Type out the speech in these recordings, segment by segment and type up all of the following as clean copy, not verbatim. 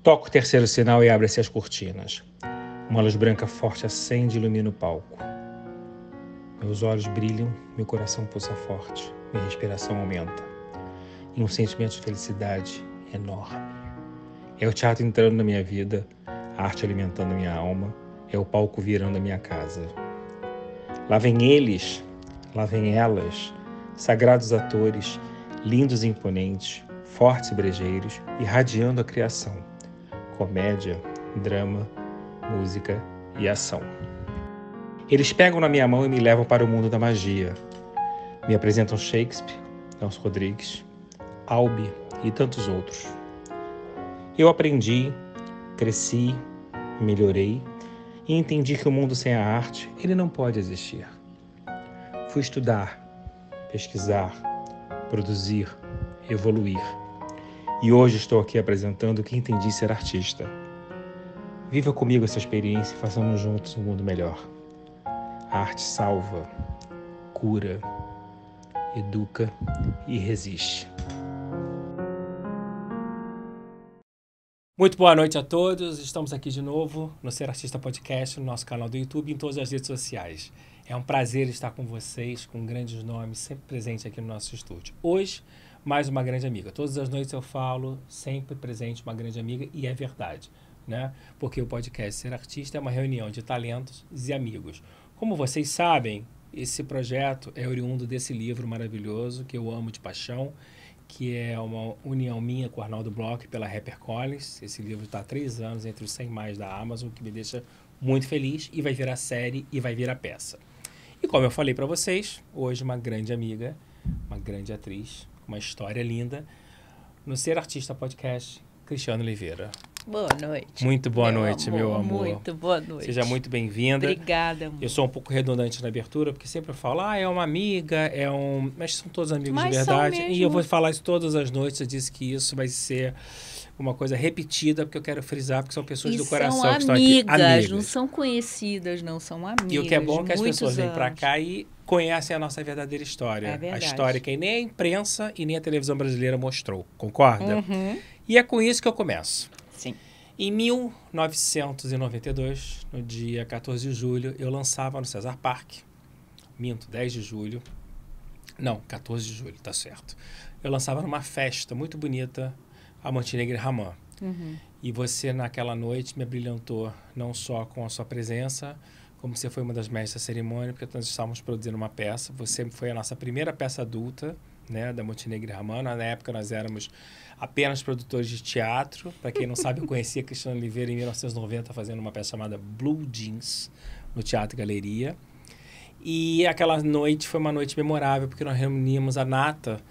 Toco o terceiro sinal e abre-se as cortinas. Uma luz branca forte acende e ilumina o palco. Meus olhos brilham, meu coração pulsa forte, minha respiração aumenta. E um sentimento de felicidade enorme. É o teatro entrando na minha vida, a arte alimentando minha alma, é o palco virando a minha casa. Lá vem eles, lá vem elas, sagrados atores, lindos e imponentes, fortes e brejeiros, irradiando a criação. Comédia, drama, música e ação. Eles pegam na minha mão e me levam para o mundo da magia. Me apresentam Shakespeare, Nelson Rodrigues, Albi e tantos outros. Eu aprendi, cresci, melhorei e entendi que o mundo sem a arte, ele não pode existir. Fui estudar, pesquisar, produzir, evoluir. E hoje estou aqui apresentando o que entendi ser artista. Viva comigo essa experiência e façamos juntos um mundo melhor. A arte salva, cura, educa e resiste. Muito boa noite a todos. Estamos aqui de novo no Ser Artista Podcast, no nosso canal do YouTube e em todas as redes sociais. É um prazer estar com vocês, com grandes nomes, sempre presente aqui no nosso estúdio. Hoje, mais uma grande amiga. Todas as noites eu falo, sempre presente uma grande amiga, e é verdade, né? Porque o podcast Ser Artista é uma reunião de talentos e amigos. Como vocês sabem, esse projeto é oriundo desse livro maravilhoso que eu amo de paixão, que é uma união minha com o Arnaldo Bloch pela HarperCollins. Esse livro está há 3 anos entre os 100 mais da Amazon, que me deixa muito feliz, e vai virar série e vai virar peça. E como eu falei para vocês, hoje uma grande amiga, uma grande atriz, uma história linda, no Ser Artista Podcast, Cristiane Oliveira. Boa noite. Muito boa noite, meu amor. Muito boa noite. Seja muito bem-vinda. Obrigada, amor. Eu sou um pouco redundante na abertura, porque sempre eu falo, é uma amiga, mas são todos amigos de verdade. E eu vou falar isso todas as noites. Eu disse que isso vai ser uma coisa repetida, porque eu quero frisar, porque são pessoas do coração que estão aqui. Amigas, não são conhecidas, não são amigas. E o que é bom é que as pessoas vêm para cá e conhecem a nossa verdadeira história. É verdade. A história que nem a imprensa e nem a televisão brasileira mostrou. Concorda? Uhum. E é com isso que eu começo. Sim. Em 1992, no dia 14 de julho, eu lançava no César Park. 10 de julho. Não, 14 de julho, tá certo. Eu lançava numa festa muito bonita a Montenegro Raman. Uhum. E você, naquela noite, me abrilhantou não só com a sua presença, como você foi uma das mestres da cerimônia, porque nós estávamos produzindo uma peça. Você foi a nossa primeira peça adulta, né, da Montenegro Raman. Na época, nós éramos apenas produtores de teatro. Para quem não sabe, eu conheci a Cristiane Oliveira em 1990 fazendo uma peça chamada Blue Jeans, no Teatro Galeria. E aquela noite foi uma noite memorável, porque nós reunimos a nata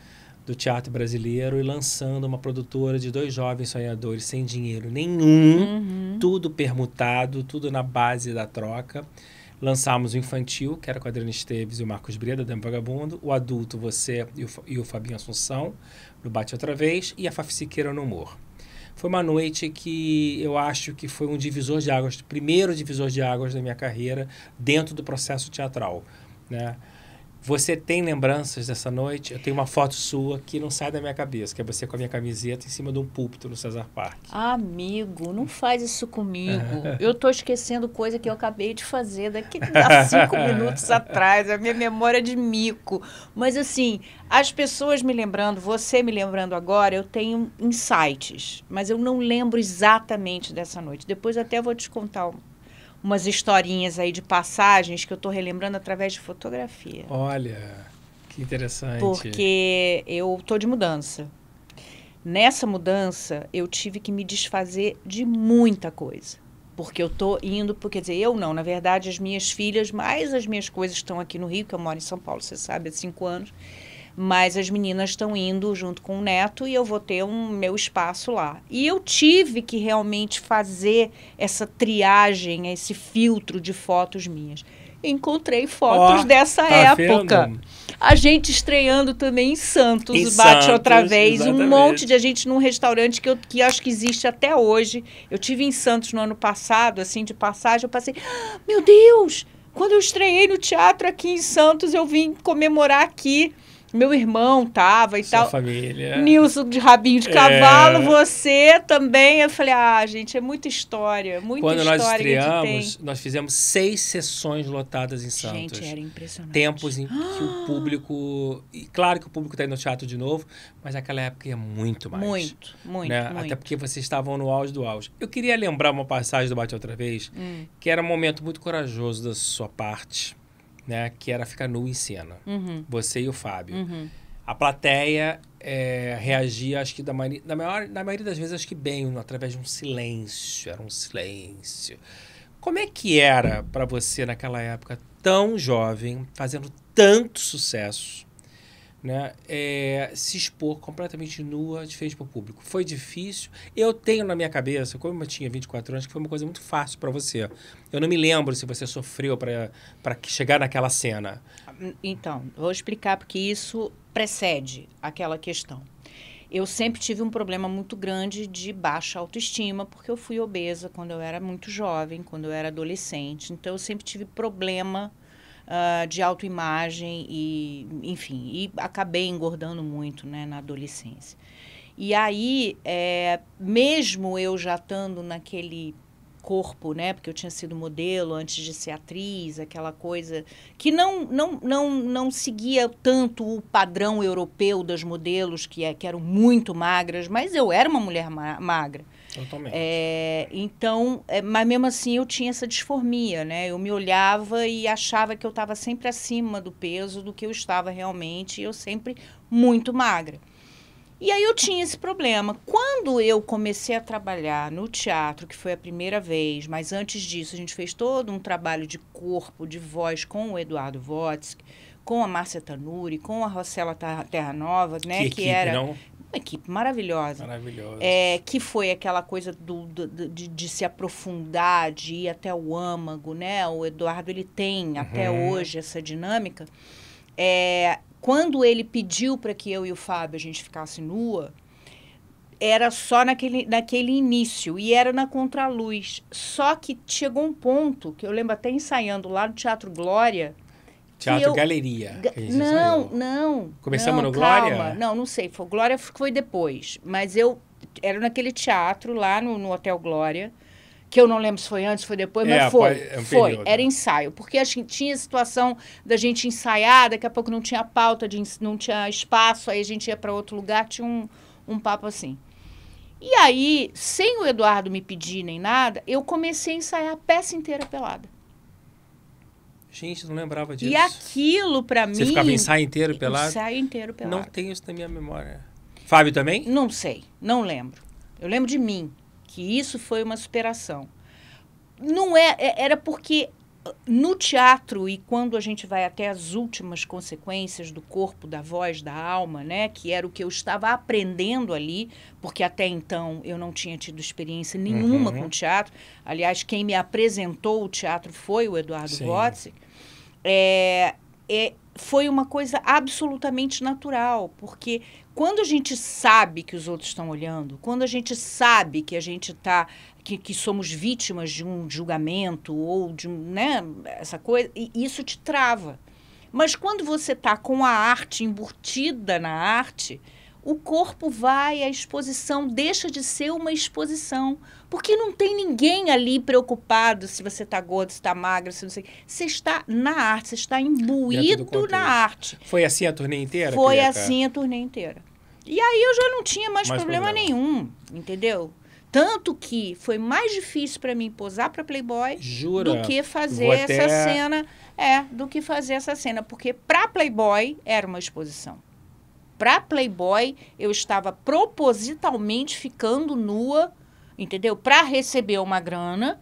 do teatro brasileiro e lançando uma produtora de 2 jovens sonhadores sem dinheiro nenhum, tudo permutado, tudo na base da troca. Lançamos o infantil, que era com a Adriana Esteves e o Marcos Breda, Dama Vagabundo. O adulto, você e o Fabinho Assunção, no Bate Outra Vez. E a Fafi Siqueira no Humor. Foi uma noite que eu acho que foi um divisor de águas, primeiro divisor de águas da minha carreira dentro do processo teatral, né? Você tem lembranças dessa noite? Eu tenho uma foto sua que não sai da minha cabeça, que é você com a minha camiseta em cima de um púlpito no César Park. Amigo, não faz isso comigo. Eu tô esquecendo coisa que eu acabei de fazer há 5 minutos atrás. A minha memória é de mico. Mas assim, as pessoas me lembrando, você me lembrando agora, eu tenho insights. Mas eu não lembro exatamente dessa noite. Depois até vou te contar umas historinhas aí de passagens que eu estou relembrando através de fotografia. Olha, que interessante. Porque eu estou de mudança. Nessa mudança, eu tive que me desfazer de muita coisa. Porque eu estou indo... Quer dizer, eu não. Na verdade, as minhas filhas, mais as minhas coisas estão aqui no Rio, que eu moro em São Paulo, você sabe, há 5 anos. Mas as meninas estão indo junto com o neto e eu vou ter meu espaço lá. E eu tive que realmente fazer essa triagem, esse filtro de fotos minhas. Encontrei fotos dessa época. Vendo? A gente estreando também em Santos, em Bate Santos, Outra Vez. Exatamente. Um monte de gente num restaurante que acho que existe até hoje. Eu tive em Santos no ano passado, assim, de passagem. Eu passei, meu Deus! Quando eu estreiei no teatro aqui em Santos, eu vim comemorar aqui. Meu irmão tava e Sua tal. família. Nilson de rabinho de cavalo, você também. Eu falei, gente, é muita história Quando nós que a gente estreamos, tem. nós fizemos 6 sessões lotadas em Santos. Gente, era impressionante. Tempos em que o público... E claro que o público está indo no teatro de novo, mas naquela época ia muito mais. Muito, muito. Até porque vocês estavam no auge do auge. Eu queria lembrar uma passagem do Bate Outra Vez, que era um momento muito corajoso da sua parte, né? Que era ficar nu em cena. Você e o Fábio. A plateia reagia, acho que na maioria das vezes, acho que bem, através de um silêncio. Era um silêncio. Como é que era para você naquela época, tão jovem, fazendo tanto sucesso, né? Se expor completamente nua de frente para o público? Foi difícil? Eu tenho na minha cabeça, como eu tinha 24 anos, que foi uma coisa muito fácil para você. Eu não me lembro se você sofreu para chegar naquela cena. Então, vou explicar, porque isso precede aquela questão. Eu sempre tive um problema muito grande de baixa autoestima, porque eu fui obesa quando eu era muito jovem, quando eu era adolescente. Então, eu sempre tive problema de autoimagem e, enfim, e acabei engordando muito, né, na adolescência. E aí, mesmo eu já estando naquele corpo, né, porque eu tinha sido modelo antes de ser atriz, aquela coisa que não seguia tanto o padrão europeu das modelos, que eram muito magras, mas eu era uma mulher magra. Totalmente. Então, mas mesmo assim eu tinha essa disformia, né? Eu me olhava e achava que eu estava sempre acima do peso do que eu estava realmente, e eu sempre muito magra. E aí eu tinha esse problema. Quando eu comecei a trabalhar no teatro, que foi a primeira vez, mas antes disso a gente fez todo um trabalho de corpo, de voz com o Eduardo Votsky, com a Márcia Tanuri, com a Rossella Terranova, né? Que equipe, era não? uma equipe maravilhosa. Maravilhosa. Que foi aquela coisa de se aprofundar, de ir até o âmago, né? O Eduardo, ele tem até hoje essa dinâmica. Quando ele pediu para que eu e o Fábio a gente ficasse nua, era só naquele início, e era na contraluz. Só que chegou um ponto, que eu lembro até ensaiando lá no Teatro Glória... Teatro Galeria. Não. Começamos no calma. Glória? Não sei. Glória foi depois. Mas era naquele teatro, lá no Hotel Glória, que eu não lembro se foi antes, foi depois, mas foi. Era ensaio. Porque tinha a situação da gente ensaiar, daqui a pouco não tinha pauta, não tinha espaço, aí a gente ia para outro lugar, tinha um papo assim. E aí, sem o Eduardo me pedir nem nada, eu comecei a ensaiar a peça inteira pelada. Gente, não lembrava disso. E aquilo, pra mim... Você ficava ensaio inteiro pelado? Ensaio inteiro pelado. Não tenho isso na minha memória. Fábio também? Não sei, não lembro. Eu lembro de mim, que isso foi uma superação. Não era porque no teatro, e quando a gente vai até as últimas consequências do corpo, da voz, da alma, né, que era o que eu estava aprendendo ali, porque até então eu não tinha tido experiência nenhuma com teatro. Aliás, quem me apresentou o teatro foi o Eduardo Votsky. Foi uma coisa absolutamente natural, porque quando a gente sabe que os outros estão olhando, quando a gente sabe que a gente está... Que somos vítimas de um julgamento ou de né, essa coisa, e isso te trava. Mas quando você está com a arte embutida na arte, o corpo vai, a exposição deixa de ser uma exposição. Porque não tem ninguém ali preocupado se você está gordo, se está magra, se não sei. Você está na arte, você está imbuído na arte. Foi assim a turnê inteira? Foi assim a turnê inteira. E aí eu já não tinha mais problema nenhum, entendeu? Tanto que foi mais difícil para mim posar para Playboy do que fazer essa cena. Do que fazer essa cena. Porque para Playboy era uma exposição. Para Playboy, eu estava propositalmente ficando nua, entendeu? Para receber uma grana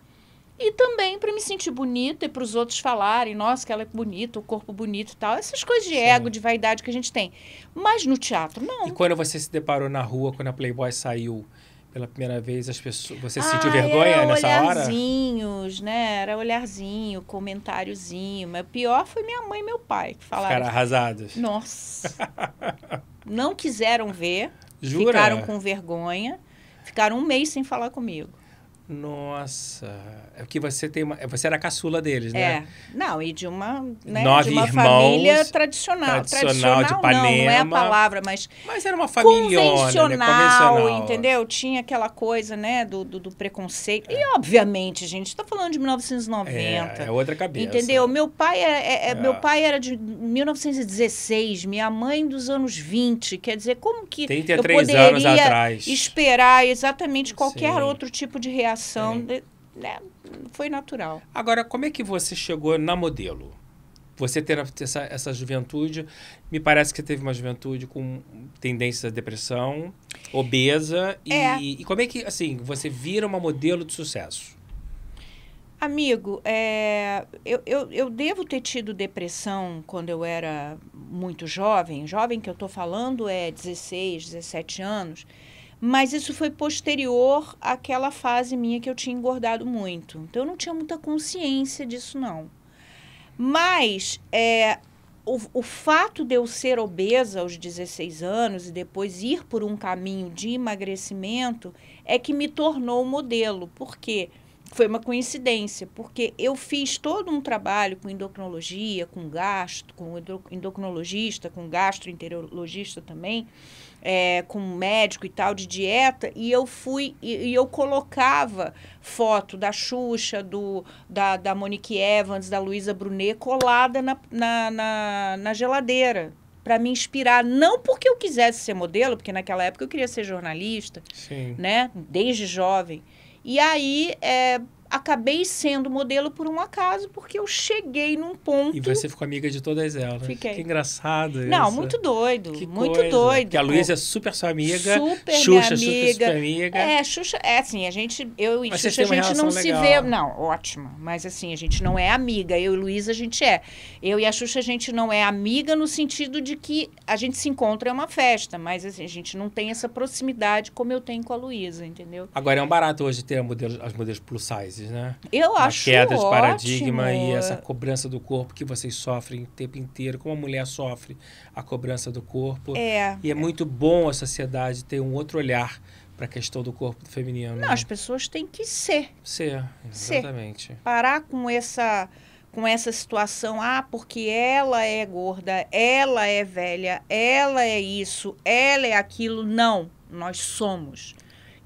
e também para me sentir bonita e para os outros falarem, nossa, que ela é bonita, o corpo bonito e tal. Essas coisas de ego, de vaidade que a gente tem. Mas no teatro, não. E quando você se deparou na rua, quando a Playboy saiu pela primeira vez, as pessoas, você sentiu vergonha nessa hora? Olharzinhos, né? Era olharzinho, comentáriozinho. Mas o pior foi minha mãe e meu pai que falaram. Ficaram arrasados. Nossa. Não quiseram ver. Jura? Ficaram com vergonha. Ficaram um mês sem falar comigo. Nossa, é que você tem você era a caçula deles, né? Não, e de uma, né, 9 de uma irmãos, família tradicional. tradicional de Ipanema. Não é a palavra, mas era uma familhona, né? Convencional, entendeu? Tinha aquela coisa, né, do preconceito. E, obviamente, gente, está falando de 1990. É outra cabeça. Entendeu? Meu pai meu pai era de 1916, minha mãe dos anos 20. Quer dizer, como que 33 eu anos poderia atrás. esperar exatamente qualquer Sim. outro tipo de reação? Né? Foi natural. Agora, como é que você chegou na modelo? Você tendo essa juventude, me parece que você teve uma juventude com tendência à depressão, obesa, e como é que, assim, você vira uma modelo de sucesso? Amigo, eu devo ter tido depressão quando eu era muito jovem. Jovem que eu estou falando é 16, 17 anos. Mas isso foi posterior àquela fase minha que eu tinha engordado muito. Então, eu não tinha muita consciência disso, não. Mas o fato de eu ser obesa aos 16 anos e depois ir por um caminho de emagrecimento é que me tornou modelo. Por quê? Foi uma coincidência, porque eu fiz todo um trabalho com endocrinologia, com endocrinologista, com gastroenterologista também, com médico e tal, de dieta, e eu colocava foto da Xuxa, da Monique Evans, da Luísa Brunet, colada na geladeira, para me inspirar, não porque eu quisesse ser modelo, porque naquela época eu queria ser jornalista, né, desde jovem. E aí, acabei sendo modelo por um acaso, porque eu cheguei num ponto... E você ficou amiga de todas elas. Fiquei. Que engraçado isso. Não, muito doido. Que muito coisa. doido. Porque a Luísa é super sua amiga. Super Xuxa, minha amiga. super amiga. Xuxa, assim, eu e Mas Xuxa, a gente não se legal. vê... Não, ótimo. Mas assim, a gente não é amiga. Eu e Luísa, a gente é. Eu e a Xuxa, a gente não é amiga no sentido de que a gente se encontra em uma festa. Mas assim, a gente não tem essa proximidade como eu tenho com a Luísa, entendeu? As um barato hoje ter as modelos plus sizes, né? Eu acho queda de ótimo. paradigma e essa cobrança do corpo que vocês sofrem o tempo inteiro, como a mulher sofre a cobrança do corpo. E é muito bom a sociedade ter um outro olhar para a questão do corpo feminino. Não, as pessoas têm que ser. Exatamente. Parar com essa situação, porque ela é gorda, ela é velha, ela é isso, ela é aquilo. Não, nós somos.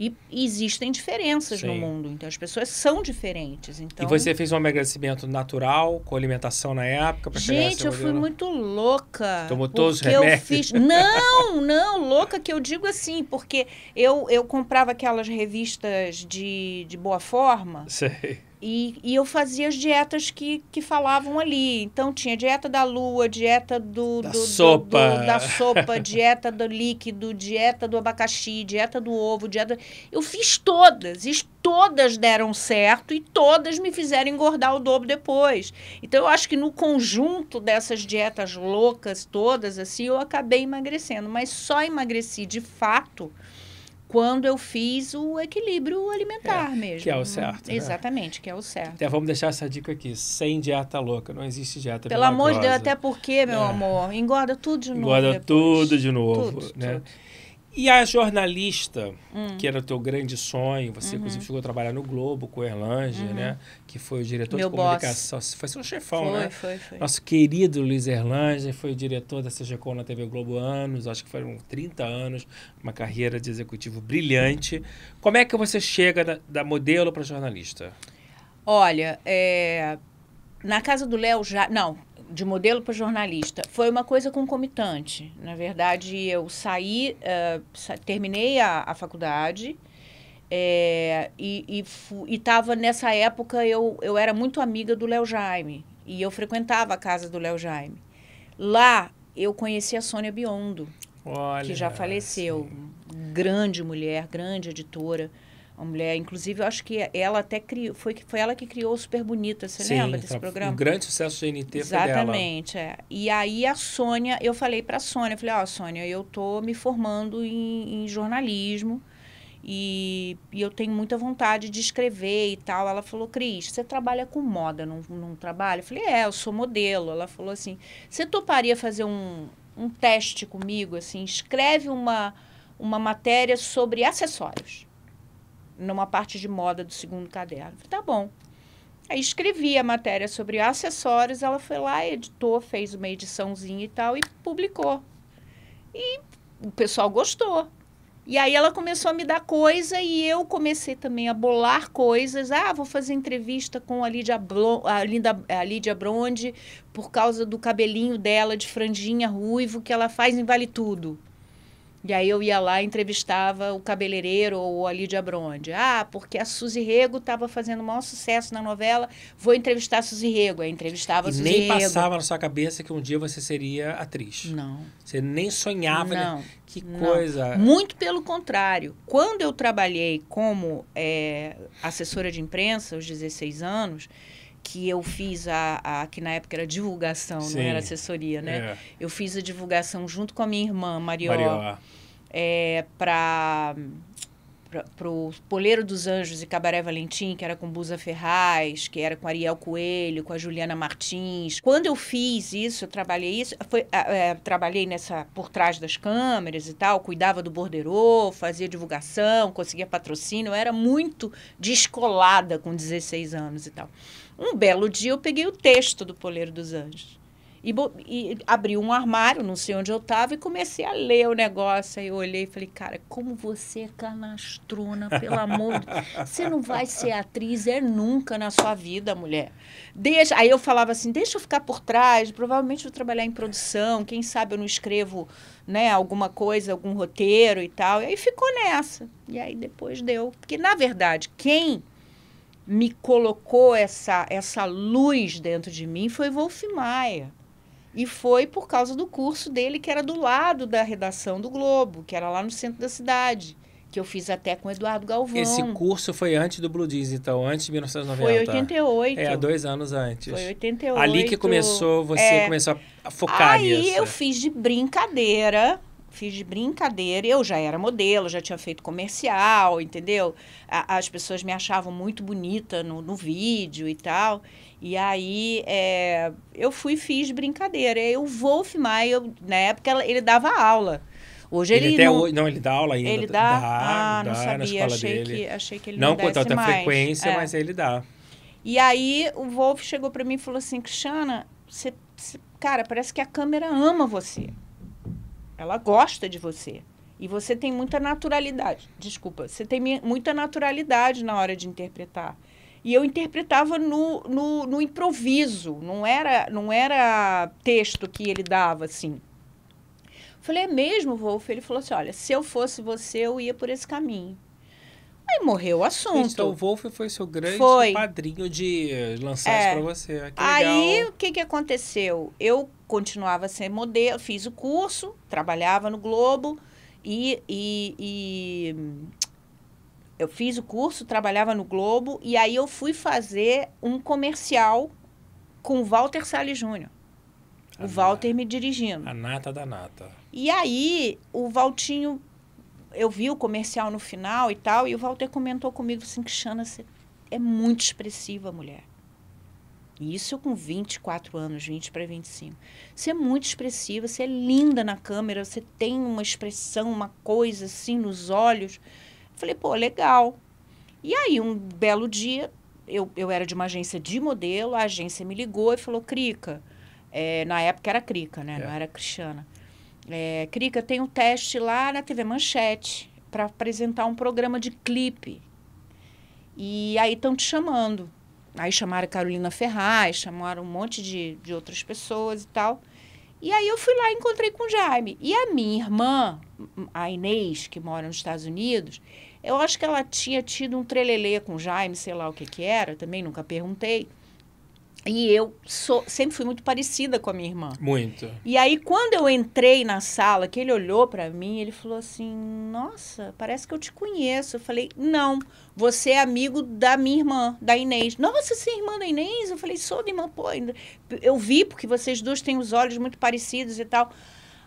E existem diferenças no mundo, então as pessoas são diferentes. Então... E você fez um emagrecimento natural, com alimentação na época? Gente, eu fui muito louca. Tomou todos os remédios? Não, louca que eu digo assim, porque eu comprava aquelas revistas de boa forma. Sei. E eu fazia as dietas que falavam ali. Então, tinha dieta da lua, dieta da sopa, dieta do líquido, dieta do abacaxi, dieta do ovo, Eu fiz todas, e todas deram certo e todas me fizeram engordar o dobro depois. Então, eu acho que no conjunto dessas dietas loucas todas, assim, eu acabei emagrecendo. Mas só emagreci, de fato, quando eu fiz o equilíbrio alimentar mesmo. Que é o certo. Exatamente, que é o certo. Até vamos deixar essa dica aqui, sem dieta louca, não existe dieta Pelo amor de Deus, até porque, meu amor, engorda tudo de novo. Engorda depois. tudo de novo, tudo, né? Tudo. E a jornalista, que era o teu grande sonho, você inclusive chegou a trabalhar no Globo com o Erlanger, né? Que foi o diretor de comunicação. Foi seu chefão, né? Foi. Nosso querido Luiz Erlanger foi o diretor da CGCOM na TV Globo anos, acho que foram 30 anos, uma carreira de executivo brilhante. Como é que você chega da modelo para jornalista? Olha, na casa do Léo de modelo para jornalista, foi uma coisa concomitante. Na verdade, eu terminei a faculdade e estava nessa época, eu era muito amiga do Léo Jaime e eu frequentava a casa do Léo Jaime. Lá, eu conheci a Sônia Biondo, que já faleceu. Sim. Grande mulher, grande editora. Uma mulher, inclusive, eu acho que ela até criou, foi ela que criou o Super Bonita, você lembra desse programa? Um grande sucesso do GNT. Exatamente, foi dela. E aí a Sônia, eu falei para a Sônia, Sônia, eu tô me formando em jornalismo e eu tenho muita vontade de escrever e tal. Ela falou, Cris, você trabalha com moda, não trabalha? Eu falei, eu sou modelo. Ela falou assim, você toparia fazer um teste comigo, assim, escreve uma matéria sobre acessórios. numa parte de moda do segundo caderno. Falei, tá bom. Aí escrevi a matéria sobre acessórios, ela foi lá, editou, fez uma ediçãozinha e tal e publicou. E o pessoal gostou. E aí ela começou a me dar coisa e eu comecei também a bolar coisas. Ah, vou fazer entrevista com a Lídia Bronde por causa do cabelinho dela de franjinha ruivo que ela faz em Vale Tudo. E aí eu ia lá e entrevistava o cabeleireiro ou a Lídia Bronde. Ah, porque a Suzy Rego estava fazendo o maior sucesso na novela, vou entrevistar a Suzy Rego. Aí entrevistava a Suzy Rego. E nem passava na sua cabeça que um dia você seria atriz. Não. Você nem sonhava, não, né? Que não. coisa. Muito pelo contrário. Quando eu trabalhei como assessora de imprensa, aos 16 anos, que eu fiz que na época era divulgação, Sim. não era assessoria, né? É. Eu fiz a divulgação junto com a minha irmã, Marió. Para o Poleiro dos Anjos e Cabaré Valentim, que era com Busa Ferraz, que era com Ariel Coelho, com a Juliana Martins. Quando eu fiz isso, eu trabalhei isso, trabalhei por trás das câmeras e tal, cuidava do borderô, fazia divulgação, conseguia patrocínio, eu era muito descolada com 16 anos e tal. Um belo dia eu peguei o texto do Poleiro dos Anjos e abri um armário, não sei onde eu estava, e comecei a ler o negócio. Aí eu olhei e falei, cara, como você é canastrona, pelo amor de Deus. Você não vai ser atriz nunca na sua vida, mulher. Aí eu falava assim, deixa eu ficar por trás, provavelmente vou trabalhar em produção, quem sabe eu não escrevo, né, alguma coisa, algum roteiro e tal. E aí ficou nessa. E aí depois deu. Porque, na verdade, quem me colocou essa luz dentro de mim foi Wolf Maia. E foi por causa do curso dele, que era do lado da redação do Globo, que era lá no centro da cidade, que eu fiz até com o Eduardo Galvão. Esse curso foi antes do Blue Jeans, então, antes de 1990. Foi 88. Há 2 anos antes. Foi 88. Ali que começou, você começou a focar nisso. Aí eu fiz de brincadeira, eu já era modelo, já tinha feito comercial, entendeu? As pessoas me achavam muito bonita no vídeo e tal. E aí eu fiz de brincadeira. E o Wolf Maia, na época, ele dava aula. Hoje ele não, ele dá aula ainda. Ele dá? Não na sabia. escola dele. Achei que ele não não desse com tanta mais. frequência, mas ele dá. E aí o Wolf chegou para mim e falou assim, Cristiana, cara, parece que a câmera ama você. Ela gosta de você. E você tem muita naturalidade. Desculpa, você tem muita naturalidade na hora de interpretar. E eu interpretava no improviso. Não era texto que ele dava, assim. Falei, é mesmo, Wolf? Ele falou assim, olha, se eu fosse você, eu ia por esse caminho. Aí morreu o assunto. Então, o Wolf foi seu grande padrinho de lançar isso pra você. Que aí, legal. o que aconteceu? Eu continuava a ser modelo, fiz o curso, trabalhava no Globo e eu fiz o curso, trabalhava no Globo e aí eu fui fazer um comercial com o Walter Salles Júnior. O Walter me dirigindo. A nata da nata. E aí, o Valtinho, eu vi o comercial no final e tal, e o Walter comentou comigo assim, Cristiana, você é muito expressiva, mulher. E isso eu com 24 anos, 20 para 25. Você é muito expressiva, você é linda na câmera, você tem uma expressão, uma coisa assim nos olhos. Falei, pô, legal. E aí, um belo dia, eu era de uma agência de modelo, a agência me ligou e falou, Crica, na época era Crica, né? Não era Cristiana. Crica, tem um teste lá na TV Manchete para apresentar um programa de clipe. E aí estão te chamando. Aí chamaram a Carolina Ferraz, chamaram um monte de outras pessoas e tal. E aí eu fui lá e encontrei com o Jaime. E a minha irmã, a Inês, que mora nos Estados Unidos, eu acho que ela tinha tido um trelelê com o Jaime, sei lá o que era, também nunca perguntei. E eu sempre fui muito parecida com a minha irmã. Muito. E aí, quando eu entrei na sala, que ele olhou para mim, ele falou assim, nossa, parece que eu te conheço. Eu falei, não, você é amigo da minha irmã, da Inês. Nossa, você é irmã da Inês? Eu falei, sou da irmã, pô. Eu vi, porque vocês duas têm os olhos muito parecidos e tal.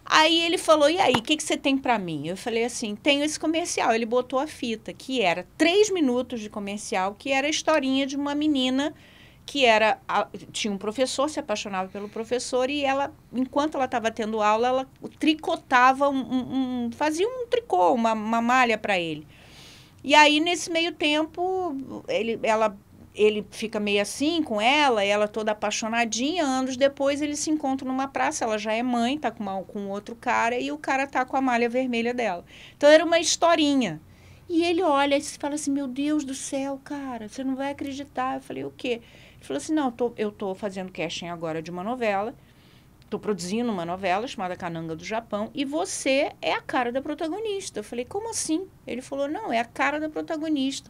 Aí ele falou, e aí, o que você tem para mim? Eu falei assim, tenho esse comercial. Ele botou a fita, que era 3 minutos de comercial, que era a historinha de uma menina que tinha um professor, se apaixonava pelo professor, e ela, enquanto ela estava tendo aula, ela tricotava fazia um tricô, uma malha para ele. E aí, nesse meio tempo, ele fica meio assim com ela toda apaixonadinha. Anos depois, eles se encontram numa praça. Ela já é mãe, tá com outro cara, e o cara tá com a malha vermelha dela. Então, era uma historinha. E ele olha e fala assim, meu Deus do céu, cara, você não vai acreditar. Eu falei, o quê? Ele falou assim, não, eu tô fazendo casting agora de uma novela. Estou produzindo uma novela chamada Kananga do Japão e você é a cara da protagonista. Eu falei, como assim? Ele falou, não, é a cara da protagonista.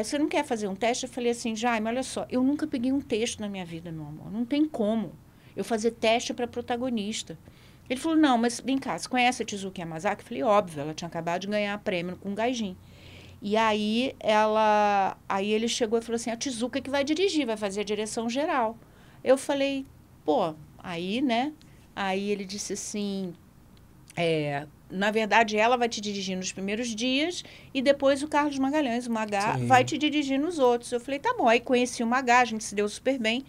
Você não quer fazer um teste? Eu falei assim, Jaime, olha só, eu nunca peguei um texto na minha vida, meu amor. Não tem como eu fazer teste para protagonista. Ele falou, não, mas vem cá, você conhece a Tezuka Yamazaki? Eu falei, óbvio, ela tinha acabado de ganhar prêmio com o Gaijin. E aí, ele chegou e falou assim, a Tezuka que vai dirigir, vai fazer a direção geral. Eu falei, pô... Aí, né? Aí ele disse assim, na verdade, ela vai te dirigir nos primeiros dias e depois o Carlos Magalhães, o Magá, vai te dirigir nos outros. Eu falei, tá bom. Aí conheci o Magá, a gente se deu super bem.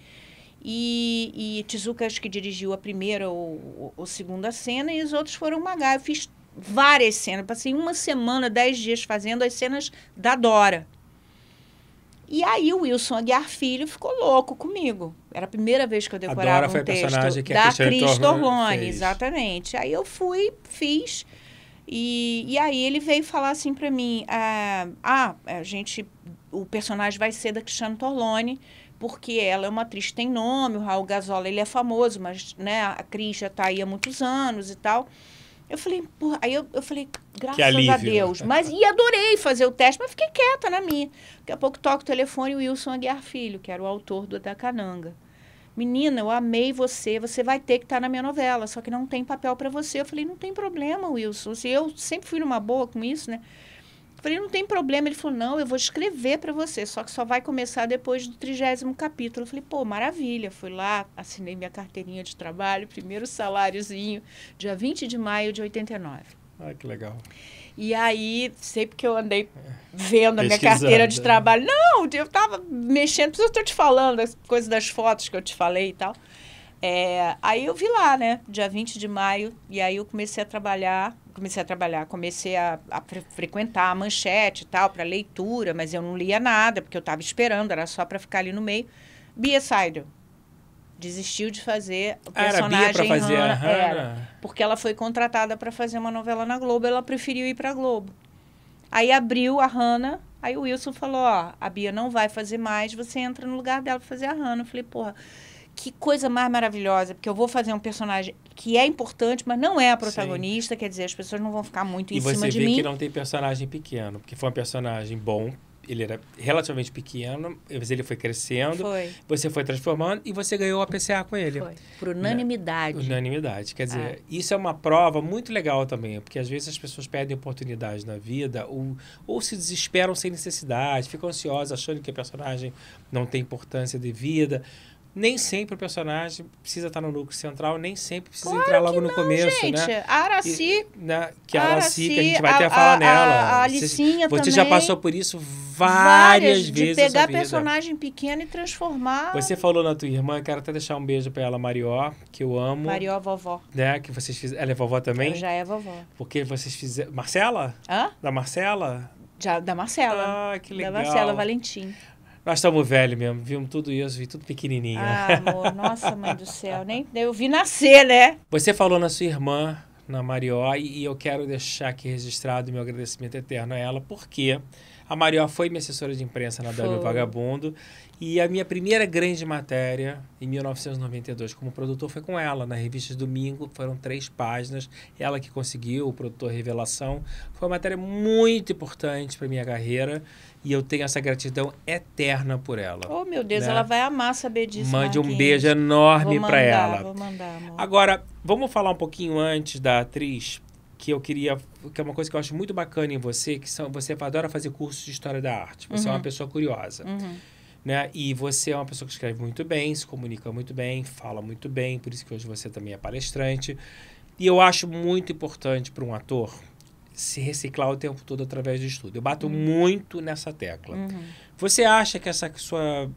E Tezuka acho que dirigiu a primeira ou segunda cena e os outros foram o Magá. Eu fiz várias cenas, passei uma semana, 10 dias fazendo as cenas da Dora. E aí o Wilson Aguiar Filho ficou louco comigo. Era a primeira vez que eu decorava um texto que da Cris Torlone, exatamente. Aí eu fiz, e aí ele veio falar assim para mim, o personagem vai ser da Cristiane Torlone, porque ela é uma atriz que tem nome, o Raul Gazola, ele é famoso, mas né, a Cris já está aí há muitos anos e tal. Eu falei, porra, aí eu falei, graças a Deus. E adorei fazer o teste, mas fiquei quieta na minha. Daqui a pouco toca o telefone, o Wilson Aguiar Filho, que era o autor da Kananga. Menina, eu amei você vai ter que estar na minha novela, só que não tem papel para você. Eu falei, não tem problema, Wilson. Assim, eu sempre fui numa boa com isso, né? Eu falei, não tem problema. Ele falou, não, eu vou escrever para você, só que só vai começar depois do 30º capítulo. Eu falei, pô, maravilha. Fui lá, assinei minha carteirinha de trabalho, primeiro saláriozinho, dia 20 de maio de 89. Ah, que legal. E aí, sempre que eu andei vendo a minha carteira de trabalho, não, eu estava mexendo, por isso eu estou te falando, as coisas das fotos que eu te falei e tal. Aí eu vi lá, né, dia 20 de maio, e aí eu comecei a trabalhar, comecei a frequentar a Manchete e tal, para leitura, mas eu não lia nada, porque eu estava esperando, era só para ficar ali no meio. Bia Seidel desistiu de fazer o personagem. Era Bia para fazer a Hannah? Porque ela foi contratada para fazer uma novela na Globo, ela preferiu ir para a Globo. Aí abriu a Hannah, aí o Wilson falou, a Bia não vai fazer mais, você entra no lugar dela para fazer a Hannah. Eu falei, porra, que coisa mais maravilhosa, porque eu vou fazer um personagem que é importante, mas não é a protagonista, quer dizer, as pessoas não vão ficar muito em cima de mim. E você vê que não tem personagem pequeno, porque foi um personagem bom, ele era relativamente pequeno, mas ele foi crescendo, você foi transformando e você ganhou a PCA com ele. Foi, por unanimidade. Né? Unanimidade, quer dizer, isso é uma prova muito legal também, porque às vezes as pessoas perdem oportunidades na vida ou se desesperam sem necessidade, ficam ansiosas achando que a personagem não tem importância devida. Nem sempre o personagem precisa estar no núcleo central, nem sempre precisa entrar logo no começo, gente. né? A Araci, que a Araci, que a gente vai até falar nela. A Alicinha você também. já passou por isso várias vezes. De pegar personagem pequeno e transformar. Você falou na tua irmã, quero até deixar um beijo pra ela, Marió, que eu amo. Marió, vovó. Né? Que vocês fizeram. Ela é vovó também? Ela já é vovó. Porque vocês fizeram. Marcela? Hã? Da Marcela? Já, da Marcela. Ah, que legal. Da Marcela Valentim. Nós estamos velhos mesmo, vimos tudo isso, vi tudo pequenininho. Ah, amor, nossa, mãe do céu, nem eu vi nascer, né? Você falou na sua irmã, na Marió, e eu quero deixar aqui registrado meu agradecimento eterno a ela, porque a Marió foi minha assessora de imprensa na W Vagabundo, e a minha primeira grande matéria, em 1992, como produtor, foi com ela, na revista Domingo, foram 3 páginas, ela que conseguiu, o produtor Revelação, foi uma matéria muito importante para minha carreira, e eu tenho essa gratidão eterna por ela. Oh, meu Deus, né? Ela vai amar saber disso. Mande um beijo enorme para ela. Vou mandar, amor. Agora, vamos falar um pouquinho antes da atriz, que é uma coisa que eu acho muito bacana em você, você adora fazer cursos de história da arte. Você é uma pessoa curiosa. Né? E você é uma pessoa que escreve muito bem, se comunica muito bem, fala muito bem, por isso que hoje você também é palestrante. E eu acho muito importante para um ator se reciclar o tempo todo através do estudo. Eu bato muito nessa tecla. Você acha que essa sua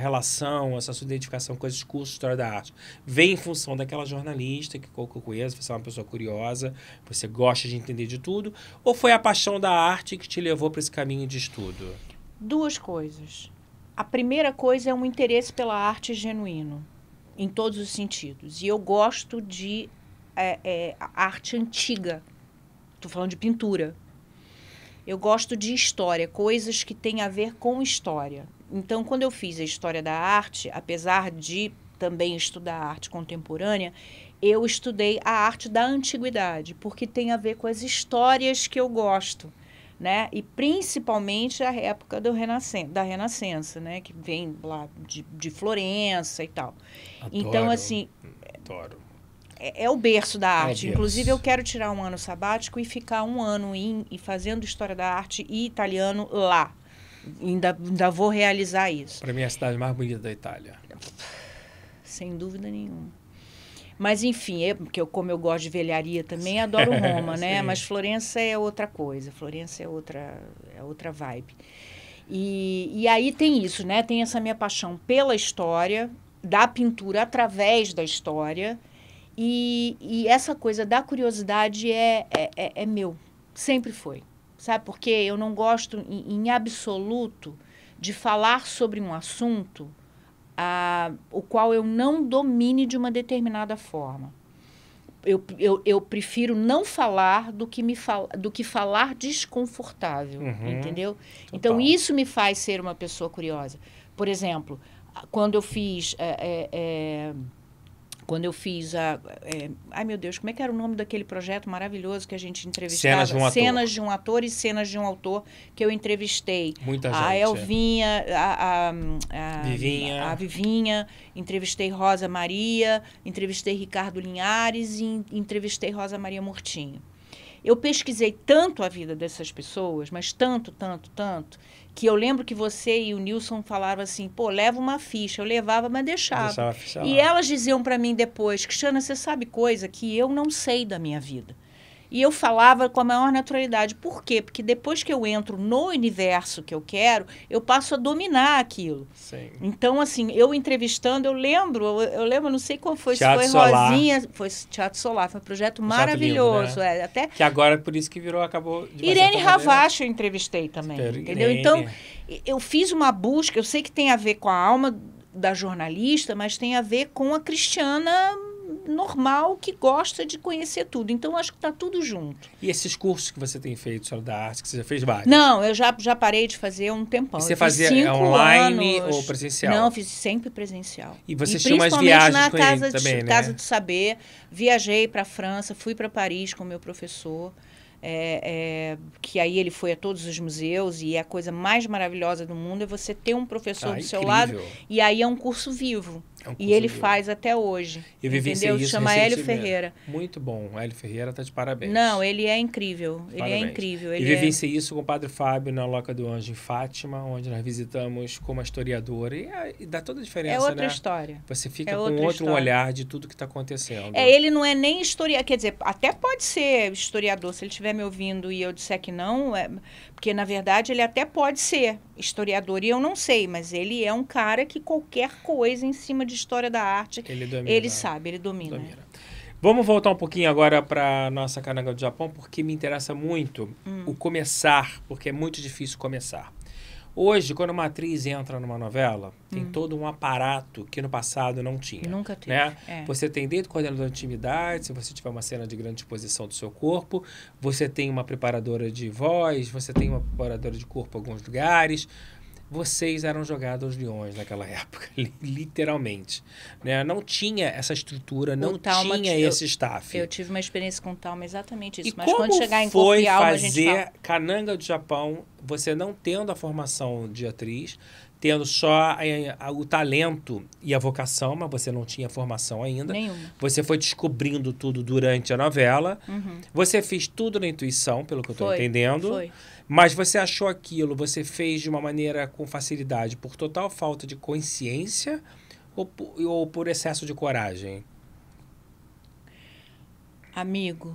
relação, essa sua identificação com esses cursos de História da Arte vem em função daquela jornalista que eu conheço, você é uma pessoa curiosa, você gosta de entender de tudo, ou foi a paixão da arte que te levou para esse caminho de estudo? Duas coisas. A primeira coisa é um interesse pela arte genuíno, em todos os sentidos. E eu gosto de arte antiga. Estou falando de pintura. Eu gosto de história, coisas que têm a ver com história. Então, quando eu fiz a história da arte, apesar de também estudar arte contemporânea, eu estudei a arte da antiguidade, porque tem a ver com as histórias que eu gosto, né? E principalmente a época da Renascença, né? Que vem lá de Florença e tal. Adoro, então, assim... Adoro. É o berço da arte. berço. Inclusive, eu quero tirar um ano sabático e ficar um ano e fazendo História da Arte e italiano lá. Ainda vou realizar isso. Para mim, é a cidade mais bonita da Itália. Sem dúvida nenhuma. Mas, enfim, porque como eu gosto de velharia também, adoro Roma, né? Mas Florença é outra coisa. Florença é outra vibe. E aí tem isso, né? Tem essa minha paixão pela história, da pintura através da história. E essa coisa da curiosidade é meu, sempre foi, sabe? Porque eu não gosto, em absoluto, de falar sobre um assunto o qual eu não domine de uma determinada forma. Eu prefiro não falar do que falar desconfortável, entendeu? Total. Então, isso me faz ser uma pessoa curiosa. Por exemplo, quando eu fiz... Quando eu fiz ai, meu Deus, como é que era o nome daquele projeto maravilhoso que a gente entrevistava? Cenas de um Ator e Cenas de um Autor, que eu entrevistei. Muita gente. A Elvinha, Vivinha. a Vivinha, entrevistei Rosa Maria, entrevistei Ricardo Linhares e entrevistei Rosa Maria Murtinho. Eu pesquisei tanto a vida dessas pessoas, mas tanto, que eu lembro que você e o Nilson falaram assim, pô, leva uma ficha. Eu levava, mas deixava. Deixava a ficha E lá. elas diziam para mim depois, Cristiana, você sabe coisa que eu não sei da minha vida. E eu falava com a maior naturalidade. Por quê? Porque depois que eu entro no universo que eu quero, eu passo a dominar aquilo. Sim. Então, assim, eu entrevistando, eu lembro, não sei qual foi, Teatro se foi Solar. Rosinha, foi Teatro Solar, foi um projeto Lindo, maravilhoso. né? Até Que agora, por isso que acabou... De uma Irene certa maneira- Ravache eu entrevistei também, entendeu? Irene. Então, eu fiz uma busca, eu sei que tem a ver com a alma da jornalista, mas tem a ver com a Cristiana normal que gosta de conhecer tudo. Então, acho que está tudo junto. E esses cursos que você tem feito sobre da arte, que você já fez vários? Não, eu já parei de fazer há um tempão. E você Eu fiz fazia 5 online anos. ou presencial? Não, eu fiz sempre presencial. E você tinha umas principalmente viagens na com ele casa também, né? Casa do Saber. Viajei para a França, fui para Paris com o meu professor. Que aí ele foi a todos os museus e a coisa mais maravilhosa do mundo é você ter um professor do seu lado e aí é um curso vivo. E ele faz até hoje. Eu vivenciei entendeu? isso Chama Hélio recentemente. Ferreira. Muito bom. O Hélio Ferreira está de parabéns. Não, ele é incrível. Ele Parabéns. é incrível. E Ele vivenciei isso com o Padre Fábio na Loca do Anjo em Fátima, onde nós visitamos como historiadora. E dá toda a diferença, é outra né? história. Você fica É com outra outro história. olhar de tudo que está acontecendo. Ele não é nem historiador, quer dizer, até pode ser historiador, se ele estiver me ouvindo e eu disser que não, porque na verdade ele até pode ser historiador e eu não sei, mas ele é um cara que qualquer coisa em cima de história da arte, Ele domina. ele sabe, ele domina. Vamos voltar um pouquinho agora para nossa Kananga do Japão, porque me interessa muito o começar, porque é muito difícil começar. Hoje, quando uma atriz entra numa novela, tem todo um aparato que no passado não tinha. Nunca teve. Né? É. Você tem desde o coordenador de intimidade, se você tiver uma cena de grande exposição do seu corpo, você tem uma preparadora de voz, você tem uma preparadora de corpo em alguns lugares. Vocês eram jogados aos leões naquela época, literalmente. Né? Não tinha essa estrutura, não tinha esse staff. Eu tive uma experiência com o Talma exatamente isso. E Mas como quando chegar em foi Corpo e Alma, a gente fala. fazer Kananga do Japão, você não tendo a formação de atriz, tendo só o talento e a vocação, mas você não tinha formação ainda. Nenhuma. Você foi descobrindo tudo durante a novela. Você fez tudo na intuição, pelo que eu estou entendendo. Foi. Mas você achou aquilo, você fez de uma maneira com facilidade, por total falta de consciência ou por excesso de coragem? Amigo,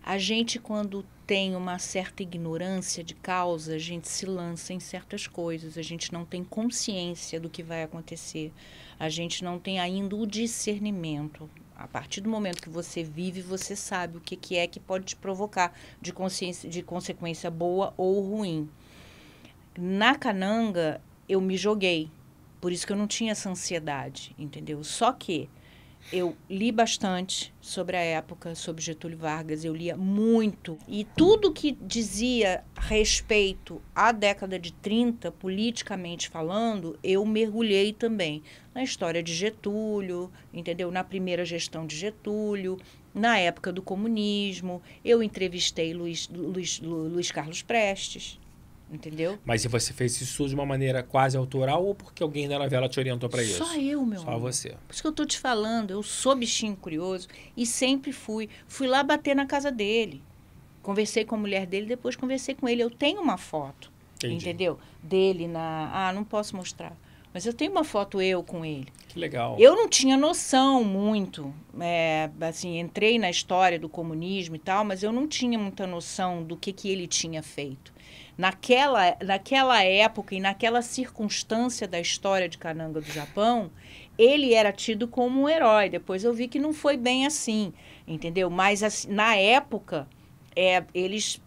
A gente, quando tem uma certa ignorância de causa, a gente se lança em certas coisas, a gente não tem consciência do que vai acontecer, a gente não tem ainda o discernimento. A partir do momento que você vive, você sabe o que é que pode te provocar de consequência boa ou ruim. Na Cananga, eu me joguei, por isso que eu não tinha essa ansiedade, entendeu? Só que eu li bastante sobre a época, sobre Getúlio Vargas, eu lia muito. E tudo que dizia respeito à década de 30, politicamente falando, eu mergulhei também. Na história de Getúlio, entendeu? Na primeira gestão de Getúlio, na época do comunismo. Eu entrevistei Luiz Carlos Prestes. Entendeu? Mas se você fez isso de uma maneira quase autoral ou porque alguém da novela te orientou para isso? Só eu, meu Só amor. você. Por isso que eu tô te falando, eu sou bichinho curioso e sempre fui. Fui lá bater na casa dele. Conversei com a mulher dele, depois conversei com ele. Eu tenho uma foto, entendeu? Dele na... Ah, não posso mostrar. Mas eu tenho uma foto eu com ele. Que legal. Eu não tinha noção muito, assim, entrei na história do comunismo e tal, mas eu não tinha muita noção do que ele tinha feito. Naquela época e naquela circunstância da história de Cananga do Japão, ele era tido como um herói. Depois eu vi que não foi bem assim, entendeu? Mas assim, na época, eles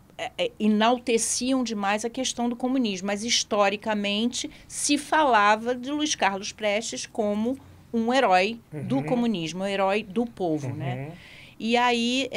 enalteciam demais a questão do comunismo, mas historicamente se falava de Luiz Carlos Prestes como um herói do comunismo, um herói do povo, né? E aí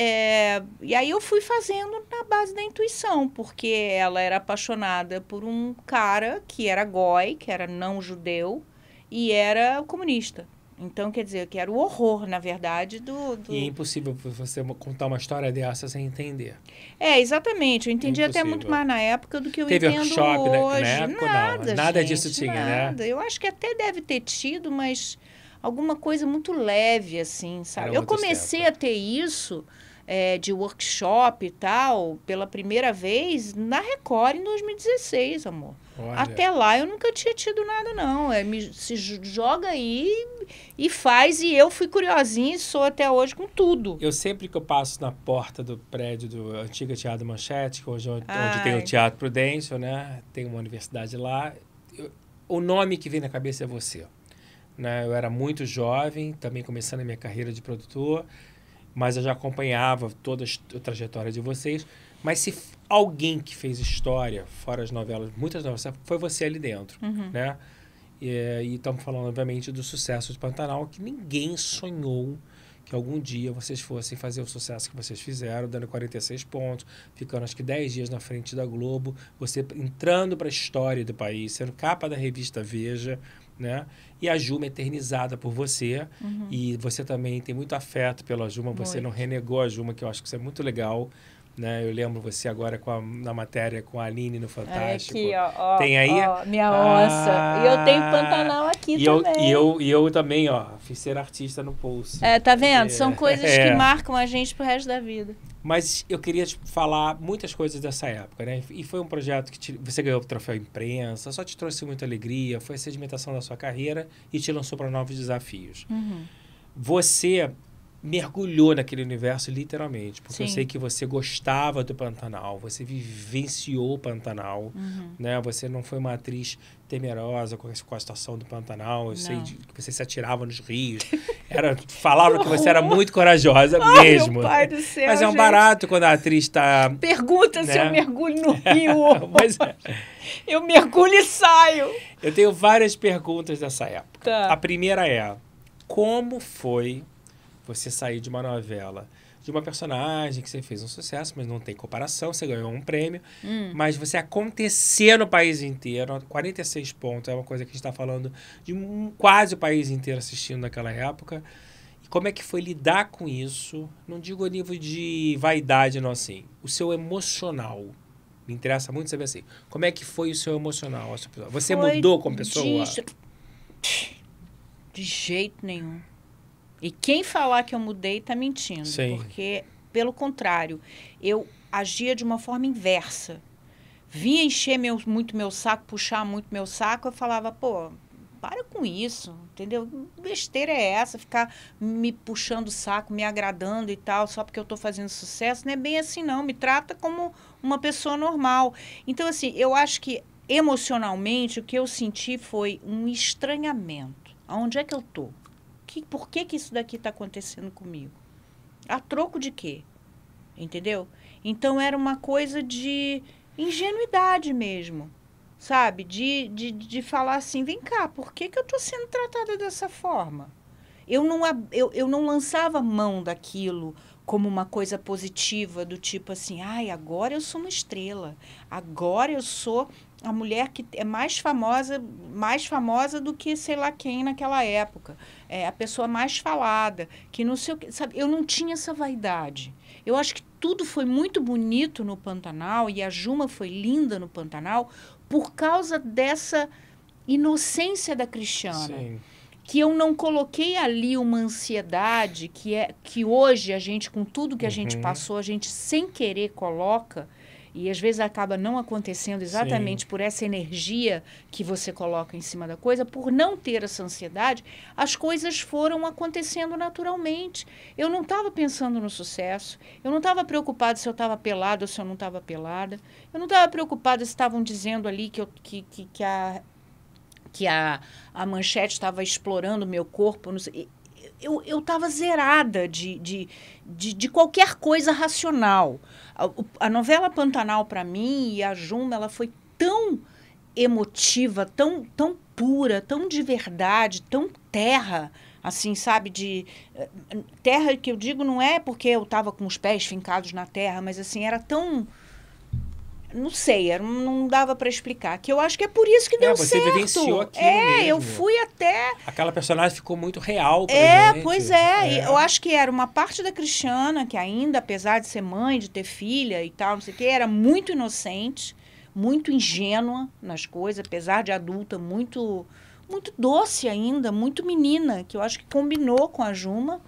eu fui fazendo na base da intuição, porque ela era apaixonada por um cara que era goi, que era não judeu, e era comunista. Então, quer dizer, que era o horror, na verdade, E é impossível você contar uma história dessa sem entender. Exatamente. Eu entendi até muito mais na época do que eu entendo hoje. Teve workshop na época? Nada gente, disso tinha, nada. Eu acho que até deve ter tido, mas alguma coisa muito leve, assim, sabe? Eu comecei a ter isso de workshop e tal, pela primeira vez, na Record em 2016, amor. Olha. Até lá eu nunca tinha tido nada, não. Se joga aí e faz, e eu fui curiosinha e sou até hoje com tudo. Eu sempre que eu passo na porta do prédio do antigo Teatro Manchete, onde tem o Teatro Prudêncio, né? Tem uma universidade lá. O nome que vem na cabeça é você. Né? Eu era muito jovem, também começando a minha carreira de produtor, mas eu já acompanhava toda a trajetória de vocês. Mas se alguém que fez história, fora as novelas, muitas novelas, foi você ali dentro, né? E estamos falando, obviamente, do sucesso de Pantanal, que ninguém sonhou que algum dia vocês fossem fazer o sucesso que vocês fizeram, dando 46 pontos, ficando acho que 10 dias na frente da Globo, você entrando para a história do país, sendo capa da revista Veja, né? E a Juma eternizada por você. E você também tem muito afeto pela Juma, você não renegou a Juma, que eu acho que isso é muito legal. Né? Eu lembro você agora na matéria com a Aline no Fantástico. Aqui, ó. Tem aí? Ó, minha onça. E eu tenho Pantanal aqui também. E eu também, fiz ser artista no Pulse. Tá vendo? São coisas que marcam a gente pro resto da vida. Mas eu queria te falar muitas coisas dessa época, né? E foi um projeto que você ganhou o troféu imprensa, só te trouxe muita alegria, foi a sedimentação da sua carreira e te lançou para novos desafios. Você mergulhou naquele universo literalmente, porque eu sei que você gostava do Pantanal, você vivenciou o Pantanal, né? Você não foi uma atriz temerosa com a situação do Pantanal, eu sei que você se atirava nos rios, falavam que você era muito corajosa mesmo. Meu pai do céu, mas é um barato quando a atriz está... Pergunta se eu mergulho no rio. Eu mergulho e saio. Eu tenho várias perguntas dessa época. Tá. A primeira é, como foi você sair de uma novela, de uma personagem que você fez um sucesso, mas não tem comparação, você ganhou um prêmio, mas você acontecer no país inteiro, 46 pontos, é uma coisa que a gente está falando de quase o país inteiro assistindo naquela época. E como é que foi lidar com isso? Não digo a nível de vaidade, não assim. O seu emocional. Me interessa muito saber assim. Como é que foi o seu emocional? Você mudou como pessoa? De jeito nenhum. E quem falar que eu mudei tá mentindo. Sim. Porque, pelo contrário, eu agia de uma forma inversa. Vinha encher muito meu saco, puxar muito meu saco, eu falava, para com isso, entendeu? Besteira é essa, ficar me puxando o saco, me agradando e tal, só porque eu estou fazendo sucesso. Não é bem assim, não. Me trata como uma pessoa normal. Então, assim, eu acho que emocionalmente o que eu senti foi um estranhamento. Aonde é que eu estou? Por que isso daqui está acontecendo comigo? A troco de quê? Entendeu? Então, era uma coisa de ingenuidade mesmo, sabe? De falar assim, vem cá, por que eu estou sendo tratada dessa forma? Eu não lançava mão daquilo como uma coisa positiva, do tipo assim, ai, agora eu sou uma estrela, agora eu sou a mulher que é mais famosa do que sei lá quem naquela época, é a pessoa mais falada, que não sei o que, sabe? Eu não tinha essa vaidade. Eu acho que tudo foi muito bonito no Pantanal e a Juma foi linda no Pantanal por causa dessa inocência da Cristiana. Sim. Que eu não coloquei ali uma ansiedade que hoje a gente, com tudo que a gente passou, a gente sem querer coloca, e às vezes acaba não acontecendo exatamente por essa energia que você coloca em cima da coisa, por não ter essa ansiedade, as coisas foram acontecendo naturalmente. Eu não estava pensando no sucesso, eu não estava preocupada se eu estava pelada ou se eu não estava pelada, eu não estava preocupada se estavam dizendo ali que a manchete estava explorando o meu corpo. Não sei. Eu estava zerada de qualquer coisa racional. A novela Pantanal, para mim, e a Juma, ela foi tão emotiva, tão pura, tão de verdade, tão terra, assim, sabe? Terra que eu digo não é porque eu estava com os pés fincados na terra, mas assim, era tão... Não sei, não dava para explicar. Que eu acho que é por isso que deu você certo. Você vivenciou aquilo mesmo. Eu fui até... Aquela personagem ficou muito real pra gente. Pois é. Eu acho que era uma parte da Cristiana, que ainda, apesar de ser mãe, de ter filha e tal, não sei o quê, era muito inocente, muito ingênua nas coisas, apesar de adulta, muito doce ainda, muito menina, que eu acho que combinou com a Juma.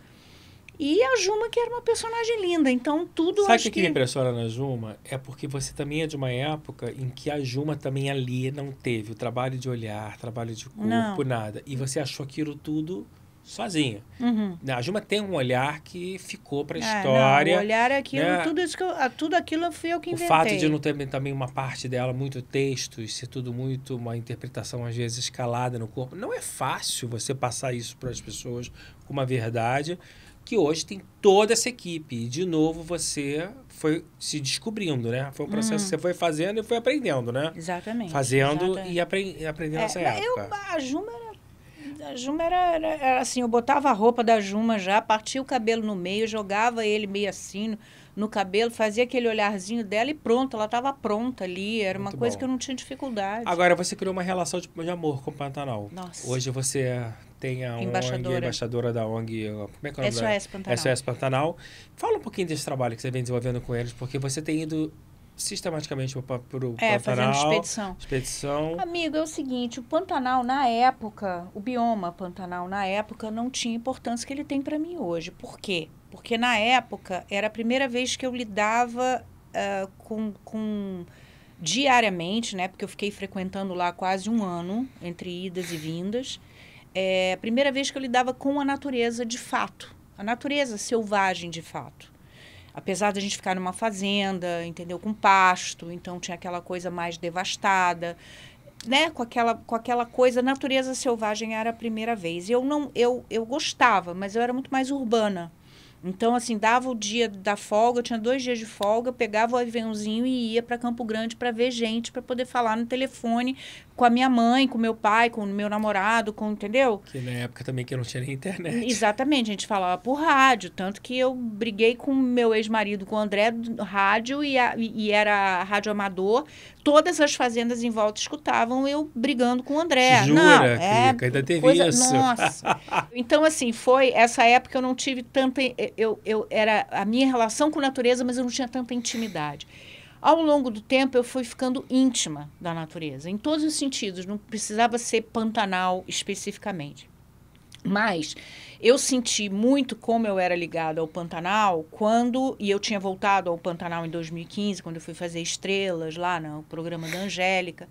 E a Juma, que era uma personagem linda. Então, tudo... Sabe o que me impressiona na Juma? É porque você também é de uma época em que a Juma também ali não teve o trabalho de olhar, trabalho de corpo, nada. E você achou aquilo tudo sozinha. A Juma tem um olhar que ficou pra história. Não, o olhar é aquilo, né? Tudo aquilo fui eu que inventei. O fato de não ter também uma parte dela, muito texto, e ser tudo muito uma interpretação, às vezes, escalada no corpo. Não é fácil você passar isso para as pessoas com uma verdade... que hoje tem toda essa equipe. E, de novo, você foi se descobrindo, né? Foi um processo que você foi fazendo e foi aprendendo, né? Exatamente. Fazendo e aprendendo nessa época. A Juma era assim, eu botava a roupa da Juma já, partia o cabelo no meio, jogava ele meio assim no cabelo, fazia aquele olharzinho dela e pronto, ela estava pronta ali. Era uma coisa que eu não tinha dificuldade. Agora, você criou uma relação de amor com o Pantanal. Nossa. Hoje você... tem a embaixadora da ONG, como é que é o nome SOS Pantanal. SOS Pantanal. Fala um pouquinho desse trabalho que você vem desenvolvendo com eles, porque você tem ido sistematicamente para o Pantanal. Fazendo expedição. Amigo, é o seguinte, o Pantanal na época, o bioma Pantanal na época não tinha a importância que ele tem para mim hoje. Por quê? Porque na época era a primeira vez que eu lidava com diariamente, né? Porque eu fiquei frequentando lá quase um ano, entre idas e vindas. É a primeira vez que eu lidava com a natureza de fato, a natureza selvagem de fato. Apesar de a gente ficar numa fazenda, entendeu, com pasto, então tinha aquela coisa mais devastada, né, com aquela coisa, a natureza selvagem era a primeira vez. Eu gostava, mas eu era muito mais urbana. Então, assim, dava o dia da folga, eu tinha 2 dias de folga, pegava o aviãozinho e ia para Campo Grande para ver gente, para poder falar no telefone com a minha mãe, com meu pai, com o meu namorado, entendeu? Que na época também que não tinha nem internet. Exatamente, a gente falava por rádio, tanto que eu briguei com meu ex-marido, com o André, do rádio, e era rádio amador. Todas as fazendas em volta escutavam eu brigando com o André. Jura, que ainda teve coisa, isso. Nossa. Então, assim, foi essa época eu não tive tanta... era a minha relação com a natureza, mas eu não tinha tanta intimidade. Ao longo do tempo, eu fui ficando íntima da natureza, em todos os sentidos. Não precisava ser Pantanal especificamente. Mas eu senti muito como eu era ligada ao Pantanal e eu tinha voltado ao Pantanal em 2015, quando eu fui fazer Estrelas lá no programa da Angélica,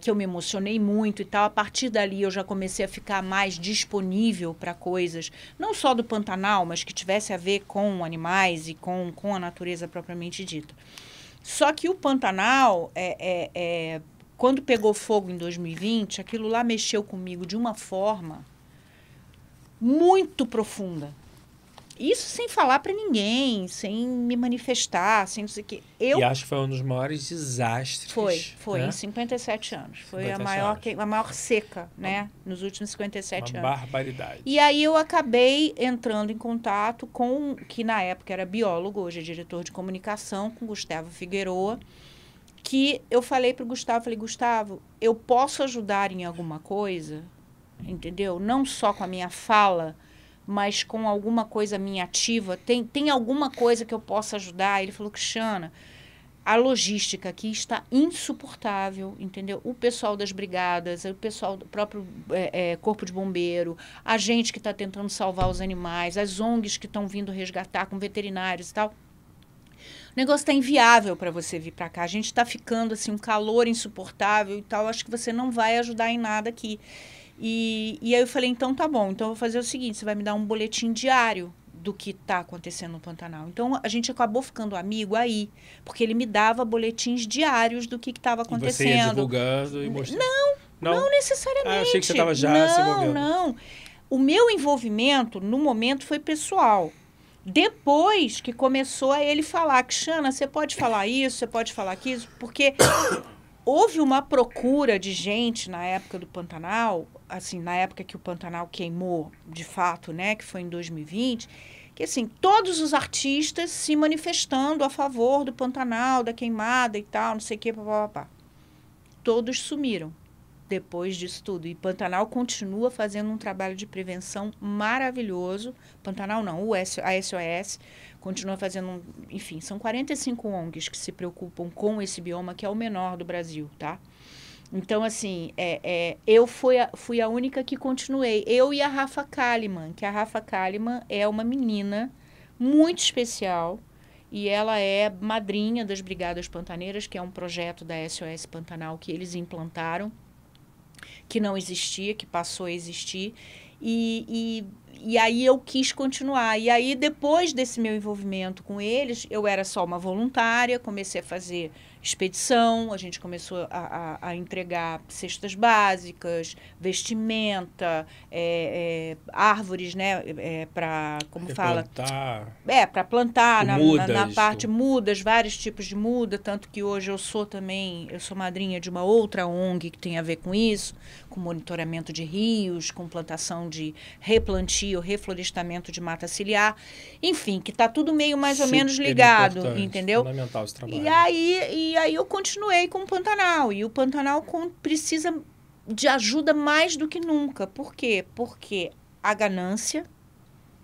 que eu me emocionei muito e tal. A partir dali eu já comecei a ficar mais disponível para coisas, não só do Pantanal, mas que tivesse a ver com animais e com a natureza propriamente dita. Só que o Pantanal, quando pegou fogo em 2020, aquilo lá mexeu comigo de uma forma muito profunda. Isso sem falar para ninguém, sem me manifestar, sem não sei o quê. E acho que foi um dos maiores desastres. Foi, né? em 57 anos. Foi 57 a maior seca, né? Nos últimos 57 anos. Uma barbaridade. E aí eu acabei entrando em contato com, que na época era biólogo, hoje é diretor de comunicação, com Gustavo Figueroa, que eu falei para o Gustavo, Gustavo, eu posso ajudar em alguma coisa? Entendeu? Não só com a minha fala, mas com alguma coisa minha ativa. Tem alguma coisa que eu possa ajudar? Ele falou, Cristiana, a logística aqui está insuportável, entendeu? O pessoal das brigadas, o pessoal do próprio corpo de bombeiro, a gente que está tentando salvar os animais, as ONGs que estão vindo resgatar com veterinários e tal. O negócio está inviável para você vir para cá. A gente está ficando assim, um calor insuportável e tal. Acho que você não vai ajudar em nada aqui. E aí eu falei, então tá bom, então eu vou fazer o seguinte, você vai me dar um boletim diário do que está acontecendo no Pantanal. Então a gente acabou ficando amigo aí, porque ele me dava boletins diários do que estava acontecendo. E você ia divulgando e mostrando? Não necessariamente. Ah, achei que você estava já se envolvendo. Não. O meu envolvimento, no momento, foi pessoal. Depois que começou a ele falar, Cristiana, você pode falar isso, você pode falar aquilo, porque houve uma procura de gente na época do Pantanal, assim, na época que o Pantanal queimou, de fato, né, que foi em 2020, que, assim, todos os artistas se manifestando a favor do Pantanal, da queimada e tal, não sei o quê, papapá. Todos sumiram depois disso tudo. E Pantanal continua fazendo um trabalho de prevenção maravilhoso. Pantanal não, a SOS continua fazendo, enfim, são 45 ONGs que se preocupam com esse bioma, que é o menor do Brasil, tá? Então, assim, eu fui a única que continuei. Eu e a Rafa Kalimann, que a Rafa Kalimann é uma menina muito especial e ela é madrinha das Brigadas Pantaneiras, que é um projeto da SOS Pantanal que eles implantaram, que não existia, que passou a existir. E aí eu quis continuar. E aí, depois desse meu envolvimento com eles, eu era só uma voluntária, comecei a fazer expedição, a gente começou a entregar cestas básicas, vestimenta, árvores, né, para, como fala? Para plantar, na parte mudas, vários tipos de muda, tanto que hoje eu sou madrinha de uma outra ONG que tem a ver com isso, com monitoramento de rios, com plantação de replantio, reflorestamento de mata ciliar, enfim, que está tudo meio mais ou menos ligado, entendeu? Fundamental esse trabalho. E aí eu continuei com o Pantanal, e o Pantanal precisa de ajuda mais do que nunca. Por quê? Porque a ganância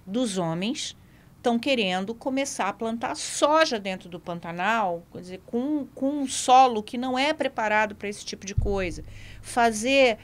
dos homens estão querendo começar a plantar soja dentro do Pantanal, quer dizer, com um solo que não é preparado para esse tipo de coisa. Fazer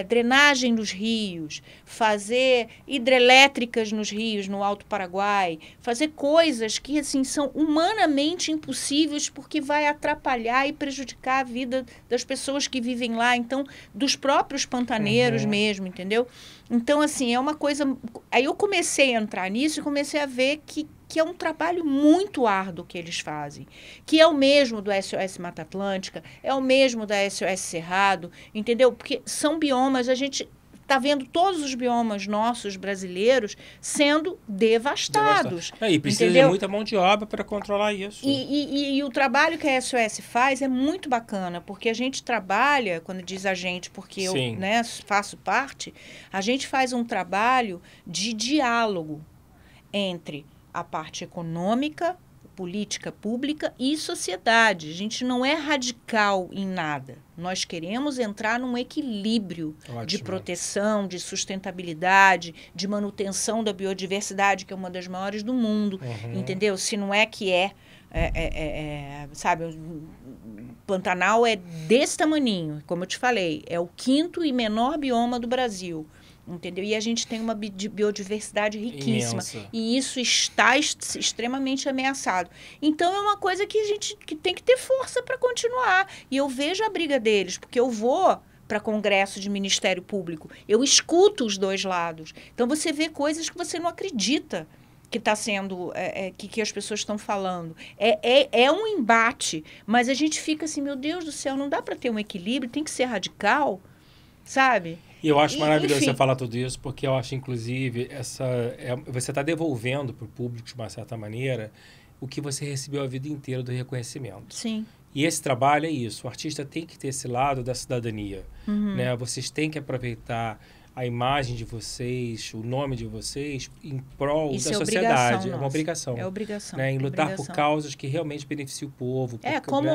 drenagem nos rios, fazer hidrelétricas nos rios, no Alto Paraguai, fazer coisas que, assim, são humanamente impossíveis porque vai atrapalhar e prejudicar a vida das pessoas que vivem lá, então, dos próprios pantaneiros mesmo, entendeu? Então, assim, é uma coisa... Aí eu comecei a entrar nisso e comecei a ver que é um trabalho muito árduo que eles fazem, que é o mesmo do SOS Mata Atlântica, é o mesmo da SOS Cerrado, entendeu? Porque são biomas, a gente está vendo todos os biomas nossos brasileiros sendo devastados. E precisa entendeu? de muita mão de obra para controlar isso. E o trabalho que a SOS faz é muito bacana, porque a gente trabalha, quando diz a gente, porque eu, né, faço parte, a gente faz um trabalho de diálogo entre a parte econômica, política pública e sociedade. A gente não é radical em nada. Nós queremos entrar num equilíbrio de proteção, de sustentabilidade, de manutenção da biodiversidade, que é uma das maiores do mundo, entendeu? Se não é que sabe, o Pantanal é desse tamaninho, como eu te falei, é o 5º e menor bioma do Brasil. entendeu? E a gente tem uma biodiversidade riquíssima. Imensa. E isso está extremamente ameaçado. Então, é uma coisa que a gente que tem que ter força para continuar. E eu vejo a briga deles, porque eu vou para congresso de Ministério Público. Eu escuto os dois lados. Então, você vê coisas que você não acredita que está sendo, que as pessoas estão falando. É um embate, mas a gente fica assim, meu Deus do céu, não dá para ter um equilíbrio, tem que ser radical, sabe? E eu acho maravilhoso enfim. você falar tudo isso, porque eu acho, inclusive, você está devolvendo para o público, de uma certa maneira, o que você recebeu a vida inteira do reconhecimento. Sim. E esse trabalho é isso. O artista tem que ter esse lado da cidadania. Né? Vocês têm que aproveitar a imagem de vocês, o nome de vocês, em prol Isso da é sociedade. obrigação É uma obrigação. É obrigação. Né? Em lutar por obrigação. causas que realmente beneficiam o povo.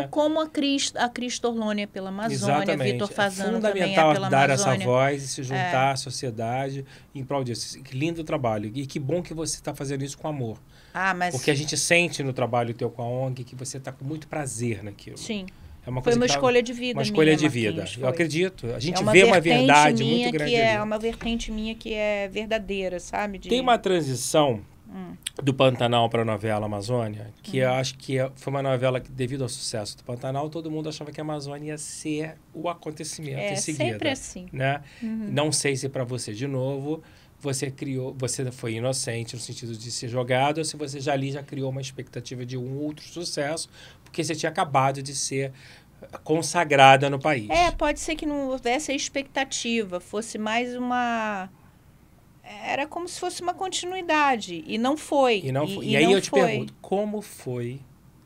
Como a Cris Torlone pela Amazônia, Exatamente. Vitor Fazano É também fundamental pela dar Amazônia. essa voz e se juntar à sociedade em prol disso. Que lindo trabalho. E que bom que você está fazendo isso com amor. Mas... Porque a gente sente no trabalho teu com a ONG que você está com muito prazer naquilo. Sim. É uma Foi coisa uma que escolha de vida. Uma escolha de vida. Marquinhos, Eu acredito. A gente uma vê uma verdade muito grande ali. É uma vertente minha que é verdadeira, sabe? Tem uma transição do Pantanal para a novela Amazônia, que eu acho que foi uma novela que, devido ao sucesso do Pantanal, todo mundo achava que a Amazônia ia ser o acontecimento em seguida. É sempre assim. Né? Não sei se para você, de novo, você foi inocente no sentido de ser jogado, ou se você já criou uma expectativa de um outro sucesso, porque você tinha acabado de ser consagrada no país. Pode ser que não houvesse a expectativa, fosse mais uma... Era como se fosse uma continuidade, e não foi. E aí eu te pergunto, como foi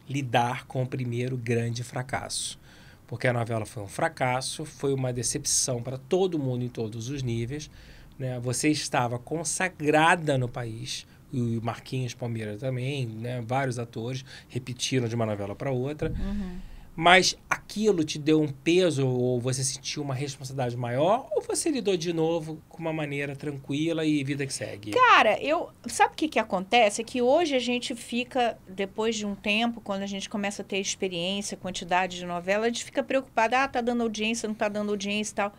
lidar com o primeiro grande fracasso? Porque a novela foi um fracasso, foi uma decepção para todo mundo em todos os níveis, né? Você estava consagrada no país, e o Marquinhos Palmeira também, né? Vários atores repetiram de uma novela para outra. Mas aquilo te deu um peso, ou você sentiu uma responsabilidade maior, ou você lidou de novo com uma maneira tranquila e vida que segue? Cara, sabe o que acontece? É que hoje a gente fica, depois de um tempo, quando a gente começa a ter experiência, quantidade de novela, a gente fica preocupada, tá dando audiência, não tá dando audiência e tal.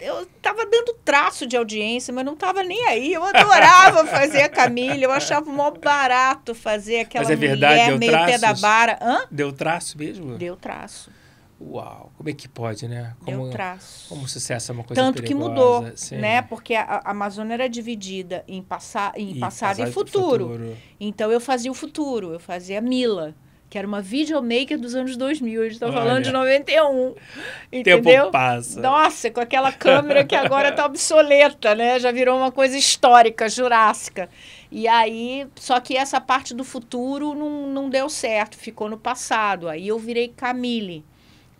Eu tava dando traço de audiência, mas não tava nem aí. Eu adorava fazer a Camila, eu achava mó barato fazer aquela mulher meio pé da vara. Deu traço mesmo? Deu traço. Uau, como é que pode, né? Deu traço. Como o sucesso é uma coisa Tanto perigosa. que mudou, sim. né? Porque a Amazônia era dividida em passado e futuro. Então, eu fazia o futuro, eu fazia a Mila, que era uma videomaker dos anos 2000. A gente tá falando de 91. Entendeu? Tempo passa. Nossa, com aquela câmera que agora tá obsoleta, né? Já virou uma coisa histórica, jurássica. E aí, só que essa parte do futuro não deu certo, ficou no passado. Aí eu virei Camille,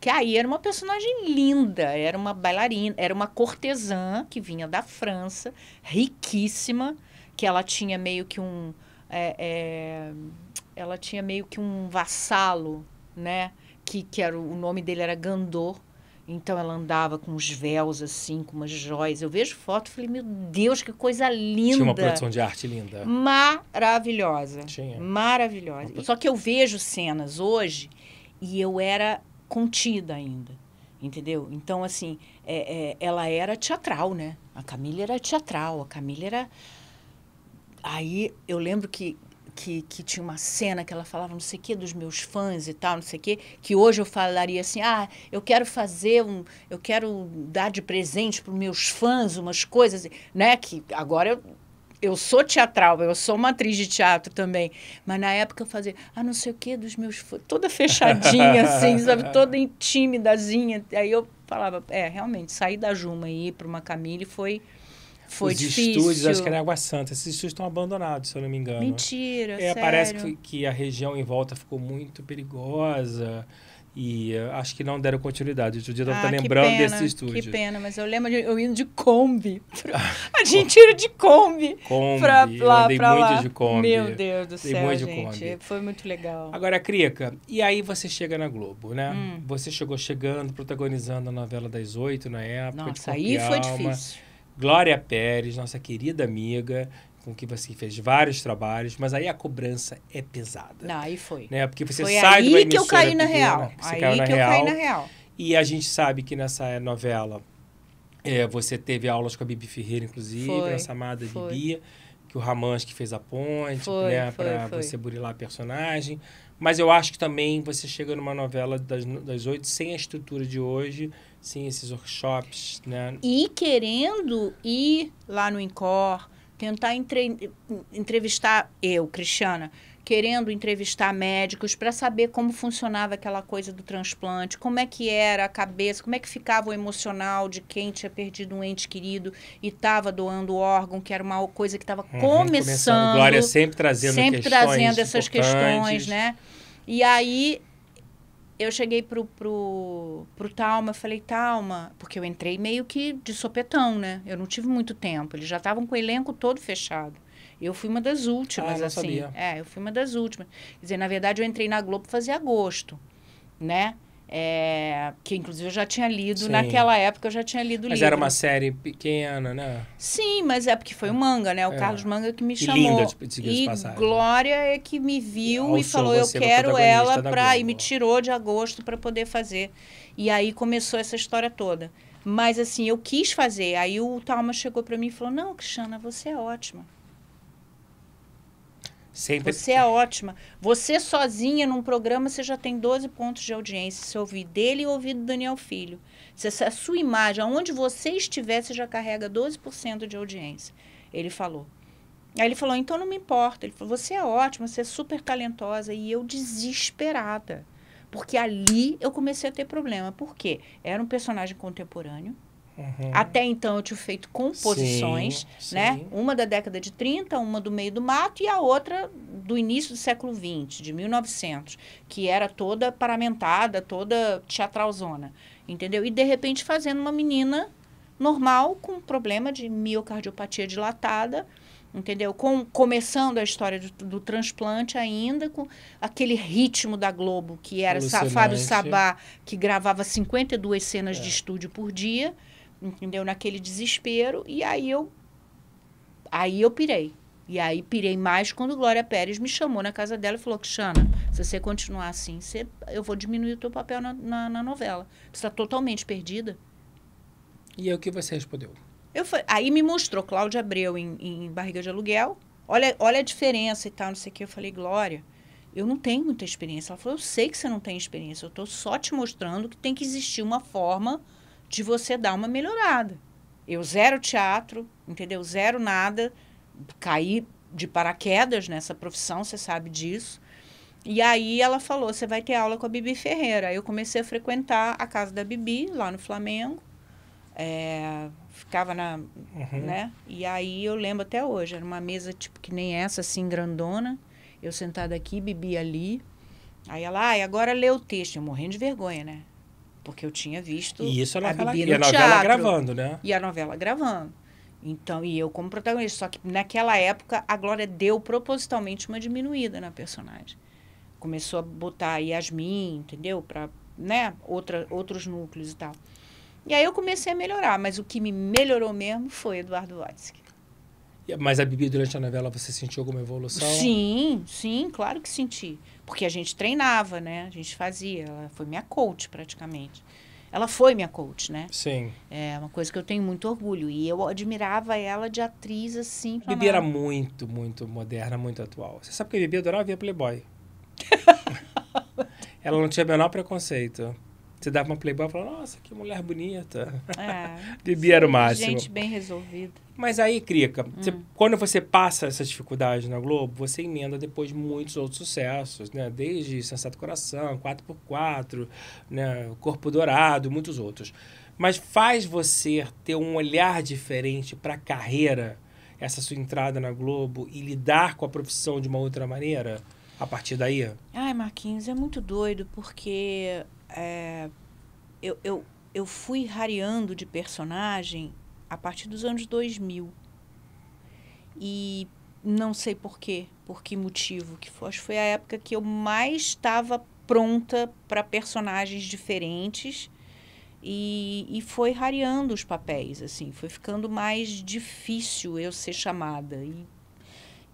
que aí era uma personagem linda, era uma bailarina, era uma cortesã que vinha da França, riquíssima, que ela tinha meio que ela tinha meio que um vassalo, né? Que o nome dele era Gandor. Então, ela andava com uns véus, assim, com umas joias. Eu vejo foto e falei, meu Deus, que coisa linda. Tinha uma produção de arte linda. Maravilhosa. Tinha. Maravilhosa. Só que eu vejo cenas hoje e eu era contida ainda, entendeu? Então, assim, ela era teatral, né? A Camila era teatral, a Camila era... Aí, eu lembro que tinha uma cena que ela falava não sei o que dos meus fãs e tal, não sei o que hoje eu falaria assim, eu quero eu quero dar de presente para os meus fãs umas coisas, né? Que agora eu sou teatral, eu sou uma atriz de teatro também, mas na época eu fazia, não sei o que dos meus fãs, toda fechadinha assim, sabe? Toda timidazinha. Aí eu falava, realmente, sair da Juma e ir para uma Camille foi difícil. Os estúdios, acho que era Água Santa. Esses estúdios estão abandonados, se eu não me engano. Mentira, sério. Parece que a região em volta ficou muito perigosa e acho que não deram continuidade. Outro dia eu estava lembrando desses estúdios. Que pena, mas eu lembro eu indo de Kombi. A gente ia de Kombi. Eu andei muito de Kombi. Meu Deus do céu, gente. Foi muito legal. Agora, Crica, e aí você chega na Globo, né? Você chegando, protagonizando a novela das 8 na época. Nossa, aí foi difícil. Glória Pérez, nossa querida amiga, com quem você fez vários trabalhos, mas aí a cobrança é pesada. Aí foi. Né? Porque você foi sai de uma aí que eu caí na pequena, real. Aí que eu caí na real. E a gente sabe que nessa novela Você teve aulas com a Bibi Ferreira, inclusive, nessa amada Bibi, que o Ramãs que fez a ponte, né, para você burilar a personagem. Mas eu acho que também você chega numa novela das 8 sem a estrutura de hoje, sem esses workshops, né? E querendo ir lá no INCOR, tentar entrevistar Cristiana, querendo entrevistar médicos para saber como funcionava aquela coisa do transplante, como é que era a cabeça, como é que ficava o emocional de quem tinha perdido um ente querido e estava doando órgão, que era uma coisa que estava começando. Glória sempre trazendo essas questões, né? E aí eu cheguei pro Thalma, falei, Thalma, porque eu entrei meio que de sopetão, né? Eu não tive muito tempo, eles já estavam com o elenco todo fechado. Eu fui uma das últimas, não assim. Sabia. Eu fui uma das últimas. Quer dizer, na verdade, eu entrei na Globo fazia agosto, né? Que, inclusive, eu já tinha lido, naquela época, eu já tinha lido o livro. Mas era uma série pequena, né? Sim, mas é porque foi o Manga, né? O Carlos Manga que me chamou. Linda, de passagem. Glória é que me viu e falou, eu quero ela e me tirou de agosto para poder fazer. E aí começou essa história toda. Mas, assim, eu quis fazer. Aí o Thalma chegou para mim e falou, não, Cristiana, você é ótima. Você é ótima. Você sozinha num programa, você já tem 12 pontos de audiência. Se ouvir dele e ouvir do Daniel Filho. Se a sua imagem, aonde você estiver, você já carrega 12% de audiência. Ele falou. Aí ele falou, então não me importa. Ele falou, você é ótima, você é super talentosa. E eu desesperada. Porque ali eu comecei a ter problema. Por quê? Era um personagem contemporâneo. Até então eu tinha feito composições, né? Uma da década de 30, uma do meio do mato e a outra do início do século XX, de 1900, que era toda paramentada, toda teatralzona, entendeu? E de repente fazendo uma menina normal com problema de miocardiopatia dilatada, entendeu? Começando a história do transplante ainda, com aquele ritmo da Globo, que era Fábio Sabá, que gravava 52 cenas de estúdio por dia, entendeu? Naquele desespero. E aí eu pirei. E aí pirei mais quando Glória Pérez me chamou na casa dela e falou, Cristiana, se você continuar assim, eu vou diminuir o teu papel na novela. Você está totalmente perdida. E aí o que você respondeu? Aí me mostrou Cláudia Abreu em Barriga de Aluguel. Olha a diferença e tal, não sei o que. Eu falei, Glória, eu não tenho muita experiência. Ela falou, eu sei que você não tem experiência. Eu estou só te mostrando que tem que existir uma forma de você dar uma melhorada. Eu zero teatro, entendeu? Zero nada. Caí de paraquedas nessa profissão, você sabe disso. E aí ela falou, você vai ter aula com a Bibi Ferreira. Aí eu comecei a frequentar a casa da Bibi, lá no Flamengo. Ficava né? E aí eu lembro até hoje, era uma mesa tipo que nem essa, assim, grandona. Eu sentada aqui, Bibi ali. Aí ela, agora lê o texto. Eu morrendo de vergonha, né? Porque eu tinha visto a Bibi no teatro. E a novela gravando, né? E a novela gravando. Então, e eu como protagonista. Só que naquela época, a Glória deu propositalmente uma diminuída na personagem. Começou a botar a Yasmin, entendeu? Para, né? Outros núcleos e tal. E aí eu comecei a melhorar. Mas o que me melhorou mesmo foi Eduardo Wojcik. Mas a Bibi, durante a novela, você sentiu alguma evolução? Sim, claro que senti. Porque a gente treinava, né? A gente fazia. Ela foi minha coach, praticamente. Ela foi minha coach, né? Sim. É uma coisa que eu tenho muito orgulho. E eu admirava ela de atriz, assim. A Bibi era muito, muito moderna, muito atual. Você sabe que a Bibi adorava ver Playboy. Ela não tinha o menor preconceito. Você dava uma Playboy e falava, nossa, que mulher bonita. Bibi era o máximo. Gente bem resolvida. Mas aí, Crica, quando você passa essa dificuldade na Globo, você emenda depois muitos outros sucessos, né? Desde Sensato Coração, 4x4, né? Corpo Dourado, muitos outros. Mas faz você ter um olhar diferente para a carreira, essa sua entrada na Globo, e lidar com a profissão de uma outra maneira a partir daí? Ai, Marquinhos, é muito doido, porque eu fui rareando de personagem a partir dos anos 2000. E não sei por quê, por que motivo que foi. Acho que foi a época que eu mais estava pronta para personagens diferentes e foi rareando os papéis, assim. Foi ficando mais difícil eu ser chamada.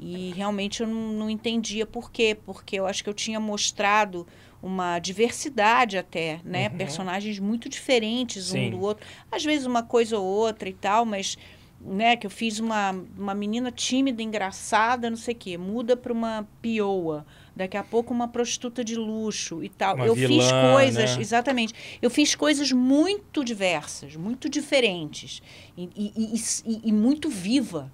E realmente eu não entendia por quê, porque eu acho que eu tinha mostrado uma diversidade até, né? Personagens muito diferentes um do outro. Às vezes uma coisa ou outra e tal, mas... né, que eu fiz uma menina tímida, engraçada, não sei o quê, muda para uma pioa, daqui a pouco uma prostituta de luxo e tal. Eu vilã, fiz coisas, né? exatamente, eu fiz coisas muito diversas, muito diferentes e muito viva.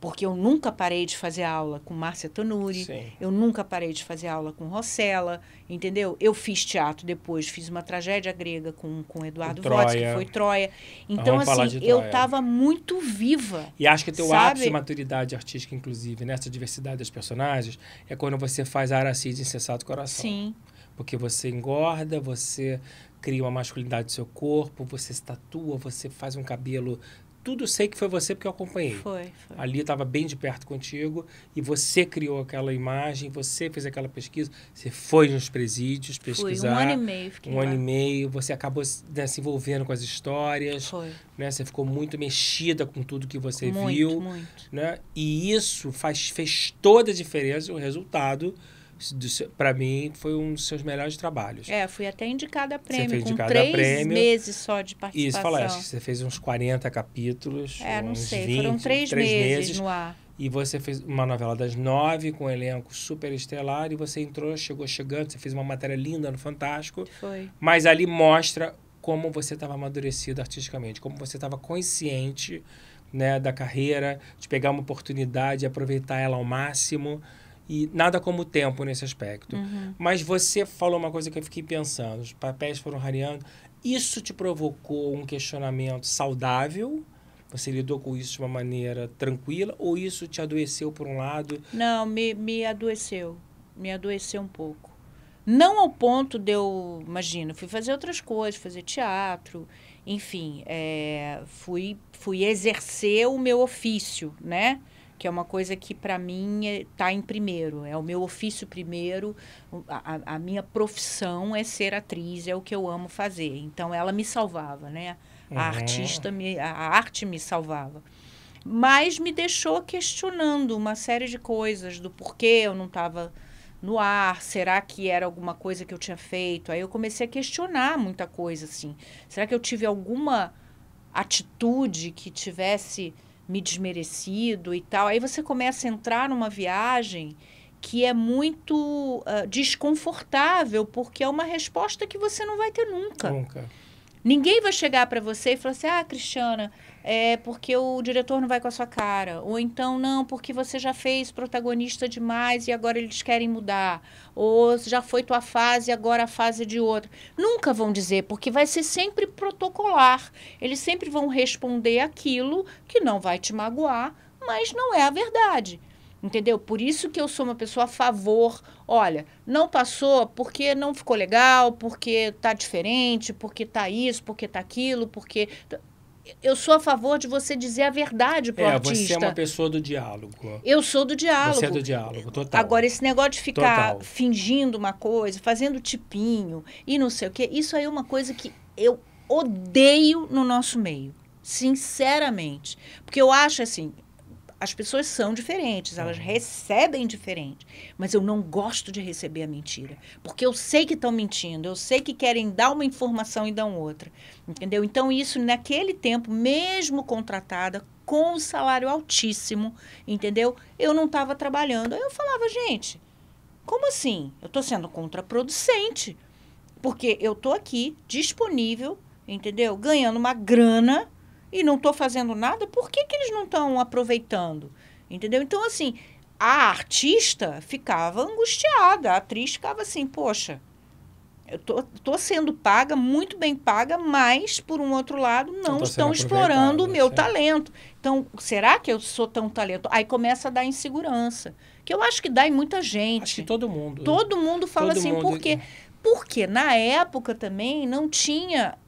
Porque eu nunca parei de fazer aula com Márcia Tanuri, eu nunca parei de fazer aula com Rossella, entendeu? Eu fiz teatro depois, fiz uma tragédia grega com Eduardo Votz, que foi Troia. Então, assim, eu estava muito viva. E acho que teu ápice de maturidade artística, inclusive, nessa diversidade dos personagens, é quando você faz a Aracide Insensato Coração. Sim. Porque você engorda, você cria uma masculinidade do seu corpo, você se tatua, você faz um cabelo... Tudo sei que foi você porque eu acompanhei. Foi. Ali estava bem de perto contigo e você criou aquela imagem, você fez aquela pesquisa, você foi nos presídios pesquisar. Foi, 1 ano e meio fiquei lá. 1 ano e meio, você acabou, né, se envolvendo com as histórias. Foi. Né, você ficou muito mexida com tudo que você muito, viu. Muito. Né, e isso fez toda a diferença, o resultado... Para mim, foi um dos seus melhores trabalhos. Fui até indicada a prêmio, você foi indicada com 3 a prêmio, meses só de participação. Isso, falaste que você fez uns 40 capítulos, não uns sei, 20, foram 3 meses no ar. E você fez uma novela das 9, com um elenco super estelar, e você chegou chegando, você fez uma matéria linda no Fantástico. Foi. Mas ali mostra como você estava amadurecido artisticamente, como você estava consciente, né, da carreira, de pegar uma oportunidade e aproveitar ela ao máximo. E nada como o tempo nesse aspecto. Mas você falou uma coisa que eu fiquei pensando. Os papéis foram rareando. Isso te provocou um questionamento saudável? Você lidou com isso de uma maneira tranquila? Ou isso te adoeceu por um lado? Não, me adoeceu. Me adoeceu um pouco. Não ao ponto de eu... Imagina, fui fazer outras coisas, fazer teatro. Enfim, fui exercer o meu ofício, né? Que é uma coisa que, para mim, está em primeiro. É o meu ofício primeiro. A minha profissão é ser atriz, é o que eu amo fazer. Então, ela me salvava, né? A arte me salvava. Mas me deixou questionando uma série de coisas, do porquê eu não estava no ar, será que era alguma coisa que eu tinha feito? Aí eu comecei a questionar muita coisa, assim. Será que eu tive alguma atitude que tivesse... me desmerecido e tal. Aí você começa a entrar numa viagem que é muito desconfortável, porque é uma resposta que você não vai ter nunca. Ninguém vai chegar para você e falar assim, Cristiana, é porque o diretor não vai com a sua cara. Ou então, não, porque você já fez protagonista demais e agora eles querem mudar. Ou já foi tua fase e agora a fase é de outro. Nunca vão dizer, porque vai ser sempre protocolar. Eles sempre vão responder aquilo que não vai te magoar, mas não é a verdade. Entendeu? Por isso que eu sou uma pessoa a favor. Olha, não passou porque não ficou legal, porque tá diferente, porque tá isso, porque tá aquilo, porque... Eu sou a favor de você dizer a verdade pro artista. Você é uma pessoa do diálogo. Eu sou do diálogo. Você é do diálogo, total. Agora, esse negócio de ficar fingindo uma coisa, fazendo tipinho e não sei o quê, isso aí é uma coisa que eu odeio no nosso meio. Sinceramente. Porque eu acho assim... As pessoas são diferentes, elas recebem diferente. Mas eu não gosto de receber a mentira. Porque eu sei que estão mentindo, eu sei que querem dar uma informação e dão outra. Entendeu? Então, isso, naquele tempo, mesmo contratada, com um salário altíssimo, entendeu? Eu não estava trabalhando. Aí eu falava, gente, como assim? Eu estou sendo contraproducente. Porque eu estou aqui, disponível, entendeu? Ganhando uma grana... e não estou fazendo nada, por que eles não estão aproveitando? Entendeu? Então, assim, a artista ficava angustiada, a atriz ficava assim, poxa, eu tô sendo paga, muito bem paga, mas, por um outro lado, não estão explorando o meu talento. Então, será que eu sou tão talentoso? Aí começa a dar insegurança, que eu acho que dá em muita gente. Acho que todo mundo. Todo mundo fala assim, por quê? Porque na época também não tinha...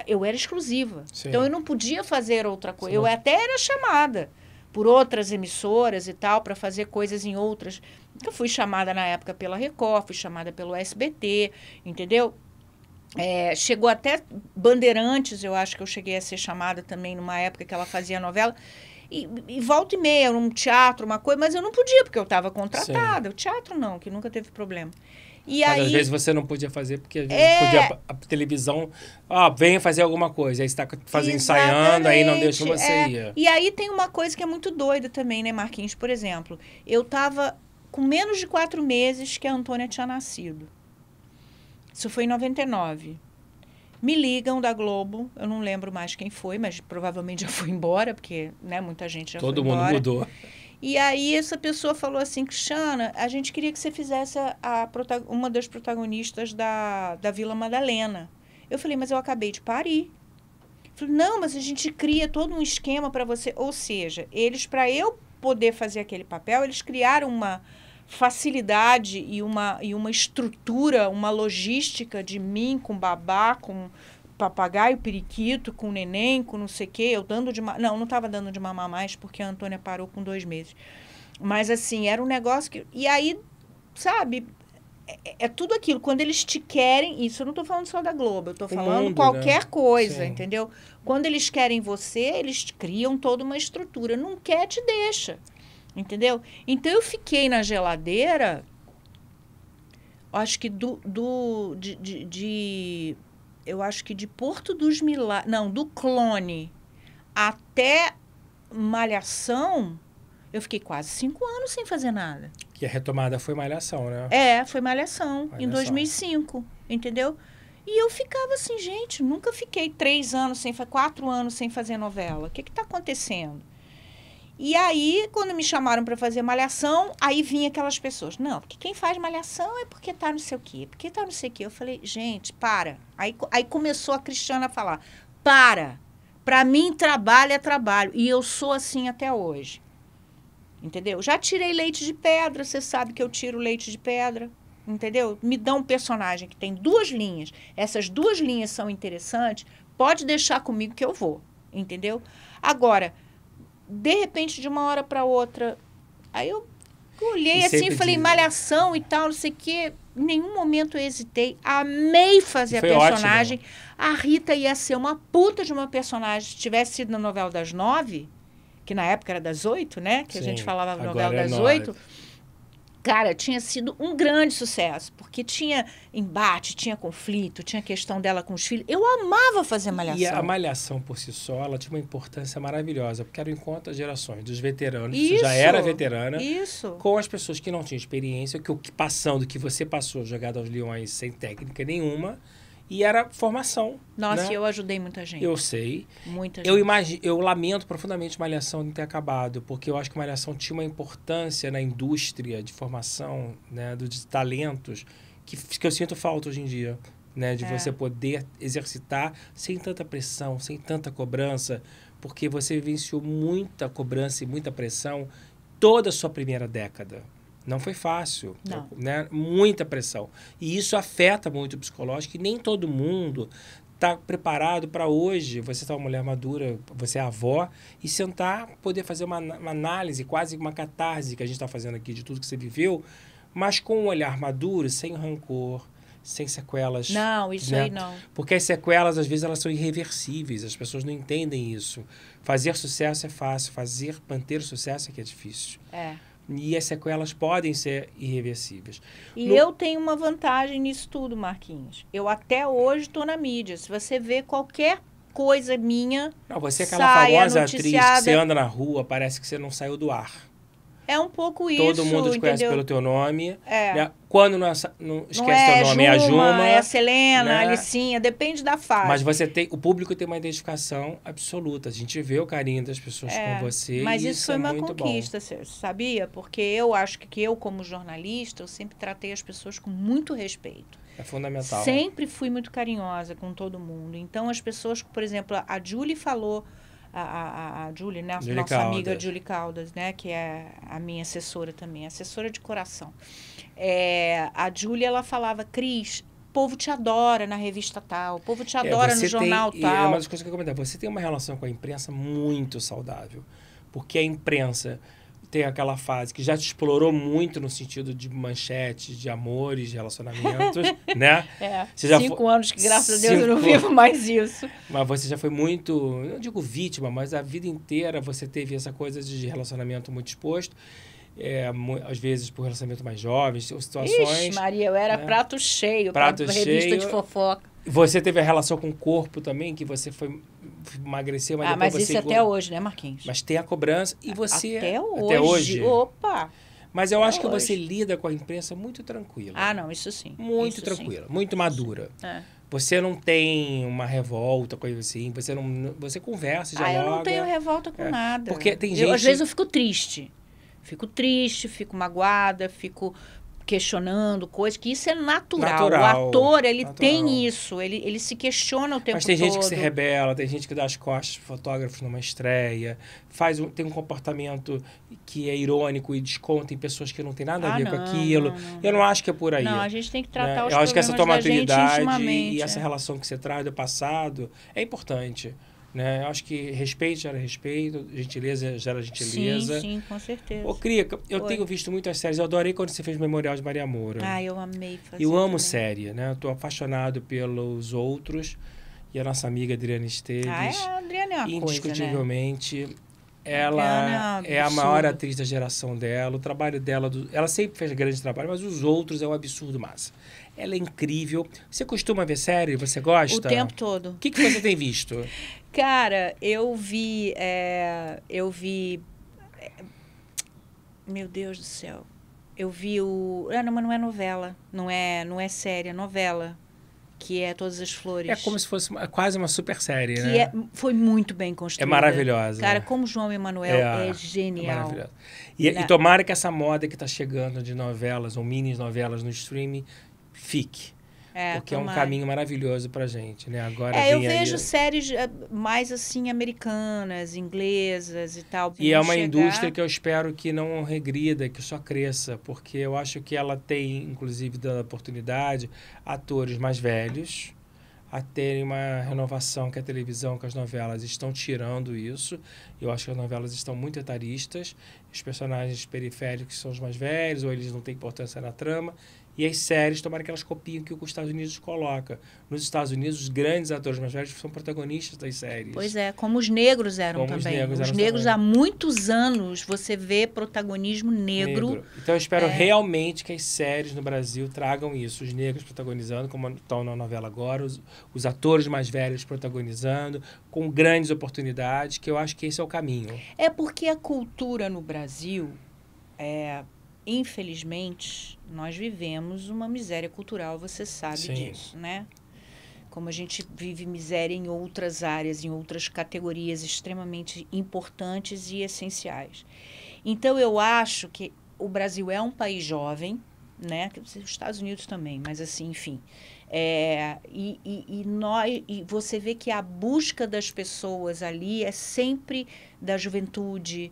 eu era exclusiva. Sim. Então, eu não podia fazer outra coisa. Sim. Eu até era chamada por outras emissoras e tal, para fazer coisas em outras. Eu fui chamada na época pela Record, fui chamada pelo SBT, entendeu? Chegou até Bandeirantes, eu acho que eu cheguei a ser chamada também numa época que ela fazia novela. E volta e meia, um teatro, uma coisa, mas eu não podia, porque eu estava contratada. O teatro não, que nunca teve problema. E Mas aí, às vezes você não podia fazer, porque às vezes podia a televisão, venha fazer alguma coisa. Aí você está ensaiando, aí não deixa você ir. E aí tem uma coisa que é muito doida também, né, Marquinhos? Por exemplo, eu estava com menos de 4 meses que a Antônia tinha nascido. Isso foi em 99. Me ligam da Globo, eu não lembro mais quem foi, mas provavelmente já foi embora, porque né, muita gente já foi embora. Todo mundo mudou. E aí essa pessoa falou assim, Cristiana, a gente queria que você fizesse uma das protagonistas da Vila Madalena. Eu falei, mas eu acabei de parir. Eu falei, não, mas a gente cria todo um esquema para você. Ou seja, eles, para eu poder fazer aquele papel, eles criaram uma facilidade e uma estrutura, uma logística de mim com babá, com papagaio, periquito, com neném, com não sei o quê, eu dando de mamar. Não estava dando de mamar mais, porque a Antônia parou com 2 meses. Mas, assim, era um negócio que... E aí, sabe, é tudo aquilo. Quando eles te querem... Isso eu não estou falando só da Globo, eu estou falando qualquer coisa, entendeu? Quando eles querem você, eles criam toda uma estrutura. Não quer, te deixa. Entendeu? Então, eu fiquei na geladeira, acho que eu acho que de Porto dos Milagres... Não, do Clone até Malhação, eu fiquei quase 5 anos sem fazer nada. Que a retomada foi Malhação, né? Foi Malhação, em 2005, entendeu? E eu ficava assim, gente, nunca fiquei 3 anos, 4 anos sem fazer novela. O que está acontecendo? E aí, quando me chamaram para fazer Malhação, aí vinha aquelas pessoas. Não, porque quem faz Malhação é porque tá não sei o quê. Porque tá não sei o quê. Eu falei, gente, para. Aí começou a Cristiana a falar, para mim, trabalho é trabalho. E eu sou assim até hoje. Entendeu? Já tirei leite de pedra. Você sabe que eu tiro leite de pedra. Entendeu? Me dá um personagem que tem 2 linhas. Essas 2 linhas são interessantes. Pode deixar comigo que eu vou. Entendeu? Agora... De repente, de uma hora para outra, aí eu olhei assim e falei, Malhação e tal, não sei o quê. Em nenhum momento eu hesitei. Amei fazer a personagem. Ótimo. A Rita ia ser uma puta de uma personagem. Se tivesse sido na novela das 9, que na época era das 8, né? Que a gente falava novela das 8. Cara, tinha sido um grande sucesso, porque tinha embate, tinha conflito, tinha questão dela com os filhos. Eu amava fazer Malhação. E a Malhação, por si só, ela tinha uma importância maravilhosa, porque era o encontro das gerações, dos veteranos, isso, você já era veterana, isso, com as pessoas que não tinham experiência, que você passou jogada aos leões sem técnica nenhuma, e era formação. Nossa, né? Eu ajudei muita gente. Eu sei. Muita gente. Eu lamento profundamente Malhação não ter acabado, porque eu acho que Malhação tinha uma importância na indústria de formação, né, dos talentos, que eu sinto falta hoje em dia. Né, de você poder exercitar sem tanta pressão, sem tanta cobrança, porque você vivenciou muita cobrança e muita pressão toda a sua primeira década. Não foi fácil, né? Muita pressão. E isso afeta muito o psicológico, e nem todo mundo está preparado para hoje. Você é uma mulher madura, você é avó, e sentar, poder fazer uma análise, quase uma catarse que a gente está fazendo aqui de tudo que você viveu, mas com um olhar maduro, sem rancor, sem sequelas. Não, isso né? aí não. Porque as sequelas, às vezes, elas são irreversíveis. As pessoas não entendem isso. Fazer sucesso é fácil, manter o sucesso é que é difícil. E as sequelas podem ser irreversíveis. E eu tenho uma vantagem nisso tudo, Marquinhos. Eu até hoje estou na mídia. Se você vê qualquer coisa minha, não, você é aquela famosa atriz que você anda na rua, parece que você não saiu do ar. É um pouco isso, todo mundo te conhece pelo teu nome. Né? Quando não esquece teu nome, é a Juma. É a Selena, né? A Alicinha, depende da fase. Mas o público tem uma identificação absoluta. A gente vê o carinho das pessoas com você. Mas e isso foi uma conquista, bom. Sabia? Porque eu acho que eu, como jornalista, eu sempre tratei as pessoas com muito respeito. É fundamental. Sempre fui muito carinhosa com todo mundo. Então, as pessoas, por exemplo, a Julie falou... A Julie, né? Julie Nossa Caldas. amiga Julie Caldas, né? Que é a minha assessora também, assessora de coração. A Julie, ela falava, Cris, o povo te adora na revista tal, o povo te adora no jornal tal. É uma das coisas que eu ia comentar. Você tem uma relação com a imprensa muito saudável, porque a imprensa tem aquela fase que já te explorou muito no sentido de manchetes, de amores, de relacionamentos, né? Você já 5 anos que, graças a Deus, eu não vivo mais isso. Mas você já foi muito, não digo vítima, mas a vida inteira você teve essa coisa de relacionamento muito exposto. Às vezes por relacionamento mais jovens, situações... Ixi, Maria, eu era prato cheio para revista de fofoca. Você teve a relação com o corpo também, que você foi emagrecer, mas depois mas você... isso até hoje, né, Marquinhos? Mas tem a cobrança e você... Até hoje? Opa! Mas eu acho que você lida com a imprensa muito tranquila. Não, isso sim. Muito isso tranquila, sim. muito madura. Você não tem uma revolta, coisa assim. Você conversa, dialoga. Eu não tenho revolta com nada. Porque tem gente... Às vezes eu fico triste. Fico magoada, fico questionando coisas, que isso é natural. O ator, ele tem isso, ele se questiona o tempo todo. Mas tem gente que se rebela, tem gente que dá as costas para fotógrafos numa estreia, tem um comportamento que é irônico e desconta em pessoas que não tem nada a ver com aquilo. Não. Eu não acho que é por aí. Não, a gente tem que tratar os Eu acho que essa tua maturidade e essa relação que você traz do passado é importante. Né? Eu acho que respeito gera respeito, gentileza gera gentileza. Sim, com certeza. Ô, Crica, eu tenho visto muitas séries. Eu adorei quando você fez Memorial de Maria Moura. Eu amei fazer. Eu amo série, né? Eu tô apaixonado pelos outros. E a nossa amiga Adriana Esteves. A Adriana é uma indiscutivelmente, coisa, né? Ela é a maior atriz da geração dela. O trabalho dela... Ela sempre fez grande trabalho, mas os outros é um absurdo massa. Ela é incrível. Você costuma ver série? Você gosta? O tempo todo. O que você tem visto? Cara, eu vi... Meu Deus do céu. Eu vi o... Não, mas não é novela. Não é série, é novela. Que é Todas as Flores. É como se fosse quase uma super série, né? Foi muito bem construída. É maravilhosa. Cara, como João Emanuel é genial. É maravilhosa. E tomara que essa moda que está chegando de novelas ou mini novelas no streaming fique. Porque tomara. É um caminho maravilhoso pra gente, né? Agora eu vejo séries mais assim americanas, inglesas e tal. E é uma indústria que eu espero que não regrida, que só cresça, porque eu acho que ela tem, inclusive, dando oportunidade a atores mais velhos a terem uma renovação que a televisão, que as novelas estão tirando isso. Eu acho que as novelas estão muito etaristas, os personagens periféricos são os mais velhos, ou eles não têm importância na trama. E as séries, tomara que elas copiem o que os Estados Unidos coloca. Nos Estados Unidos, os grandes atores mais velhos são protagonistas das séries. Pois é, como os negros eram também. Os negros há muitos anos, você vê protagonismo negro. Então, eu espero realmente que as séries no Brasil tragam isso. Os negros protagonizando, como estão na novela agora, os atores mais velhos protagonizando, com grandes oportunidades, que eu acho que esse é o caminho. É porque a cultura no Brasil infelizmente, nós vivemos uma miséria cultural, você sabe disso, né? Como a gente vive miséria em outras áreas, em outras categorias extremamente importantes e essenciais. Então, eu acho que o Brasil é um país jovem, né? Os Estados Unidos também, mas assim, enfim. E você vê que a busca das pessoas ali é sempre da juventude,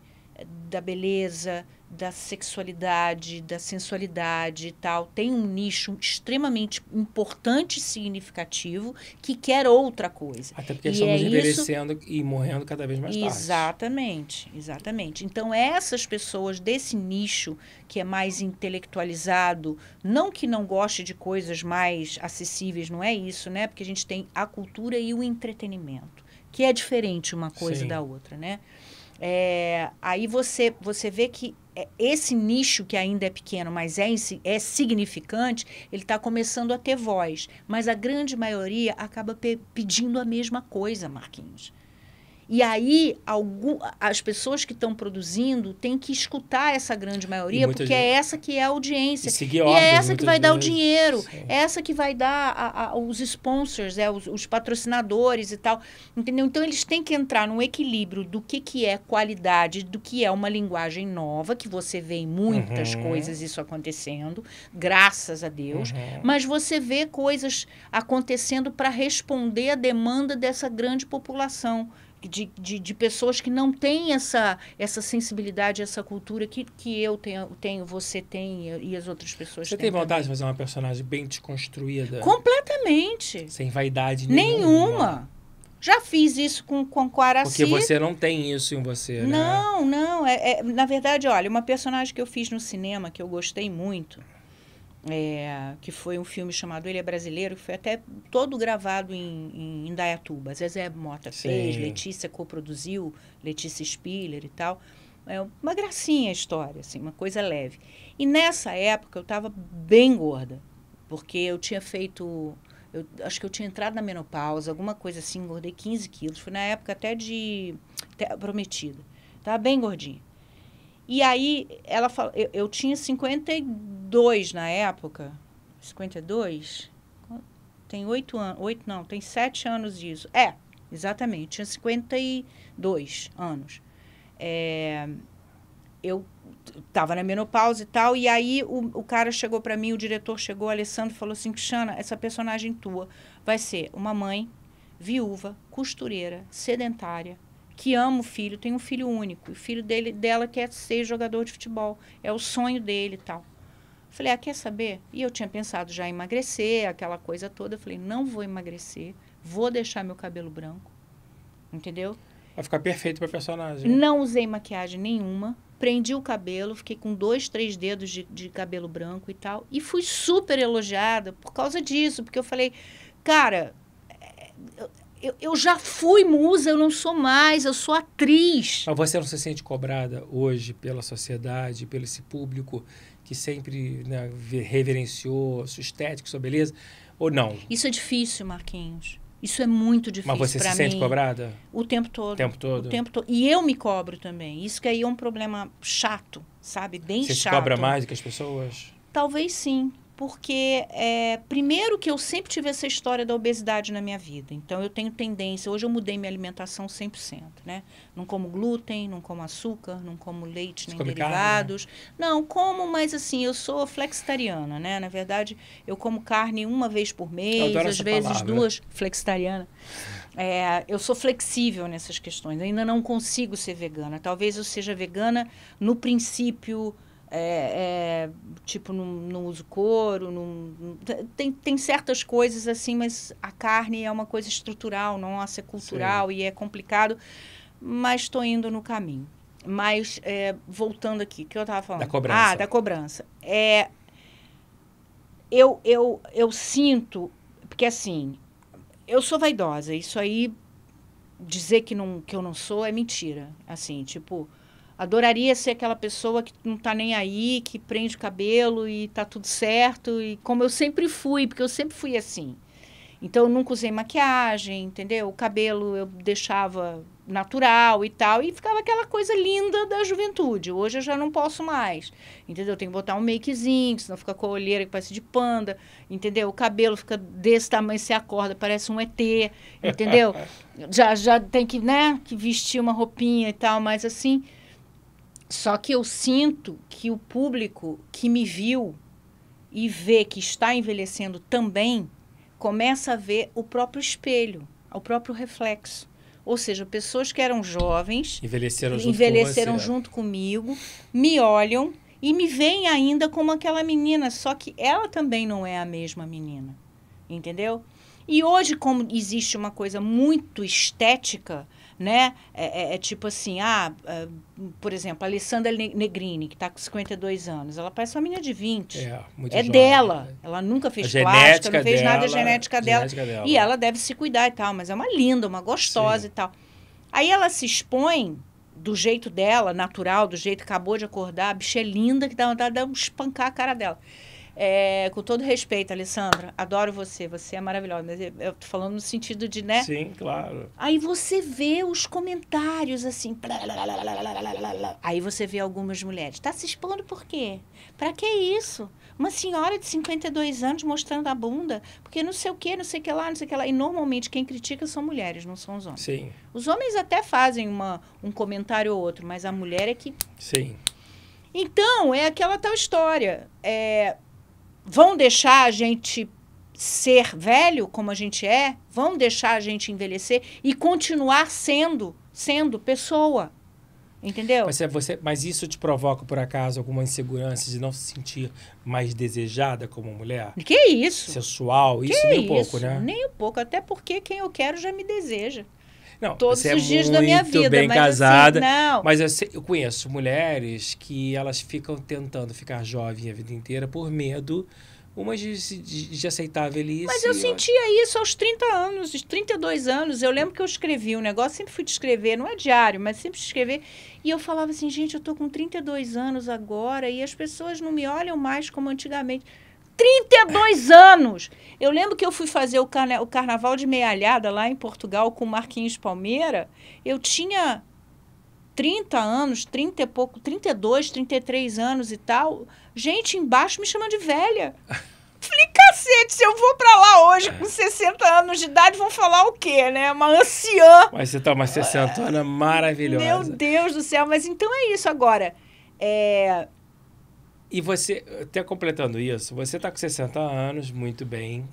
da beleza, da sexualidade, da sensualidade e tal. Tem um nicho extremamente importante e significativo que quer outra coisa. Até porque estamos envelhecendo e morrendo cada vez mais tarde. Exatamente. Então, essas pessoas desse nicho que é mais intelectualizado, não que não goste de coisas mais acessíveis, não é isso, né? Porque a gente tem a cultura e o entretenimento, que é diferente uma coisa da outra, né? Aí você vê que esse nicho que ainda é pequeno, mas é significante, ele está começando a ter voz. Mas a grande maioria acaba pedindo a mesma coisa, Marquinhos. E aí, as pessoas que estão produzindo têm que escutar essa grande maioria, porque é essa que é a audiência. E é essa que vai dar o dinheiro, é essa que vai dar os sponsors, os patrocinadores e tal. Entendeu? Então, eles têm que entrar num equilíbrio do que é qualidade, do que é uma linguagem nova, que você vê em muitas coisas isso acontecendo, graças a Deus. Mas você vê coisas acontecendo para responder à demanda dessa grande população. De pessoas que não têm essa sensibilidade, essa cultura que eu tenho, você tem e as outras pessoas têm. Você tem vontade de fazer uma personagem bem desconstruída? Completamente. Sem vaidade nenhuma. Já fiz isso com Quaraci. Porque você não tem isso em você, né? Não, não. Na verdade, olha, uma personagem que eu fiz no cinema, que eu gostei muito, que foi um filme chamado Ele é Brasileiro, que foi até todo gravado em Indaiatuba. Zezé Mota fez, Letícia coproduziu, Letícia Spiller e tal. É uma gracinha a história, assim, uma coisa leve. E nessa época eu estava bem gorda, porque eu tinha feito... acho que eu tinha entrado na menopausa, alguma coisa assim, engordei 15 quilos. Foi na época até Prometida. Estava bem gordinha. E aí, ela falou... Eu tinha 52 na época. 52? Tem 8 anos. 8 não, tem 7 anos disso. Exatamente. Tinha 52 anos. Eu estava na menopausa e tal, e aí o cara chegou para mim, o diretor chegou, o Alessandro, falou assim, Xana, essa personagem tua vai ser uma mãe viúva, costureira, sedentária, que ama o filho, tem um filho único, e o filho dela quer ser jogador de futebol, é o sonho dele e tal. Falei, quer saber? E eu tinha pensado já em emagrecer, aquela coisa toda, eu falei, não vou emagrecer, vou deixar meu cabelo branco, entendeu? Vai ficar perfeito para personagem. Não usei maquiagem nenhuma. Prendi o cabelo, fiquei com 2, 3 dedos de cabelo branco e tal. E fui super elogiada por causa disso. Porque eu falei, cara, eu já fui musa, eu não sou mais, eu sou atriz. Mas você não se sente cobrada hoje pela sociedade, pelo esse público que sempre, né, reverenciou sua estética, sua beleza? Ou não? Isso é difícil, Marquinhos. Isso é muito difícil para mim. Mas você se sente cobrada? O tempo todo. O tempo todo? O tempo todo. E eu me cobro também. Isso que aí é um problema chato, sabe? Bem chato. Você se cobra mais do que as pessoas? Talvez sim. Porque, primeiro que eu sempre tive essa história da obesidade na minha vida. Então, eu tenho tendência... Hoje eu mudei minha alimentação 100%, né? Não como glúten, não como açúcar, não como leite, nem derivados. Carne, né? Não, como, mas assim, eu sou flexitariana, né? Na verdade, eu como carne uma vez por mês, às vezes palavra. 2, flexitariana. Eu sou flexível nessas questões. Ainda não consigo ser vegana. Talvez eu seja vegana no princípio... tipo, não uso couro, tem certas coisas assim, mas a carne é uma coisa estrutural, nossa, é cultural. Sim. E é complicado, mas estou indo no caminho. Mas, voltando aqui, o que eu estava falando? Da cobrança. Da cobrança. Eu sinto, porque assim, eu sou vaidosa, isso aí, dizer que eu não sou é mentira, assim, tipo... Adoraria ser aquela pessoa que não tá nem aí, que prende o cabelo e tá tudo certo. E como eu sempre fui, porque eu sempre fui assim. Então, eu nunca usei maquiagem, entendeu? O cabelo eu deixava natural e tal. E ficava aquela coisa linda da juventude. Hoje eu já não posso mais, entendeu? Eu tenho que botar um makezinho, senão fica com a olheira que parece de panda, entendeu? O cabelo fica desse tamanho, você acorda, parece um ET, entendeu? já tem que, né, que vestir uma roupinha e tal, mas assim... Só que eu sinto que o público que me viu e vê que está envelhecendo também, começa a ver o próprio espelho, o próprio reflexo. Ou seja, pessoas que eram jovens, envelheceram junto comigo, me olham e me veem ainda como aquela menina, só que ela também não é a mesma menina, entendeu? E hoje, como existe uma coisa muito estética, né? Tipo assim, por exemplo, a Alessandra Negrini, que está com 52 anos, ela parece uma menina de 20. Muito jovem, dela. Né? Ela nunca fez plástica, não fez nada, a genética dela. E ela deve se cuidar e tal, mas é uma linda, uma gostosa. Sim. E tal. Aí ela se expõe do jeito dela, natural, do jeito que acabou de acordar, a bicha é linda, que dá vontade de espancar a cara dela. Com todo respeito, Alessandra, adoro você é maravilhosa, mas eu tô falando no sentido de, né? Sim, claro. Aí você vê os comentários assim, aí você vê algumas mulheres, tá se expondo por quê? Pra que isso? Uma senhora de 52 anos mostrando a bunda, porque não sei o que, não sei o que lá, não sei o que lá. E normalmente quem critica são mulheres, não são os homens. Sim. Os homens até fazem um comentário ou outro, mas a mulher é que... Sim. Então, é aquela tal história. Vão deixar a gente ser velho como a gente é? Vão deixar a gente envelhecer e continuar sendo pessoa? Entendeu? Mas isso te provoca, por acaso, alguma insegurança de não se sentir mais desejada como mulher? Que isso? Sensual? Isso nem um pouco, né? Nem um pouco. Até porque quem eu quero já me deseja. Não, Todos você os dias da minha vida. Muito bem mas casada. Assim, não. Mas eu conheço mulheres que elas ficam tentando ficar jovem a vida inteira por medo, umas de aceitar a velhice. Mas eu sentia isso aos 30 anos, 32 anos. Eu lembro que eu escrevi um negócio, sempre fui te escrever, não é diário, mas sempre te escrever. E eu falava assim, gente, eu tô com 32 anos agora e as pessoas não me olham mais como antigamente. 32 anos! Eu lembro que eu fui fazer o Carnaval de Mealhada lá em Portugal com o Marquinhos Palmeira. Eu tinha 30 anos, 30 e pouco, 32, 33 anos e tal. Gente embaixo me chama de velha. Falei, cacete, se eu vou pra lá hoje com 60 anos de idade, vão falar o quê, né? Uma anciã. Mas você tá uma 60ª maravilhosa. Meu Deus do céu, mas então é isso agora. E você, até completando isso, você tá com 60 anos, muito bem,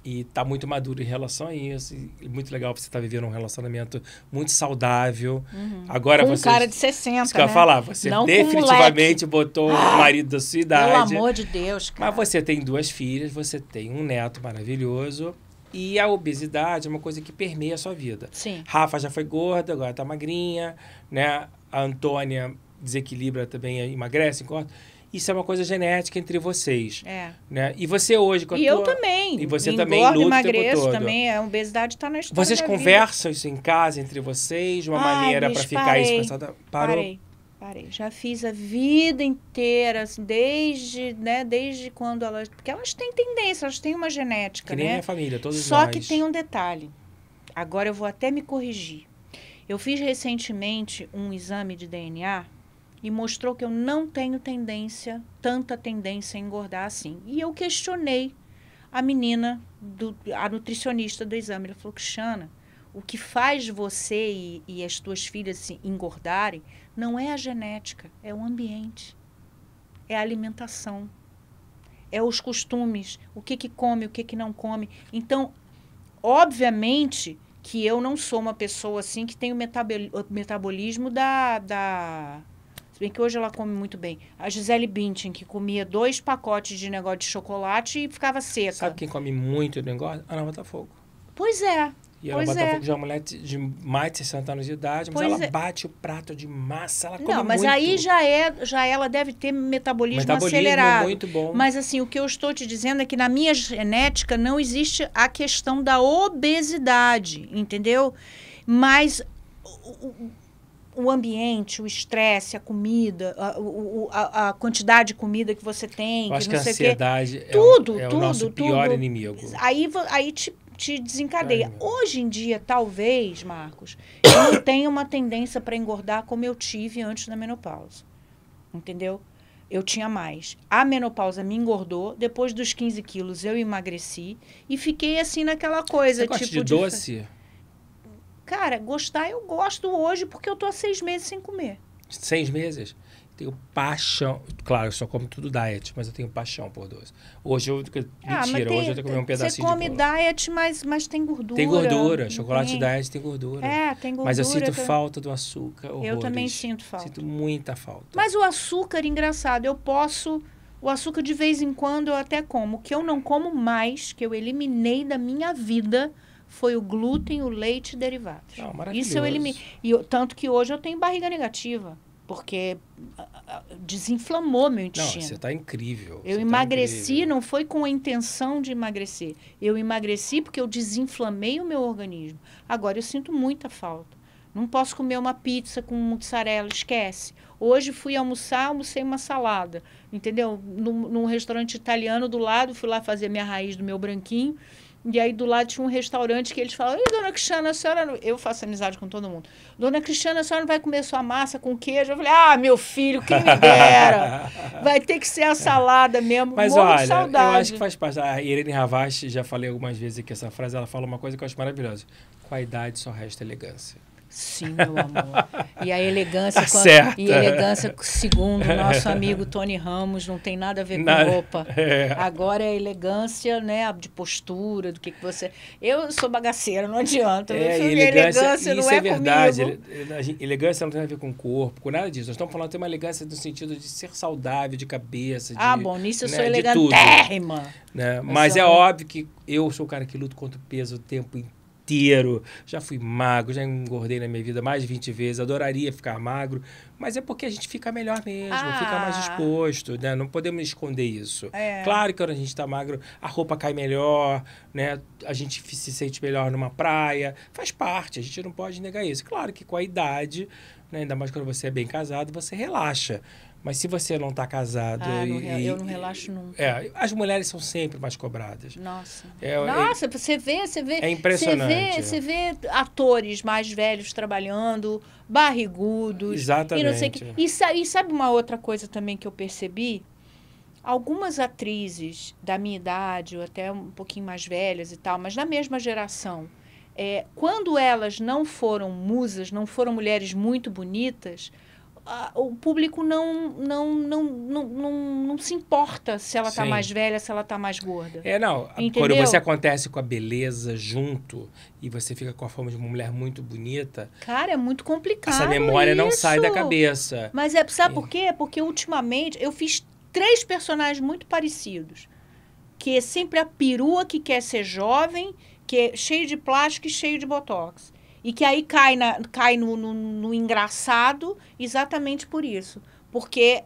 e tá muito maduro em relação a isso. E muito legal você estar vivendo um relacionamento muito saudável. Agora com você... um cara de 60, isso que eu ia falar, você não definitivamente botou o marido da sua idade. Pelo amor de Deus, cara. Mas você tem 2 filhas, você tem um neto maravilhoso. E a obesidade é uma coisa que permeia a sua vida. Sim. Rafa já foi gorda, agora tá magrinha, né? A Antônia desequilibra também, emagrece, engorda. Isso é uma coisa genética entre vocês. Né? E você hoje... E eu também. E você engordo, também luta emagreço, o tempo todo. Também. A obesidade está na história Vocês da conversam isso em casa, entre vocês? De uma maneira para ficar isso pensado? Parou? Parei. Já fiz a vida inteira, assim, desde quando elas... Porque elas têm tendência, elas têm uma genética, que nem né? minha família, todos Só nós. que tem um detalhe. Agora eu vou até me corrigir. Eu fiz recentemente um exame de DNA... E mostrou que eu não tenho tanta tendência a engordar assim. E eu questionei a menina, a nutricionista do exame. Ela falou, Cristiana, o que faz você e as tuas filhas se engordarem não é a genética, é o ambiente. É a alimentação. É os costumes, o que come, o que não come. Então, obviamente que eu não sou uma pessoa assim que tem o metabolismo Se bem que hoje ela come muito bem. A Gisele Bündchen, que comia 2 pacotes de negócio de chocolate e ficava seca. Sabe quem come muito e não engorda? Ana Botafogo. Pois é. E a Ana Botafogo já é uma mulher de mais de 60 anos de idade, mas ela bate o prato de massa, ela come muito. Não, mas aí já ela deve ter metabolismo acelerado. Muito bom. Mas assim, o que eu estou te dizendo é que na minha genética não existe a questão da obesidade, entendeu? Mas... O ambiente, o estresse, a comida, a quantidade de comida que você tem, eu acho que não a sei ansiedade o o nosso pior inimigo. Aí te desencadeia. Hoje em dia, talvez, Marcos, eu não tenho uma tendência para engordar como eu tive antes da menopausa. Entendeu? Eu tinha mais. A menopausa me engordou. Depois dos 15 quilos, eu emagreci. E fiquei assim naquela coisa. Você gosta de doce? Cara, gostar eu gosto hoje porque eu tô há 6 meses sem comer. 6 meses? Tenho paixão. Claro, eu só como tudo diet, mas eu tenho paixão por doce. Hoje eu... Mentira, hoje eu tenho que comer um pedacinho de bolo. Você come diet, mas tem gordura. Tem gordura. Chocolate diet tem gordura. Tem gordura. Mas eu sinto falta do açúcar. Horrores. Eu também sinto falta. Sinto muita falta. Mas o açúcar, engraçado, eu posso... O açúcar, de vez em quando, eu até como. O que eu não como mais, que eu eliminei da minha vida... foi o glúten, o leite e derivados. Maravilhoso. Isso eu eliminei. Tanto que hoje eu tenho barriga negativa, porque desinflamou meu intestino. Não, você está incrível. Eu emagreci, não foi com a intenção de emagrecer. Eu emagreci porque eu desinflamei o meu organismo. Agora eu sinto muita falta. Não posso comer uma pizza com mussarela, esquece. Hoje fui almocei uma salada, entendeu? Num restaurante italiano do lado, fui lá fazer minha raiz do meu branquinho. E aí, do lado, tinha um restaurante que eles falam, dona Cristiana, a senhora... Não... Eu faço amizade com todo mundo. Dona Cristiana, a senhora não vai comer sua massa com queijo? Eu falei, meu filho, quem me dera. Vai ter que ser a salada mesmo. Mas morro olha, de saudade. Eu acho que faz parte. A Irene Ravache, já falei algumas vezes aqui essa frase, ela fala uma coisa que eu acho maravilhosa. Com a idade só resta elegância. Sim, meu amor. E a elegância, Tá e a elegância, segundo o nosso amigo Tony Ramos, não tem nada a ver com roupa. Agora é a elegância, né, de postura, do que você... Eu sou bagaceira, não adianta. Elegância não isso é verdade. comigo. Elegância não tem a ver com corpo, com nada disso. Nós estamos falando de uma elegância no sentido de ser saudável, de cabeça, bom, nisso eu sou de tudo, elegantérrima. né? Mas é óbvio que eu sou o cara que luta contra o peso o tempo inteiro. Já fui magro, já engordei na minha vida mais de 20 vezes, adoraria ficar magro, mas é porque a gente fica melhor mesmo, fica mais disposto, né? Não podemos esconder isso. Claro que quando a gente está magro, a roupa cai melhor, né? A gente se sente melhor numa praia, faz parte, a gente não pode negar isso. Claro que com a idade, né? Ainda mais quando você é bem casado, você relaxa. Mas se você não está casado... eu não relaxo nunca. As mulheres são sempre mais cobradas. Nossa. Nossa, você vê... É impressionante. Você vê atores mais velhos trabalhando, barrigudos. Exatamente. E não sei que. E sabe uma outra coisa também que eu percebi? Algumas atrizes da minha idade, ou até um pouquinho mais velhas e tal, mas da mesma geração, quando elas não foram musas, não foram mulheres muito bonitas... o público não se importa se ela está mais velha, se ela está mais gorda. Quando você acontece com a beleza junto e você fica com a forma de uma mulher muito bonita... Cara, é muito complicado essa memória isso. Não sai da cabeça. Mas sabe por quê? Porque ultimamente eu fiz 3 personagens muito parecidos. Que é sempre a perua que quer ser jovem, que é cheio de plástico e cheio de botox. E que aí cai no engraçado exatamente por isso. Porque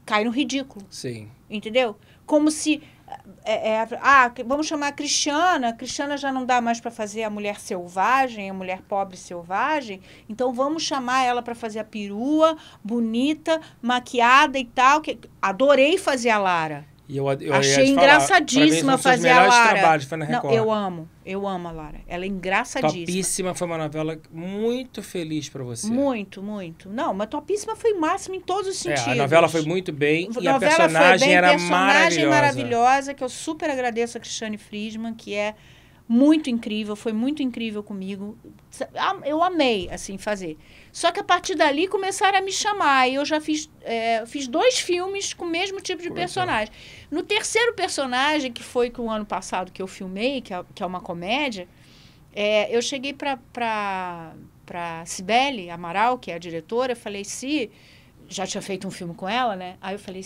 cai no ridículo. Sim. Entendeu? Como se... vamos chamar a Cristiana. A Cristiana já não dá mais para fazer a mulher selvagem, a mulher pobre selvagem. Então, vamos chamar ela para fazer a perua, bonita, maquiada e tal. Adorei fazer a Lara. Achei engraçadíssima fazer a Lara. Não, eu amo a Lara. Ela é engraçadíssima. Topíssima foi uma novela muito feliz para você. Muito, muito. Não, mas Topíssima foi o máximo em todos os sentidos. A novela foi muito bem e a personagem era maravilhosa, que eu super agradeço a Cristiane Friedman, que é muito incrível, foi muito incrível comigo. Eu amei, assim, fazer. Só que a partir dali começaram a me chamar. E eu já fiz 2 filmes com o mesmo tipo de personagem. No terceiro personagem, que foi o ano passado que eu filmei, que é uma comédia, eu cheguei para Cibele Amaral, que é a diretora, eu falei, já tinha feito um filme com ela, né? Aí eu falei,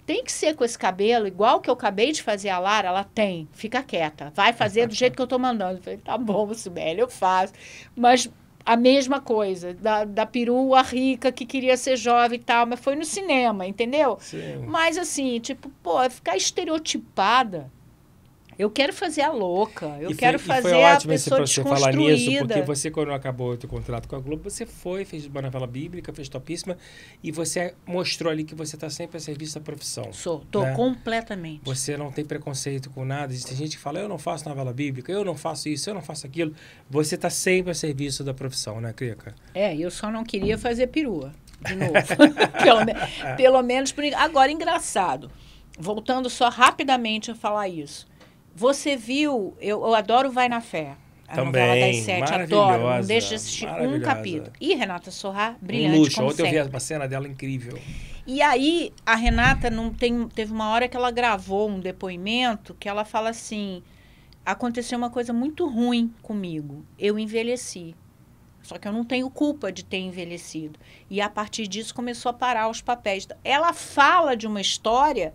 tem que ser com esse cabelo, igual que eu acabei de fazer a Lara, ela tem, fica quieta, vai fazer do jeito que eu tô mandando. Eu falei, tá bom, Cibele, eu faço. Mas a mesma coisa, da perua rica que queria ser jovem e tal, mas foi no cinema, entendeu? Sim. Mas assim, ficar estereotipada. Eu quero fazer a louca, quero fazer a pessoa desconstruída. Foi ótimo você falar nisso, porque você, quando acabou o teu contrato com a Globo, você fez uma novela bíblica, fez Topíssima, e você mostrou ali que você está sempre a serviço da profissão. Tô completamente. Você não tem preconceito com nada. Tem gente que fala, eu não faço novela bíblica, eu não faço isso, eu não faço aquilo. Você está sempre a serviço da profissão, né, Crica? Eu só não queria fazer perua, de novo. pelo menos, agora, engraçado. Voltando só rapidamente a falar isso. Você viu, eu adoro Vai na Fé, a novela das 7, adoro, não deixo de assistir um capítulo. E Renata Sorrah, brilhante, luxo. como Ontem sempre. eu vi uma cena dela incrível. E aí, a Renata teve uma hora que ela gravou um depoimento que ela fala assim, aconteceu uma coisa muito ruim comigo, eu envelheci. Só que eu não tenho culpa de ter envelhecido. E a partir disso começou a parar os papéis. Ela fala de uma história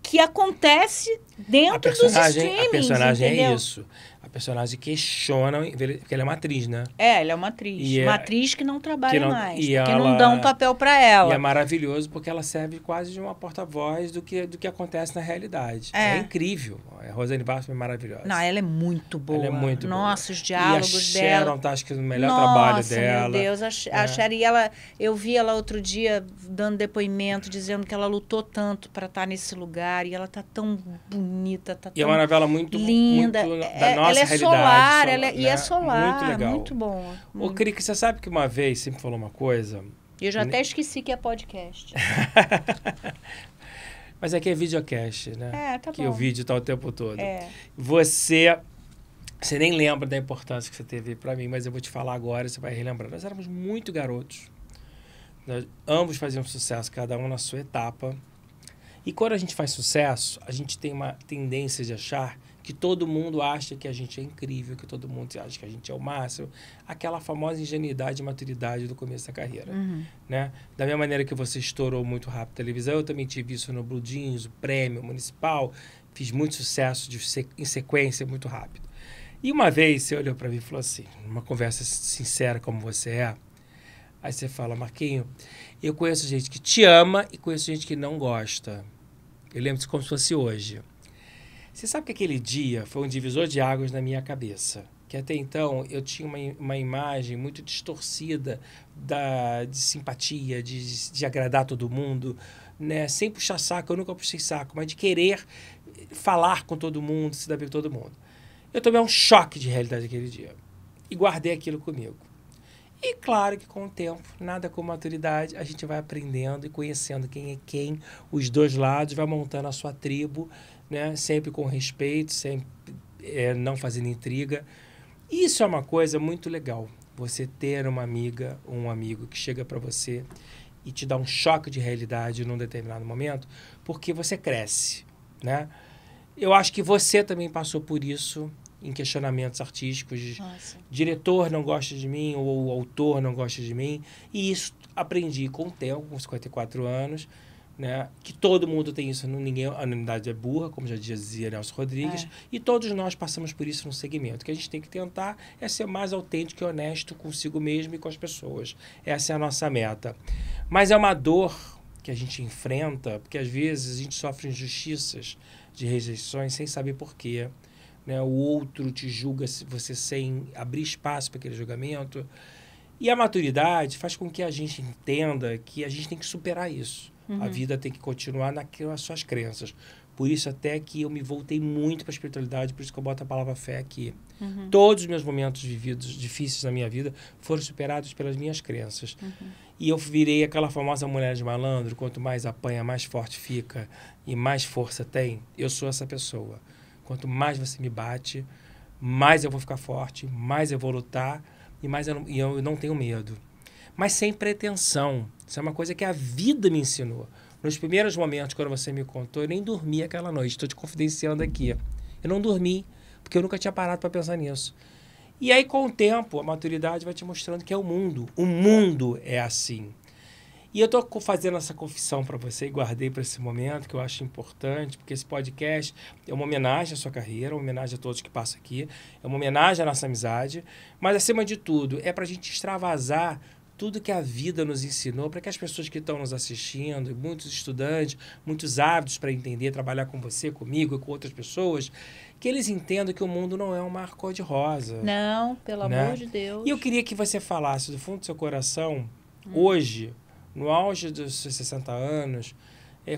que acontece dentro dos streamings, a personagem entendeu? É isso. A personagem questiona, porque ela é uma atriz, né? Ela é uma atriz. Uma atriz que não trabalha mais, porque ela, não dão um papel para ela. E é maravilhoso porque ela serve quase de uma porta-voz do que acontece na realidade. É incrível. A Rosane Barros é maravilhosa. Não, ela é muito boa. Ela é muito boa. Os diálogos dela. E a Sharon tá, acho que, no melhor trabalho dela. Meu Deus, a Sharon, eu vi ela outro dia dando depoimento, dizendo que ela lutou tanto para estar nesse lugar, e ela tá tão bonita, tá tão é uma novela muito linda. Muito da nossa ela é realidade. E é solar. Muito legal. Muito bom. Ô, Crica, você sabe que uma vez você me falou uma coisa... Eu já até esqueci que é podcast. Mas aqui é videocast, né? Tá bom. Que o vídeo tá o tempo todo. Você Você nem lembra da importância que você teve para mim, mas eu vou te falar agora, você vai relembrar. Nós éramos muito garotos. Nós ambos fazíamos sucesso, cada um na sua etapa. E quando a gente faz sucesso, a gente tem uma tendência de achar que todo mundo acha que a gente é incrível, que todo mundo acha que a gente é o máximo. Aquela famosa ingenuidade e maturidade do começo da carreira. Né? Da mesma maneira que você estourou muito rápido a televisão, eu também tive isso no Blue Jeans, o Prêmio Municipal. Fiz muito sucesso em sequência muito rápido. E uma vez você olhou para mim e falou assim, numa conversa sincera como você é, aí você fala, Marquinho, eu conheço gente que te ama e conheço gente que não gosta. Eu lembro disso como se fosse hoje. Você sabe que aquele dia foi um divisor de águas na minha cabeça. Que até então eu tinha uma imagem muito distorcida de simpatia, de agradar todo mundo, né? Sem puxar saco, eu nunca puxei saco, mas de querer falar com todo mundo, se dar bem com todo mundo. Eu tomei um choque de realidade aquele dia e guardei aquilo comigo. E claro que com o tempo, nada como maturidade, a gente vai aprendendo e conhecendo quem é quem, os dois lados, vai montando a sua tribo, né? Sempre com respeito, sempre não fazendo intriga. Isso é uma coisa muito legal, você ter uma amiga ou um amigo que chega para você e te dá um choque de realidade num determinado momento, porque você cresce, né? Eu acho que você também passou por isso em questionamentos artísticos. Diretor não gosta de mim, ou o autor não gosta de mim. E isso aprendi com o tempo, com 54 anos, né? Que todo mundo tem isso. Ninguém, a unidade é burra, como já dizia Nelson Rodrigues. E todos nós passamos por isso no segmento. O que a gente tem que tentar é ser mais autêntico e honesto consigo mesmo e com as pessoas. Essa é a nossa meta. Mas é uma dor que a gente enfrenta, porque às vezes a gente sofre injustiças de rejeições sem saber por quê. Né? O outro te julga você sem abrir espaço para aquele julgamento. E a maturidade faz com que a gente entenda que a gente tem que superar isso. A vida tem que continuar nas suas crenças. Por isso até que eu me voltei muito para a espiritualidade, por isso que eu boto a palavra fé aqui. Todos os meus momentos vividos difíceis na minha vida foram superados pelas minhas crenças. E eu virei aquela famosa mulher de malandro, quanto mais apanha, mais forte fica e mais força tem. Eu sou essa pessoa. Quanto mais você me bate, mais eu vou ficar forte, mais eu vou lutar e mais eu não tenho medo. Mas sem pretensão. Isso é uma coisa que a vida me ensinou. Nos primeiros momentos, quando você me contou, eu nem dormi aquela noite. Estou te confidenciando aqui. Eu não dormi, porque eu nunca tinha parado para pensar nisso. E aí, com o tempo, a maturidade vai te mostrando que é o mundo. O mundo é assim. E eu estou fazendo essa confissão para você e guardei para esse momento, que eu acho importante, porque esse podcast é uma homenagem à sua carreira, uma homenagem a todos que passam aqui, é uma homenagem à nossa amizade, mas, acima de tudo, é para a gente extravasar tudo que a vida nos ensinou, para que as pessoas que estão nos assistindo, muitos estudantes, muitos ávidos para entender, trabalhar com você, comigo e com outras pessoas, que eles entendam que o mundo não é um mar cor-de-rosa. Não, pelo amor de Deus. E eu queria que você falasse do fundo do seu coração, hoje, no auge dos seus 60 anos,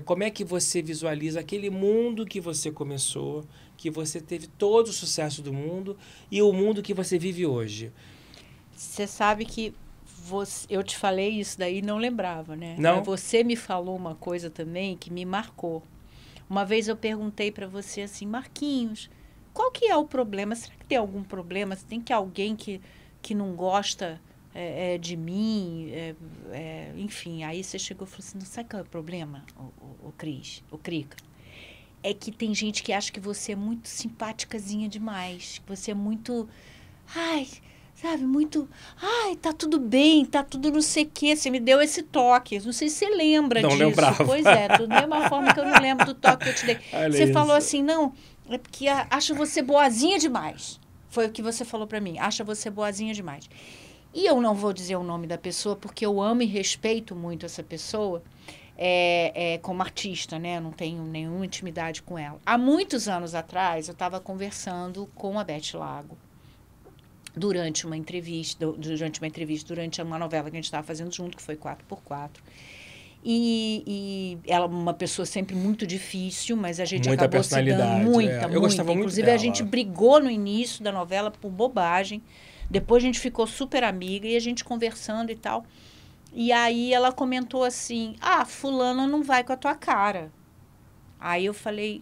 como é que você visualiza aquele mundo que você começou, que você teve todo o sucesso do mundo e o mundo que você vive hoje? Você sabe que eu te falei isso daí e não lembrava, né? Não? Mas você me falou uma coisa também que me marcou. Uma vez eu perguntei para você assim, Marquinhos, qual que é o problema? Será que tem algum problema? Tem que alguém que não gosta de mim? Enfim, aí você chegou e falou assim, não sabe qual é o problema, o Crica? É que tem gente que acha que você é muito simpáticazinha demais, que você é muito... Ai... Sabe, muito... Ai, tá tudo bem, tá tudo não sei o quê. Você me deu esse toque. Não sei se você lembra disso. Não lembrava. Pois é, da mesma forma que eu não lembro do toque que eu te dei. Olha você isso. falou assim, não, é porque acho você boazinha demais. Foi o que você falou pra mim. Acha você boazinha demais. E eu não vou dizer o nome da pessoa, porque eu amo e respeito muito essa pessoa como artista, né? Eu não tenho nenhuma intimidade com ela. Há muitos anos atrás, eu estava conversando com a Beth Lago. Durante uma entrevista, durante uma novela que a gente estava fazendo junto, que foi 4x4. E ela é uma pessoa sempre muito difícil, mas a gente muita acabou se dando muita. Eu gostava muito Inclusive, dela. a gente brigou no início da novela por bobagem. Depois a gente ficou super amiga e a gente conversando e tal. E aí ela comentou assim, fulana não vai com a tua cara. Aí eu falei,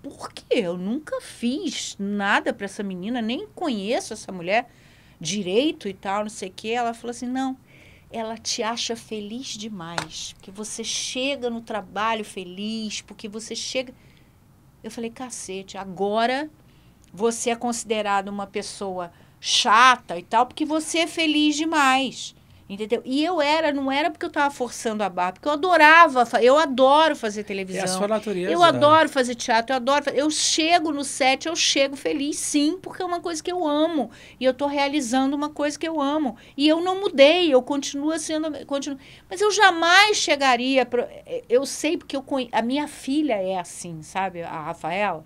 por quê? Eu nunca fiz nada para essa menina, nem conheço essa mulher direito e tal, não sei o quê. Ela falou assim, não, ela te acha feliz demais, porque você chega no trabalho feliz, porque você chega... Eu falei, cacete, agora você é considerada uma pessoa chata e tal, porque você é feliz demais. Entendeu? E não era porque eu estava forçando a barra, porque eu adoro fazer televisão. É a sua natureza. Eu adoro fazer teatro, eu chego no set, eu chego feliz, sim, porque é uma coisa que eu amo. E eu estou realizando uma coisa que eu amo. E eu não mudei, eu continuo sendo... Mas eu jamais chegaria... Eu sei porque a minha filha é assim, sabe? A Rafaela.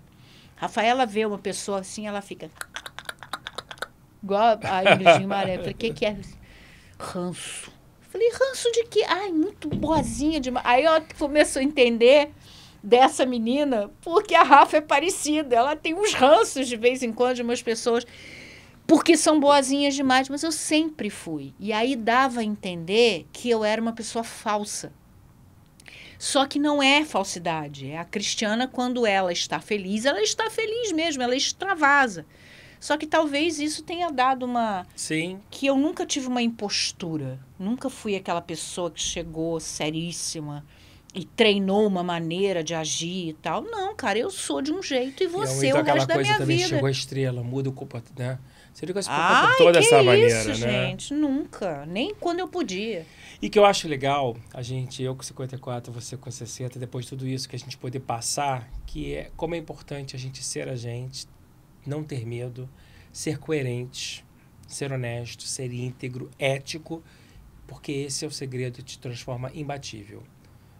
Rafaela vê uma pessoa assim, ela fica... Igual a Ingrid Guimarães. Eu falei, o que é isso? Ranço. Falei, ranço de quê? Ai, muito boazinha demais. Aí ela começou a entender dessa menina, porque a Rafa é parecida. Ela tem uns ranços de vez em quando de umas pessoas, porque são boazinhas demais. Mas eu sempre fui. E aí dava a entender que eu era uma pessoa falsa. Só que não é falsidade. A Cristiana, quando ela está feliz mesmo, ela extravasa. Só que talvez isso tenha dado uma... Sim. Que eu nunca tive uma impostura. Nunca fui aquela pessoa que chegou seríssima e treinou uma maneira de agir e tal. Não, cara, eu sou de um jeito e você então, o resto da minha também vida. Chegou a estrela, muda o comportamento, né? Você nunca se comporta toda dessa maneira, isso, né? Gente, nunca. Nem quando eu podia. E que eu acho legal, eu com 54, você com 60, depois de tudo isso, que a gente poder passar, que é como é importante a gente ser a gente, não ter medo, ser coerente, ser honesto, ser íntegro, ético, porque esse é o segredo que te transforma imbatível.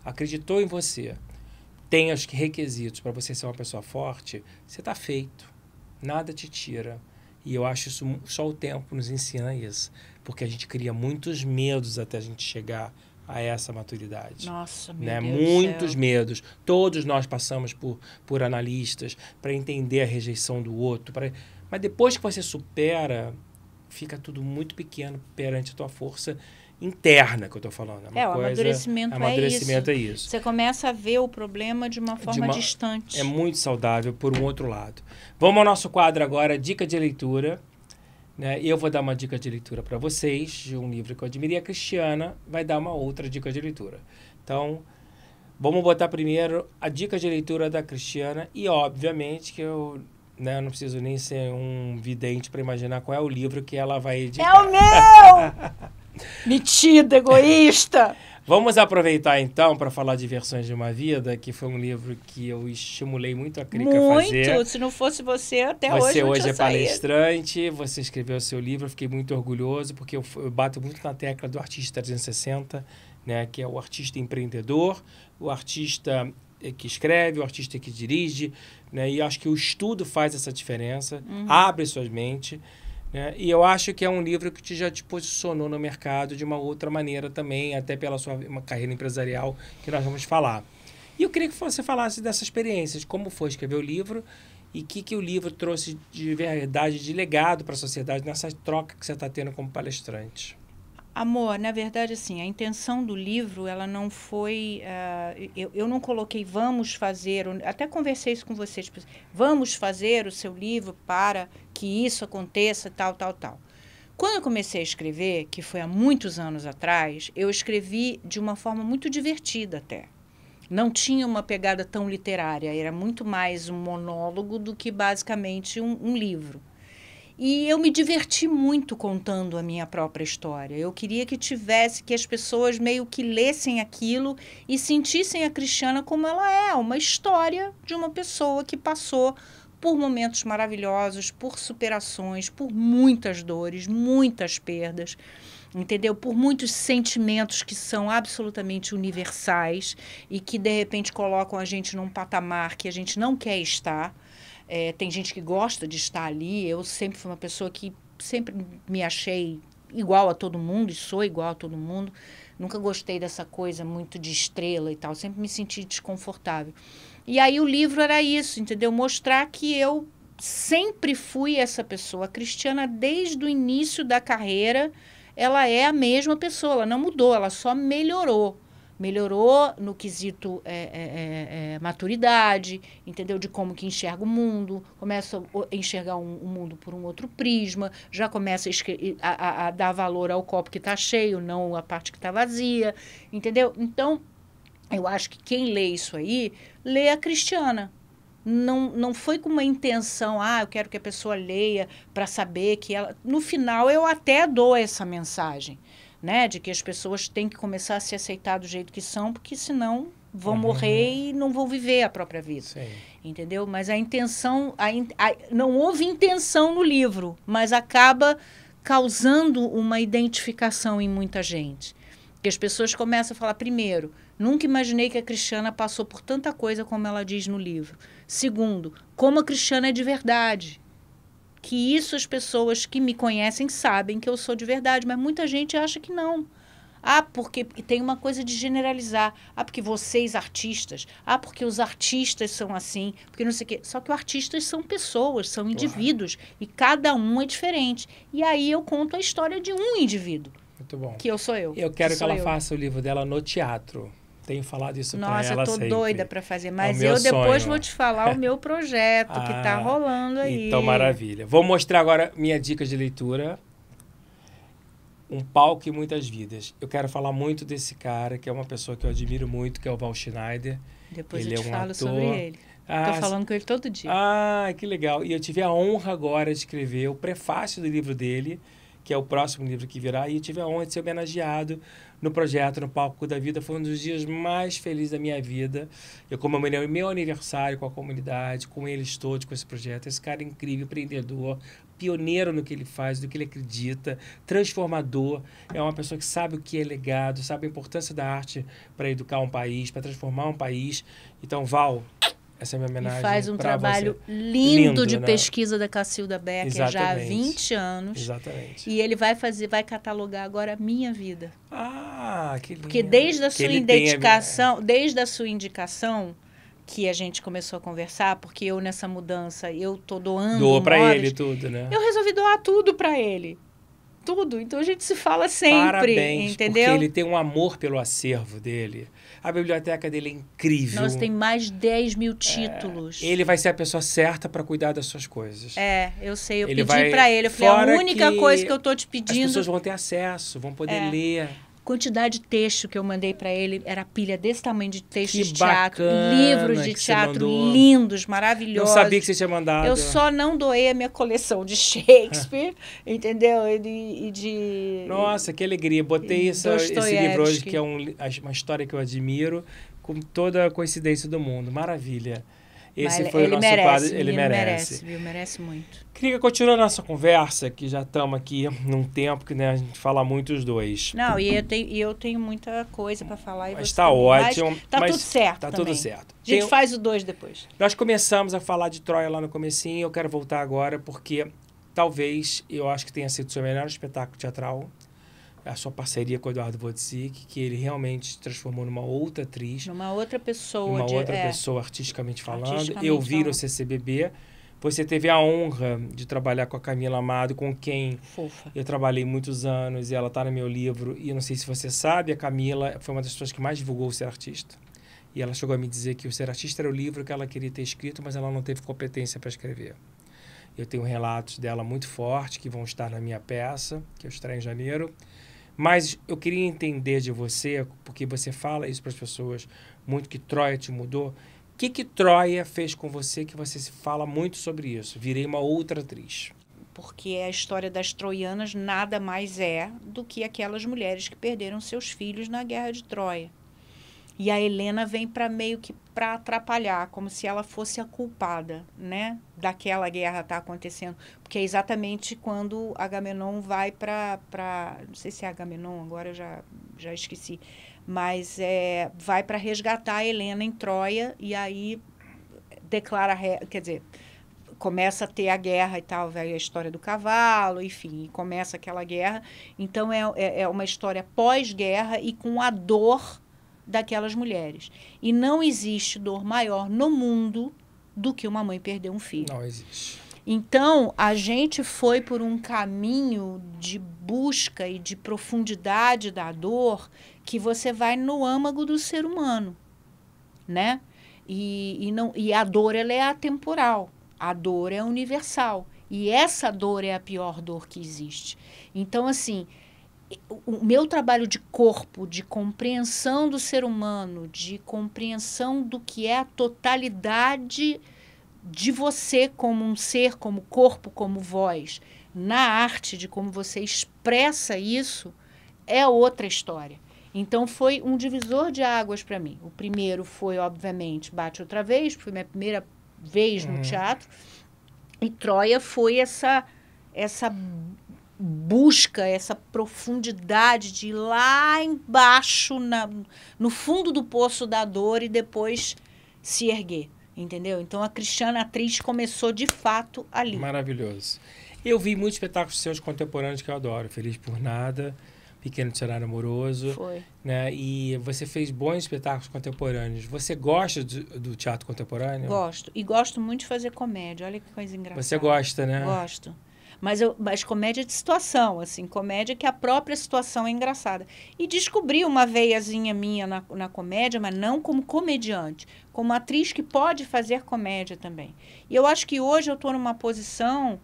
Acreditou em você, tem os requisitos para você ser uma pessoa forte, você está feito, nada te tira. E eu acho isso, só o tempo nos ensina isso, porque a gente cria muitos medos até a gente chegar a essa maturidade. Nossa, meu né? Deus Muitos do céu. medos. Todos nós passamos por analistas para entender a rejeição do outro. Mas depois que você supera, fica tudo muito pequeno perante a tua força interna, que eu estou falando. O amadurecimento é isso. Você começa a ver o problema de uma forma distante. É muito saudável por um outro lado. Vamos ao nosso quadro agora, dica de leitura. Né? Eu vou dar uma dica de leitura para vocês, de um livro que eu admirei. A Cristiana vai dar uma outra dica de leitura. Então, vamos botar primeiro a dica de leitura da Cristiana. E, obviamente, que eu não preciso nem ser um vidente para imaginar qual é o livro que ela vai editar. É o meu! Metida, egoísta! Vamos aproveitar, então, para falar de Versões de uma Vida, que foi um livro que eu estimulei muito a Crica a fazer. Muito! Se não fosse você, até hoje Você não hoje tinha é palestrante, você escreveu o seu livro, eu fiquei muito orgulhoso, porque eu bato muito na tecla do artista 360, né, que é o artista empreendedor, o artista que escreve, o artista que dirige, né, e acho que o estudo faz essa diferença, abre suas mentes. Né? E eu acho que é um livro que já te posicionou no mercado de uma outra maneira também, até pela sua uma carreira empresarial que nós vamos falar. E eu queria que você falasse dessa experiência, de como foi escrever o livro e o que o livro trouxe de verdade, de legado para a sociedade nessa troca que você está tendo como palestrante. Amor, na verdade, assim, a intenção do livro, ela não foi... eu não coloquei, vamos fazer... Até conversei isso com vocês. Tipo, vamos fazer o seu livro para que isso aconteça, tal, tal, tal. Quando eu comecei a escrever, que foi há muitos anos atrás, eu escrevi de uma forma muito divertida até. Não tinha uma pegada tão literária, era muito mais um monólogo do que basicamente um livro. E eu me diverti muito contando a minha própria história. Eu queria que as pessoas meio que lessem aquilo e sentissem a Cristiana como ela é, uma história de uma pessoa que passou por momentos maravilhosos, por superações, por muitas dores, muitas perdas, entendeu? Por muitos sentimentos que são absolutamente universais e que, de repente, colocam a gente num patamar que a gente não quer estar. Tem gente que gosta de estar ali. Eu sempre fui uma pessoa que sempre me achei igual a todo mundo e sou igual a todo mundo. Nunca gostei dessa coisa muito de estrela e tal. Sempre me senti desconfortável. E aí o livro era isso, entendeu? Mostrar que eu sempre fui essa pessoa. A Cristiana, desde o início da carreira, ela é a mesma pessoa. Ela não mudou, ela só melhorou. Melhorou no quesito maturidade, entendeu? De como que enxerga o mundo, começa a enxergar o mundo por um outro prisma, já começa a dar valor ao copo que está cheio, não a parte que está vazia, entendeu? Então, eu acho que quem lê isso aí, lê a Cristiana. Não foi com uma intenção, eu quero que a pessoa leia para saber que ela... No final, eu até dou essa mensagem, né? De que as pessoas têm que começar a se aceitar do jeito que são, porque senão vão morrer e não vão viver a própria vida. Sim. Entendeu? Mas a intenção... não houve intenção no livro, mas acaba causando uma identificação em muita gente. Que as pessoas começam a falar, primeiro, nunca imaginei que a Cristiana passou por tanta coisa como ela diz no livro. Segundo, como a Cristiana é de verdade. Que isso as pessoas que me conhecem sabem que eu sou de verdade, mas muita gente acha que não. Porque tem uma coisa de generalizar. Porque vocês artistas. Porque os artistas são assim. Porque não sei o quê. Só que os artistas são pessoas, são indivíduos. E cada um é diferente. E aí eu conto a história de um indivíduo. Muito bom. Que eu sou eu. Eu quero que ela faça o livro dela no teatro. Tenho falado isso para ela sempre. Nossa, eu tô doida para fazer. Mas eu depois vou te falar o meu projeto que tá rolando aí. Então, maravilha. Vou mostrar agora minha dica de leitura. Um palco e muitas vidas. Eu quero falar muito desse cara, que é uma pessoa que eu admiro muito, que é o Val Schneider. Depois eu te falo sobre ele. Tô falando com ele todo dia. Que legal. E eu tive a honra agora de escrever o prefácio do livro dele, que é o próximo livro que virá, e eu tive a honra de ser homenageado no projeto, no Palco da Vida. Foi um dos dias mais felizes da minha vida. Eu comemorei o meu aniversário com a comunidade, com eles todos, com esse projeto. Esse cara é incrível, empreendedor, pioneiro no que ele faz, do que ele acredita, transformador. É uma pessoa que sabe o que é legado, sabe a importância da arte para educar um país, para transformar um país. Então, Val... Essa é a minha homenagem. E faz um trabalho lindo de pesquisa da Cacilda Becker já há 20 anos. Exatamente. E ele vai catalogar agora a minha vida. Que lindo. Porque desde a sua indicação, que a gente começou a conversar, porque eu nessa mudança, eu tô doando Doou para ele tudo, né? Eu resolvi doar tudo para ele. Tudo. Então a gente se fala sempre, parabéns, entendeu? Porque ele tem um amor pelo acervo dele. A biblioteca dele é incrível. Nós tem mais de 10 mil títulos. Ele vai ser a pessoa certa para cuidar das suas coisas. Eu sei. Eu pedi para ele. Eu falei, a única coisa que eu tô te pedindo... As pessoas vão ter acesso, vão poder ler. Quantidade de texto que eu mandei para ele era pilha desse tamanho de texto de teatro, livros de teatro lindos, maravilhosos. Eu sabia que você tinha mandado. Eu só não doei a minha coleção de Shakespeare, entendeu? E de... Nossa, que alegria. Botei esse livro hoje, que é uma história que eu admiro, com toda a coincidência do mundo. Maravilha. Esse foi o nosso quadro. Ele merece. Merece muito. Queria continuar a nossa conversa, que já estamos aqui num tempo que a gente fala muito os dois. Não, e eu tenho muita coisa para falar. Mas está ótimo. Tá tudo certo Tá também. tudo certo. A gente faz o 2 depois. Nós começamos a falar de Troia lá no comecinho, eu quero voltar agora, porque talvez, eu acho que tenha sido o seu melhor espetáculo teatral, a sua parceria com o Eduardo Wojcik, que ele realmente se transformou numa outra atriz. Numa outra pessoa. Uma outra pessoa, artisticamente falando. Eu vi no CCBB. Você teve a honra de trabalhar com a Camila Amado, com quem eu trabalhei muitos anos, e ela está no meu livro. E eu não sei se você sabe, a Camila foi uma das pessoas que mais divulgou o Ser Artista. E ela chegou a me dizer que o Ser Artista era o livro que ela queria ter escrito, mas ela não teve competência para escrever. Eu tenho relatos dela muito fortes, que vão estar na minha peça, que eu estreio em janeiro. Mas eu queria entender de você, porque você fala isso para as pessoas muito, que Troia te mudou. O que Troia fez com você que você fala muito sobre isso? Virei uma outra atriz. Porque a história das troianas nada mais é do que aquelas mulheres que perderam seus filhos na Guerra de Troia. E a Helena vem para meio que para atrapalhar, como se ela fosse a culpada, né, daquela guerra tá acontecendo. Porque é exatamente quando Agamenon vai para não sei se é Agamenon, agora eu já esqueci, mas vai para resgatar a Helena em Troia e aí declara, quer dizer, começa a ter a guerra e tal, vai a história do cavalo, enfim, começa aquela guerra. Então é uma história pós-guerra e com a dor daquelas mulheres. E não existe dor maior no mundo do que uma mãe perder um filho. Não existe. Então, a gente foi por um caminho de busca e de profundidade da dor que você vai no âmago do ser humano, né? E a dor, ela é atemporal. A dor é universal. E essa dor é a pior dor que existe. Então, assim, o meu trabalho de corpo, de compreensão do ser humano, de compreensão do que é a totalidade de você como um ser, como corpo, como voz, na arte, de como você expressa isso, é outra história. Então, foi um divisor de águas para mim. O primeiro foi, obviamente, Bate Outra Vez, foi minha primeira vez no teatro. E Troia foi essa busca, essa profundidade de ir lá embaixo, no fundo do poço da dor e depois se erguer. Entendeu? Então, a Cristiana, atriz, começou de fato ali. Maravilhoso. Eu vi muitos espetáculos seus contemporâneos que eu adoro. Feliz por Nada, Pequeno Dicionário Amoroso. Foi. Né? E você fez bons espetáculos contemporâneos. Você gosta do teatro contemporâneo? Gosto. E gosto muito de fazer comédia. Olha que coisa engraçada. Você gosta, né? Gosto. Mas comédia de situação, assim. Comédia que a própria situação é engraçada. E descobri uma veiazinha minha na comédia, mas não como comediante. Como atriz que pode fazer comédia também. E eu acho que hoje eu estou numa posição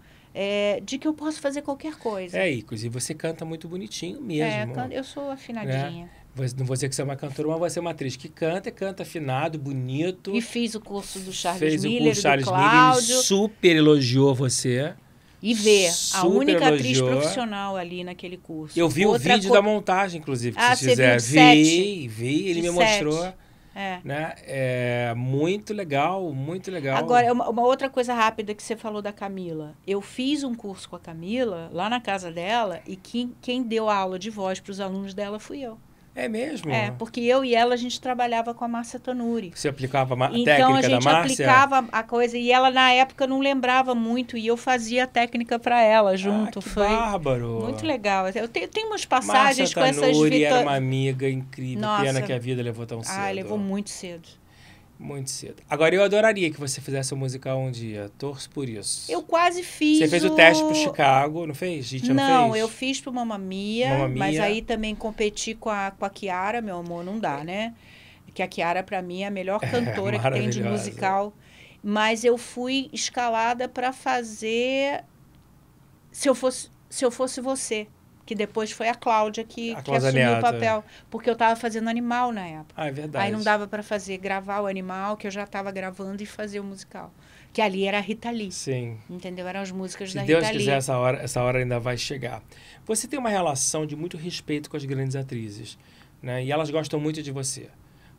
de que eu posso fazer qualquer coisa. Inclusive você canta muito bonitinho mesmo. Eu sou afinadinha. Não vou dizer que você é uma cantora, mas você é uma atriz que canta afinado, bonito. E fiz o curso do Charles Fez Miller, o curso do Charles do Miller, Cláudio. ele super elogiou você. E ver a única atriz elogiou. profissional ali naquele curso. Eu vi o vídeo da montagem, inclusive, que vocês você viu fizeram. de Vi, ele de me mostrou. É. Né? É muito legal, muito legal. Agora, uma outra coisa rápida que você falou da Camila. Eu fiz um curso com a Camila, lá na casa dela, e quem deu a aula de voz para os alunos dela fui eu. É mesmo? Porque eu e ela, a gente trabalhava com a Márcia Tanuri. Você aplicava a técnica Então, a da gente Márcia? aplicava a coisa, e ela, na época, não lembrava muito, e eu fazia a técnica para ela junto. Que Foi bárbaro! muito legal. Eu tenho umas passagens Márcia com essas... Tanuri era uma amiga incrível. Nossa. Pena que a vida levou tão cedo. Levou muito cedo. Muito cedo. Agora, eu adoraria que você fizesse um musical um dia. Torço por isso. Eu quase fiz. Você fez o teste pro Chicago, não fez? Não, fez? eu fiz pro Mamma Mia, mas aí também competi com a Chiara, meu amor, não dá, né? Que a Chiara, pra mim, é a melhor cantora que tem de musical. Mas eu fui escalada para fazer Se Eu Fosse Você. Que depois foi a Cláudia que assumiu o papel. Porque eu estava fazendo Animal na época. É verdade. Aí não dava para gravar o Animal, que eu já estava gravando, e fazer o musical. Que ali era a Rita Lee. Sim. Entendeu? Eram as músicas da Se Rita Deus Lee. quiser, essa hora ainda vai chegar. Você tem uma relação de muito respeito com as grandes atrizes, né? E elas gostam muito de você.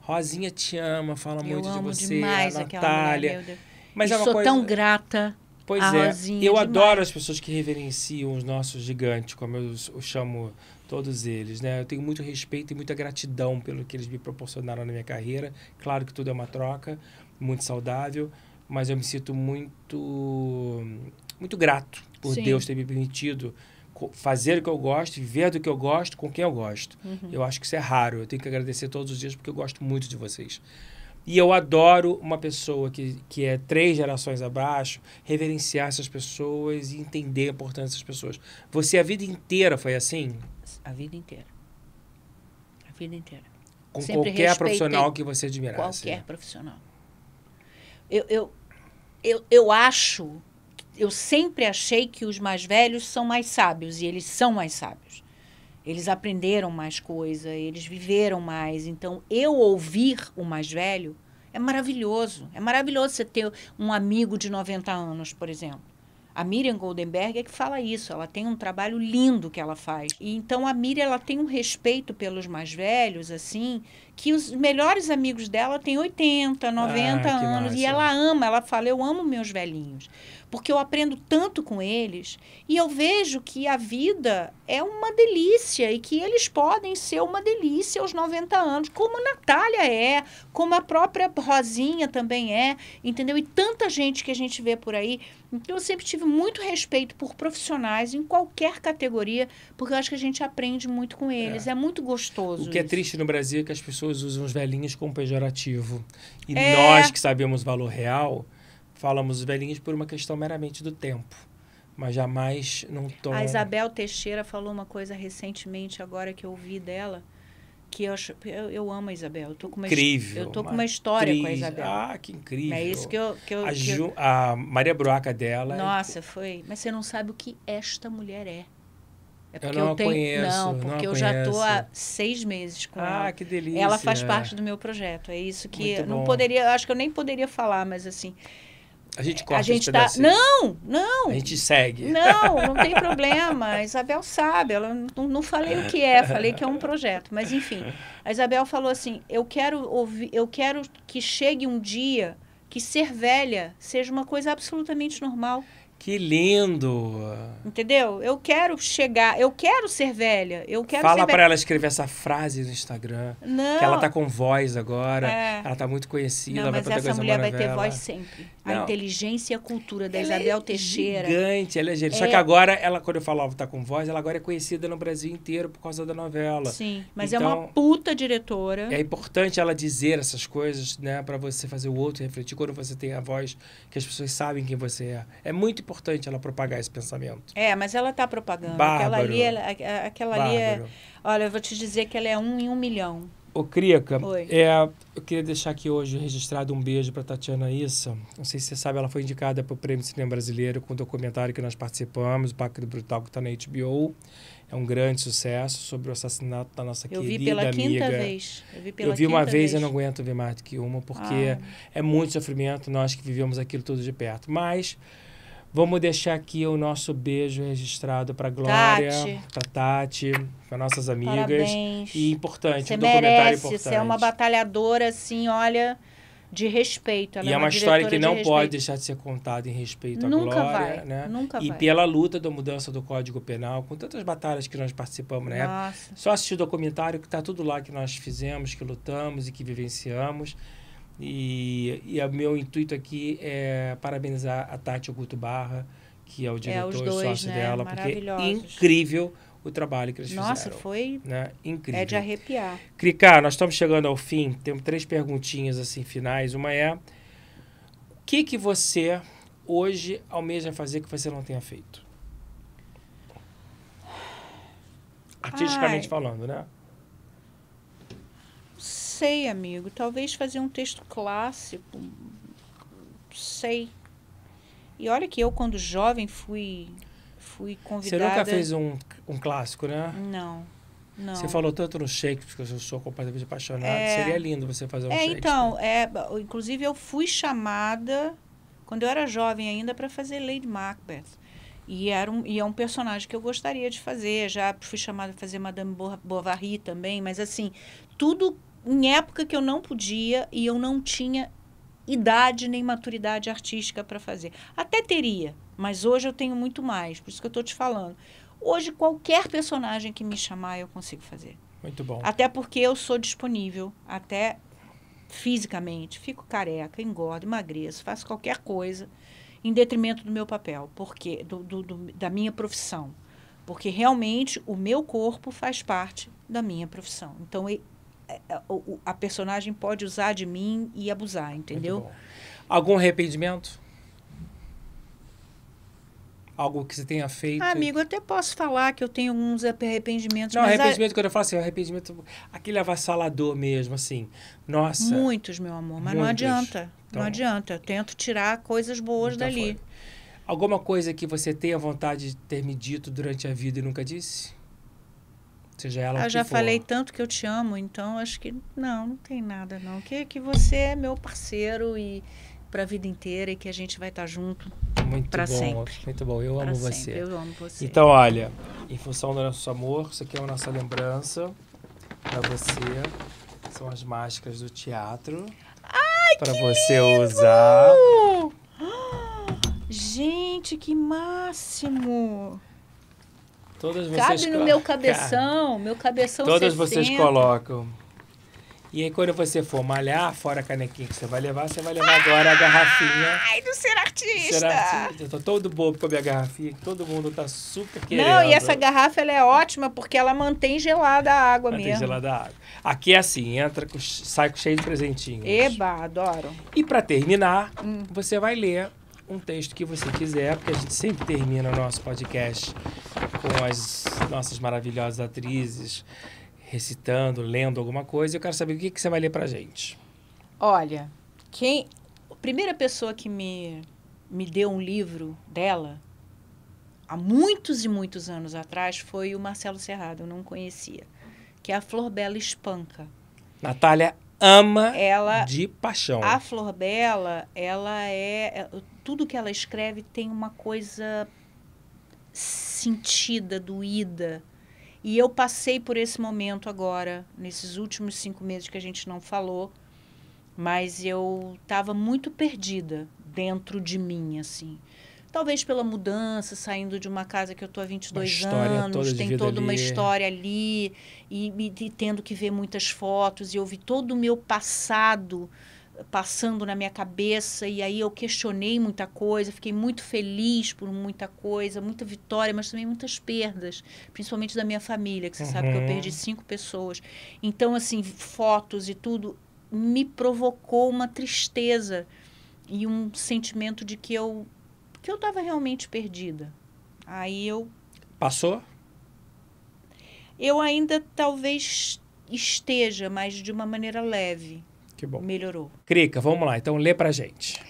Rosinha te ama, fala muito de você. Demais a aquela Natália. mulher, meu Deus. Mas eu sou tão grata. Pois Rosinha, eu demais. adoro as pessoas que reverenciam os nossos gigantes, como eu chamo todos eles, né? Eu tenho muito respeito e muita gratidão pelo que eles me proporcionaram na minha carreira. Claro que tudo é uma troca, muito saudável, mas eu me sinto muito grato por Deus ter me permitido fazer o que eu gosto, viver do que eu gosto, com quem eu gosto. Eu acho que isso é raro. Eu tenho que agradecer todos os dias porque eu gosto muito de vocês. E eu adoro uma pessoa que é 3 gerações abaixo, reverenciar essas pessoas e entender a importância dessas pessoas. Você a vida inteira foi assim? A vida inteira. A vida inteira. Com Sempre qualquer profissional que você admirasse? Qualquer profissional. Eu acho, eu sempre achei que os mais velhos são mais sábios, e eles são mais sábios. Eles aprenderam mais coisa, eles viveram mais. Então, eu ouvir o mais velho é maravilhoso. É maravilhoso você ter um amigo de 90 anos, por exemplo. A Miriam Goldenberg é que fala isso. Ela tem um trabalho lindo que ela faz. E então, a Miriam, ela tem um respeito pelos mais velhos, assim, que os melhores amigos dela têm 80, 90 anos. massa. E ela ama, ela fala, eu amo meus velhinhos. Porque eu aprendo tanto com eles e eu vejo que a vida é uma delícia e que eles podem ser uma delícia aos 90 anos, como a Natália é, como a própria Rosinha também é, entendeu? E tanta gente que a gente vê por aí. Então, eu sempre tive muito respeito por profissionais em qualquer categoria, porque eu acho que a gente aprende muito com eles. É muito gostoso. O que é triste no Brasil é que as pessoas usam os velhinhos como pejorativo. E nós que sabemos o valor real, falamos os velhinhos por uma questão meramente do tempo, mas jamais num tom... A Isabel Teixeira falou uma coisa recentemente, agora que eu ouvi dela, que eu amo a Isabel. Eu tô com uma, incrível. Eu tô com uma história com a Isabel. Ah, que incrível. É isso que eu a Maria Bruaca dela... Nossa, foi... Mas você não sabe o que esta mulher é. É porque eu não conheço. Não, porque eu já tô há 6 meses com ela. Ah, que delícia. Ela faz parte do meu projeto. É isso que... Muito não bom. poderia... Acho que eu nem poderia falar, mas assim... A gente corta a gente tá... Não! A gente segue. Não tem problema. A Isabel sabe. Ela não falei o que é, falei que é um projeto. Mas, enfim, a Isabel falou assim, eu quero que chegue um dia que ser velha seja uma coisa absolutamente normal. Que lindo! Entendeu? Eu quero ser velha. Fala para ela escrever essa frase no Instagram. Não. Que ela tá com voz agora. Ela tá muito conhecida. Não, mas essa mulher vai ter voz sempre. Não. A inteligência e a cultura da Isabel Teixeira. Gigante, ela é gigante. Só que agora, ela, quando eu falava tá com voz, ela agora é conhecida no Brasil inteiro por causa da novela. Sim, mas então, é uma puta diretora. É importante ela dizer essas coisas, né? Para você fazer o outro refletir quando você tem a voz, que as pessoas sabem quem você é. É muito importante ela propagar esse pensamento. Mas ela tá propagando. Bárbaro. Aquela ali é... Olha, eu vou te dizer que ela é 1 em 1 milhão. Ô, Crica, Oi. Eu queria deixar aqui hoje registrado um beijo para Tatiana Issa. Não sei se você sabe, ela foi indicada para o Prêmio Cinema Brasileiro com o documentário que nós participamos, o Pacto Brutal, que está na HBO. É um grande sucesso sobre o assassinato da nossa querida amiga. Eu vi pela quinta vez. Eu vi uma vez e não aguento ver mais do que uma, porque é muito sofrimento, nós que vivemos aquilo tudo de perto. Mas vamos deixar aqui o nosso beijo registrado para Glória, para Tati, para nossas amigas. Parabéns. E importante, você um documentário merece, importante. Você é uma batalhadora, assim, olha, de respeito. Ela e é uma história que não de pode deixar de ser contada em respeito à Nunca Glória. vai, Né? Nunca e vai. pela luta da mudança do Código Penal, com tantas batalhas que nós participamos na época. Só assistir o documentário que está tudo lá que nós fizemos, que lutamos e que vivenciamos. E o meu intuito aqui é parabenizar a Tati Augusto Barra, que é o diretor os dois, e sócio dela, porque é incrível o trabalho que eles fizeram. Nossa, foi incrível. É de arrepiar. Crica, nós estamos chegando ao fim, temos 3 perguntinhas assim finais. Uma é, o que você hoje almeja fazer que você não tenha feito? Artisticamente falando, né? Sei, amigo. Talvez fazer um texto clássico. Sei. E olha que eu, quando jovem, fui convidada... Você nunca fez um clássico, né? Não. Você falou tanto no Shakespeare, que eu sou completamente apaixonado. Seria lindo você fazer um Shakespeare. Então, inclusive eu fui chamada, quando eu era jovem ainda, para fazer Lady Macbeth. E é um personagem que eu gostaria de fazer. Já fui chamada para fazer Madame Bovary também, mas assim, tudo em época que eu não podia e eu não tinha idade nem maturidade artística para fazer. Até teria, mas hoje eu tenho muito mais, por isso que eu estou te falando. Hoje, qualquer personagem que me chamar, eu consigo fazer. Muito bom. Até porque eu sou disponível, até fisicamente. Fico careca, engordo, emagreço, faço qualquer coisa em detrimento do meu papel, porque da minha profissão. Porque realmente o meu corpo faz parte da minha profissão. Então, a personagem pode usar de mim e abusar, entendeu? Algum arrependimento? Algo que você tenha feito? Amigo, eu até posso falar que eu tenho alguns arrependimentos. Não, arrependimento, quando eu falo assim, arrependimento, aquele avassalador mesmo, assim. Nossa. Muitos, meu amor, mas não adianta. Então, não adianta. Eu tento tirar coisas boas dali. Foi. Alguma coisa que você tenha vontade de ter me dito durante a vida e nunca disse? Seja ela eu já falei tanto que eu te amo, então acho que não tem nada, não. Que você é meu parceiro e para a vida inteira e que a gente vai estar junto para sempre. Muito bom, eu amo você. Eu amo você. Então, olha, em função do nosso amor, isso aqui é a nossa lembrança para você. São as máscaras do teatro. Para você usar. Gente, que máximo! Todas vocês cabe no meu cabeção, meu cabeção. Todas vocês colocam. E aí, quando você for malhar, fora a canequinha que você vai levar agora a garrafinha. Ai, do ser artista! Ser artista. Eu tô todo bobo com a minha garrafinha, que todo mundo tá super querendo. Não, e essa garrafa ela é ótima porque ela mantém gelada a água mesmo. Mantém gelada a água. Aqui é assim, sai cheio de presentinhos. Eba, adoro. E para terminar, você vai ler um texto que você quiser, porque a gente sempre termina o nosso podcast com as nossas maravilhosas atrizes recitando, lendo alguma coisa. Eu quero saber o que você vai ler pra gente. Olha, a primeira pessoa que me deu um livro dela, há muitos e muitos anos atrás, foi o Marcelo Serrado, eu não conhecia, que é a Flor Bela Espanca. Natália ama ela, de paixão. A Flor Bela, tudo que ela escreve tem uma coisa sentida, doída. E eu passei por esse momento agora, nesses últimos 5 meses que a gente não falou, mas eu estava muito perdida dentro de mim, assim. Talvez pela mudança, saindo de uma casa que eu estou há 22 anos, tem toda uma história ali, e tendo que ver muitas fotos, e eu vi todo o meu passado passando na minha cabeça, e aí eu questionei muita coisa, fiquei muito feliz por muita coisa, muita vitória, mas também muitas perdas, principalmente da minha família, que você sabe que eu perdi 5 pessoas. Então, assim, fotos e tudo me provocou uma tristeza e um sentimento de que eu estava realmente perdida. Aí eu... Passou? Eu ainda talvez esteja, mas de uma maneira leve. Que bom. Melhorou. Crica, vamos lá. Então, lê pra gente.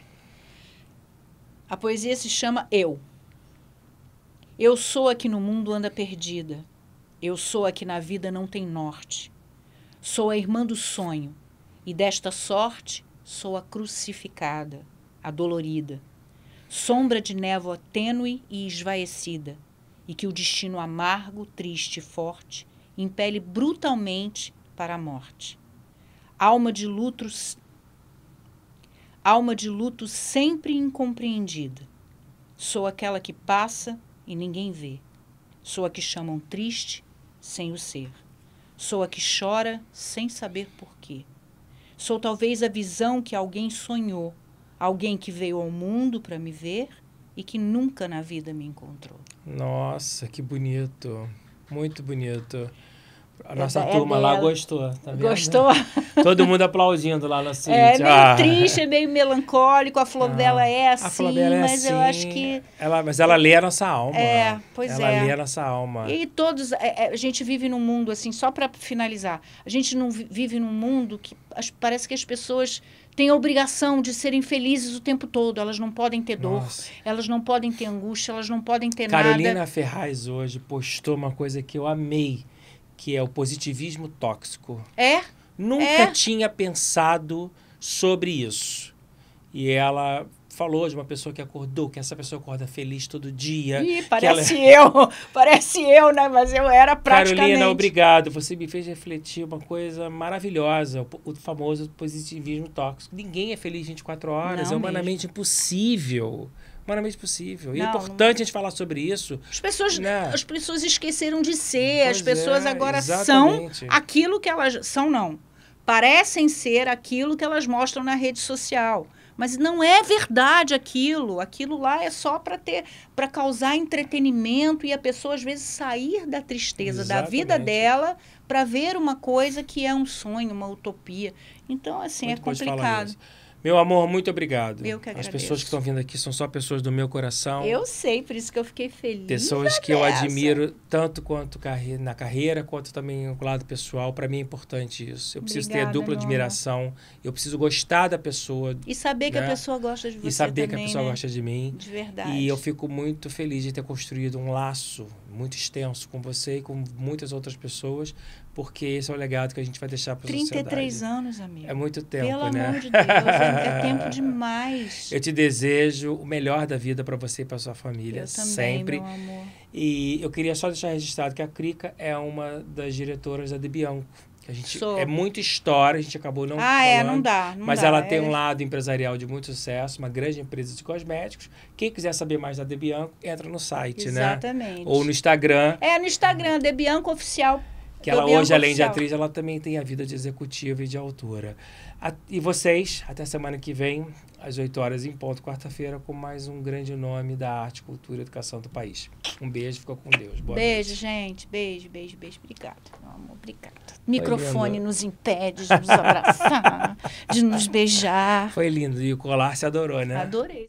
A poesia se chama Eu. Eu sou a que no mundo anda perdida. Eu sou a que na vida não tem norte. Sou a irmã do sonho. E desta sorte, sou a crucificada, a dolorida. Sombra de névoa tênue e esvaecida. E que o destino amargo, triste e forte impele brutalmente para a morte. Alma de luto sempre incompreendida. Sou aquela que passa e ninguém vê. Sou a que chamam triste sem o ser. Sou a que chora sem saber porquê. Sou talvez a visão que alguém sonhou, alguém que veio ao mundo para me ver e que nunca na vida me encontrou. Nossa, que bonito. Muito bonito. A nossa turma lá gostou, tá vendo? Gostou? Todo mundo aplaudindo lá na suíte. É meio triste, é meio melancólico. A Flor Bela é assim, a Flor Bela é mas assim. eu acho que... Mas ela lê a nossa alma. Ela lê a nossa alma. E todos... a gente vive num mundo, assim, só para finalizar, a gente não vive num mundo que parece que as pessoas têm a obrigação de serem felizes o tempo todo. Elas não podem ter dor, elas não podem ter angústia, elas não podem ter nada. Carolina Ferraz hoje postou uma coisa que eu amei, que é o positivismo tóxico. Nunca tinha pensado sobre isso. E ela falou de uma pessoa que acordou, que essa pessoa acorda feliz todo dia. Ih, parece eu, né? Mas eu era praticamente... Carolina, obrigado. Você me fez refletir uma coisa maravilhosa, o famoso positivismo tóxico. Ninguém é feliz 24 horas, é humanamente impossível. Humanamente possível. E é importante a gente falar sobre isso. As pessoas esqueceram de ser. As pessoas agora são aquilo que elas... São, não. Parecem ser aquilo que elas mostram na rede social. Mas não é verdade aquilo. Aquilo lá é só para causar entretenimento e a pessoa, às vezes, sair da tristeza da vida dela para ver uma coisa que é um sonho, uma utopia. Então, assim, é complicado. Meu amor, muito obrigado. Eu que agradeço. As pessoas que estão vindo aqui são só pessoas do meu coração. Eu sei, por isso que eu fiquei feliz. Pessoas que eu admiro tanto quanto na carreira, quanto também no lado pessoal. Para mim é importante isso. Eu preciso ter dupla admiração. Eu preciso gostar da pessoa. E saber que a pessoa gosta de você. E saber também, que a pessoa gosta de mim. De verdade. E eu fico muito feliz de ter construído um laço muito extenso com você e com muitas outras pessoas, porque esse é o legado que a gente vai deixar para a sociedade. 33 anos, amigo. É muito tempo, Pelo né? amor de Deus, é tempo demais. Eu te desejo o melhor da vida para você e para sua família. Eu também, sempre. meu amor. E eu queria só deixar registrado que a Crica é uma das diretoras da De Bianco. A gente é muita história, a gente acabou não falando. Não dá. Mas ela tem um lado empresarial de muito sucesso, uma grande empresa de cosméticos. Quem quiser saber mais da De Bianco, entra no site, Exatamente. né? Ou no Instagram. No Instagram, De Bianco Oficial. Que ela Bianca hoje, além de Oficial. atriz, ela também tem a vida de executiva e de autora. E vocês, até semana que vem, às 8 horas em ponto, quarta-feira, com mais um grande nome da arte, cultura e educação do país. Um beijo, fica com Deus. Boa Beijo, noite. gente. Beijo. Obrigada, meu amor. Obrigada. Microfone nos impede de nos abraçar, de nos beijar. Foi lindo. E o colar se adorou, né? Adorei.